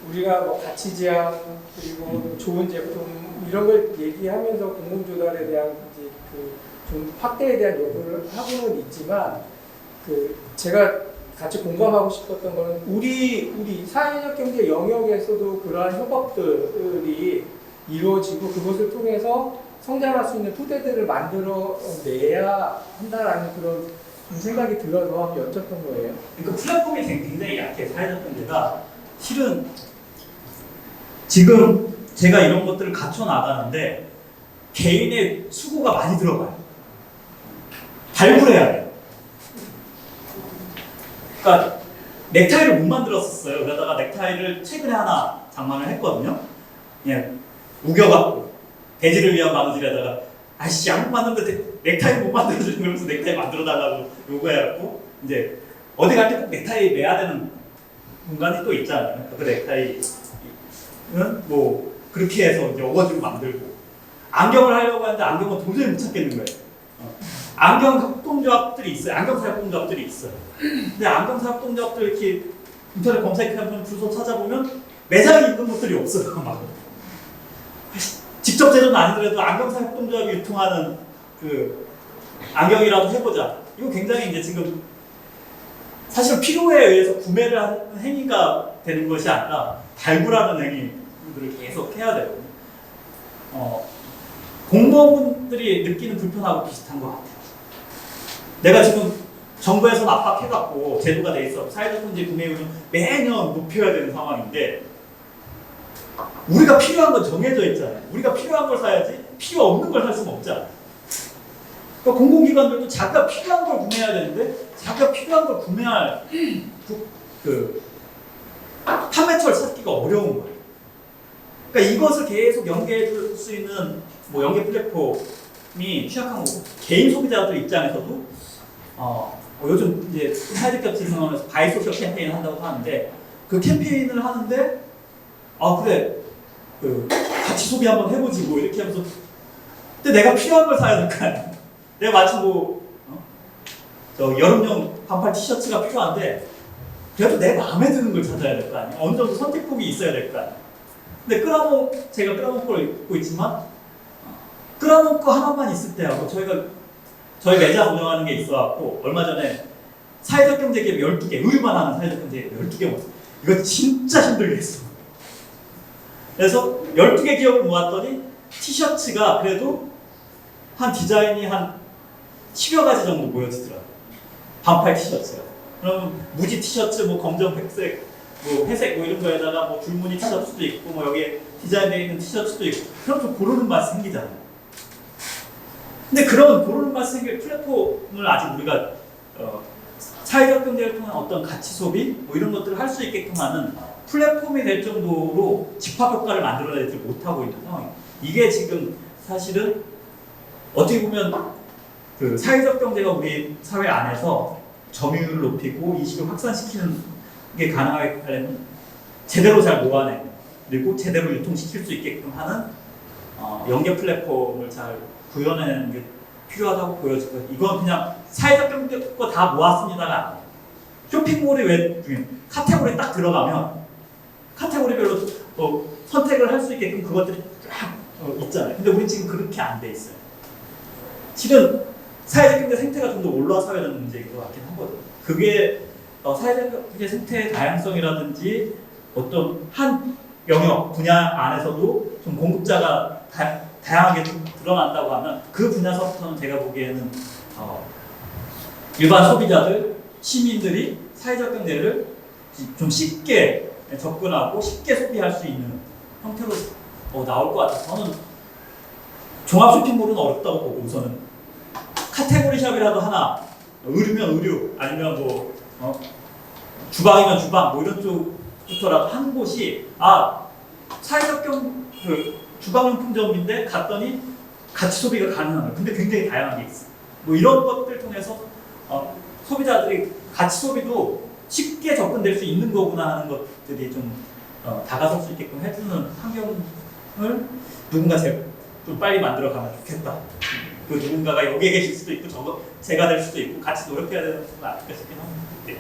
우리가 뭐 가치 지향 그리고 좋은 제품 이런 걸 얘기하면서 공공 조달에 대한 이제 그 좀 확대에 대한 요구를 하고는 있지만 그 제가 같이 공감하고 싶었던 거는 우리 사회적 경제 영역에서도 그러한 협업들이 이루어지고 그것을 통해서 성장할 수 있는 토대들을 만들어내야 한다라는 그런 좀 생각이 들어서 여쭸던 거예요. 그러니까 플랫폼이 굉장히 약해. 사회적 경제가 실은 지금 제가 이런 것들을 갖춰 나가는데 개인의 수고가 많이 들어가요. 발굴해야 돼요. 그러니까 넥타이를 못 만들었었어요. 그러다가 넥타이를 최근에 하나 장만을 했거든요. 그냥 우겨갖고 대지를 위한 바느질하다가 아이씨 양복 만드는데 넥타이 못 만들어주는 거면서 넥타이 만들어달라고 요구해갖고 이제 어디 갈 때 꼭 넥타이 매야 되는 공간이 또 있잖아요. 그 넥타이는 뭐 그렇게 해서 이제 어거지로 만들고 안경을 하려고 하는데 안경은 도저히 못 찾겠는 거예요. 안경 협동조합들이 있어요. 안경사 협동조합들이 있어요. 근데 안경사 협동조합들 이렇게 인터넷 검색하면 주소 찾아보면 매장이 있는 곳들이 없어요. 막 직접 제조는 아니더라도 안경사 협동조합이 유통하는 그 안경이라도 해보자. 이거 굉장히 이제 지금 사실 필요에 의해서 구매를 하는 행위가 되는 것이 아니라 발굴하는 행위들을 계속 해야 되거든요. 공무원분들이 느끼는 불편하고 비슷한 것 같아요. 내가 지금 정부에서 압박해갖고 제도가 돼 있어. 사회적 경제 구매율은 매년 높여야 되는 상황인데 우리가 필요한 건 정해져 있잖아요. 우리가 필요한 걸 사야지 필요 없는 걸 살 수는 없잖아요. 그러니까 공공기관들도 자기가 필요한 걸 구매해야 되는데 자기가 필요한 걸 구매할 그 판매처를 찾기가 어려운 거예요. 그러니까 이것을 계속 연계해 줄 수 있는 뭐 연계 플랫폼이 취약한 거고 개인 소비자들 입장에서도 요즘 이제 사회적 겹치는원에서 바이소셜 캠페인을 한다고 하는데 그 캠페인을 하는데 그래 그 같이 소비 한번 해보지 뭐 이렇게 하면서 근데 내가 필요한 걸 사야 될 거 아니야. 내가 마침 뭐 저 여름용 반팔 티셔츠가 필요한데 그래도 내 마음에 드는 걸 찾아야 될 거 아니야. 어느 정도 선택폭이 있어야 될 거 아니야. 근데 제가 끄라몽 걸 입고 있지만 끄라몽 거 하나만 있을 때하고 저희 매장 운영하는 게 있어갖고 얼마 전에 사회적 경제 기업 12개 의류만 하는 사회적 경제 기업 12개 모았어요. 이거 진짜 힘들게 했어. 그래서 12개 기업을 모았더니 티셔츠가 그래도 한 디자인이 한 10여 가지 정도 모여지더라고요. 반팔 티셔츠가. 그러면 무지 티셔츠, 뭐 검정, 백색, 뭐 회색 뭐 이런 거에다가 뭐 줄무늬 티셔츠도 있고 뭐 여기에 디자인되어 있는 티셔츠도 있고 그럼 좀 고르는 맛이 생기잖아요. 근데 그런 맛 생길 플랫폼을 아직 우리가 사회적 경제를 통한 어떤 가치 소비 뭐 이런 것들을 할 수 있게끔 하는 플랫폼이 될 정도로 집합 효과를 만들어내지 못하고 있는 상황이에요. 이게 지금 사실은 어떻게 보면 그 사회적 경제가 우리 사회 안에서 점유율을 높이고 이식을 확산시키는 게 가능하려면 제대로 잘 모아내고 그리고 제대로 유통시킬 수 있게끔 하는 연계 플랫폼을 잘 구현해내는 게 필요하다고 보여지고요. 이건 그냥 사회적 경제 거 다 모았습니다가 아니에요. 쇼핑몰이 왜 카테고리 딱 들어가면 카테고리별로 선택을 할 수 있게끔 그것들이 쫙 있잖아요. 근데 우리 지금 그렇게 안 돼 있어요. 실은 사회적 경제 생태가 좀 더 올라서야 되는 문제인 것 같긴 하거든요. 그게 사회적 경제 생태의 다양성이라든지 어떤 한 영역 분야 안에서도 좀 공급자가 다양하게 좀 드러난다고 하면 그 분야서부터는 제가 보기에는 일반 소비자들, 시민들이 사회적 경제를 좀 쉽게 접근하고 쉽게 소비할 수 있는 형태로 나올 것 같아요. 저는 종합 쇼핑몰은 어렵다고 보고 우선은 카테고리 샵이라도 하나 의류면 의류 아니면 뭐 주방이면 주방 뭐 이런 쪽부터라도 한 곳이 사회적 그 주방용품점인데 갔더니 가치 소비가 가능한 거예요. 근데 굉장히 다양한 게 있어요. 뭐 이런 것들 통해서 소비자들이 가치 소비도 쉽게 접근될 수 있는 거구나 하는 것들이 좀 다가설 수 있게끔 해주는 환경을 누군가 좀 빨리 만들어가면 좋겠다. 그 누군가가 여기에 계실 수도 있고 제가 될 수도 있고 같이 노력해야 되는 거 아닐까 싶긴 합니다. 네.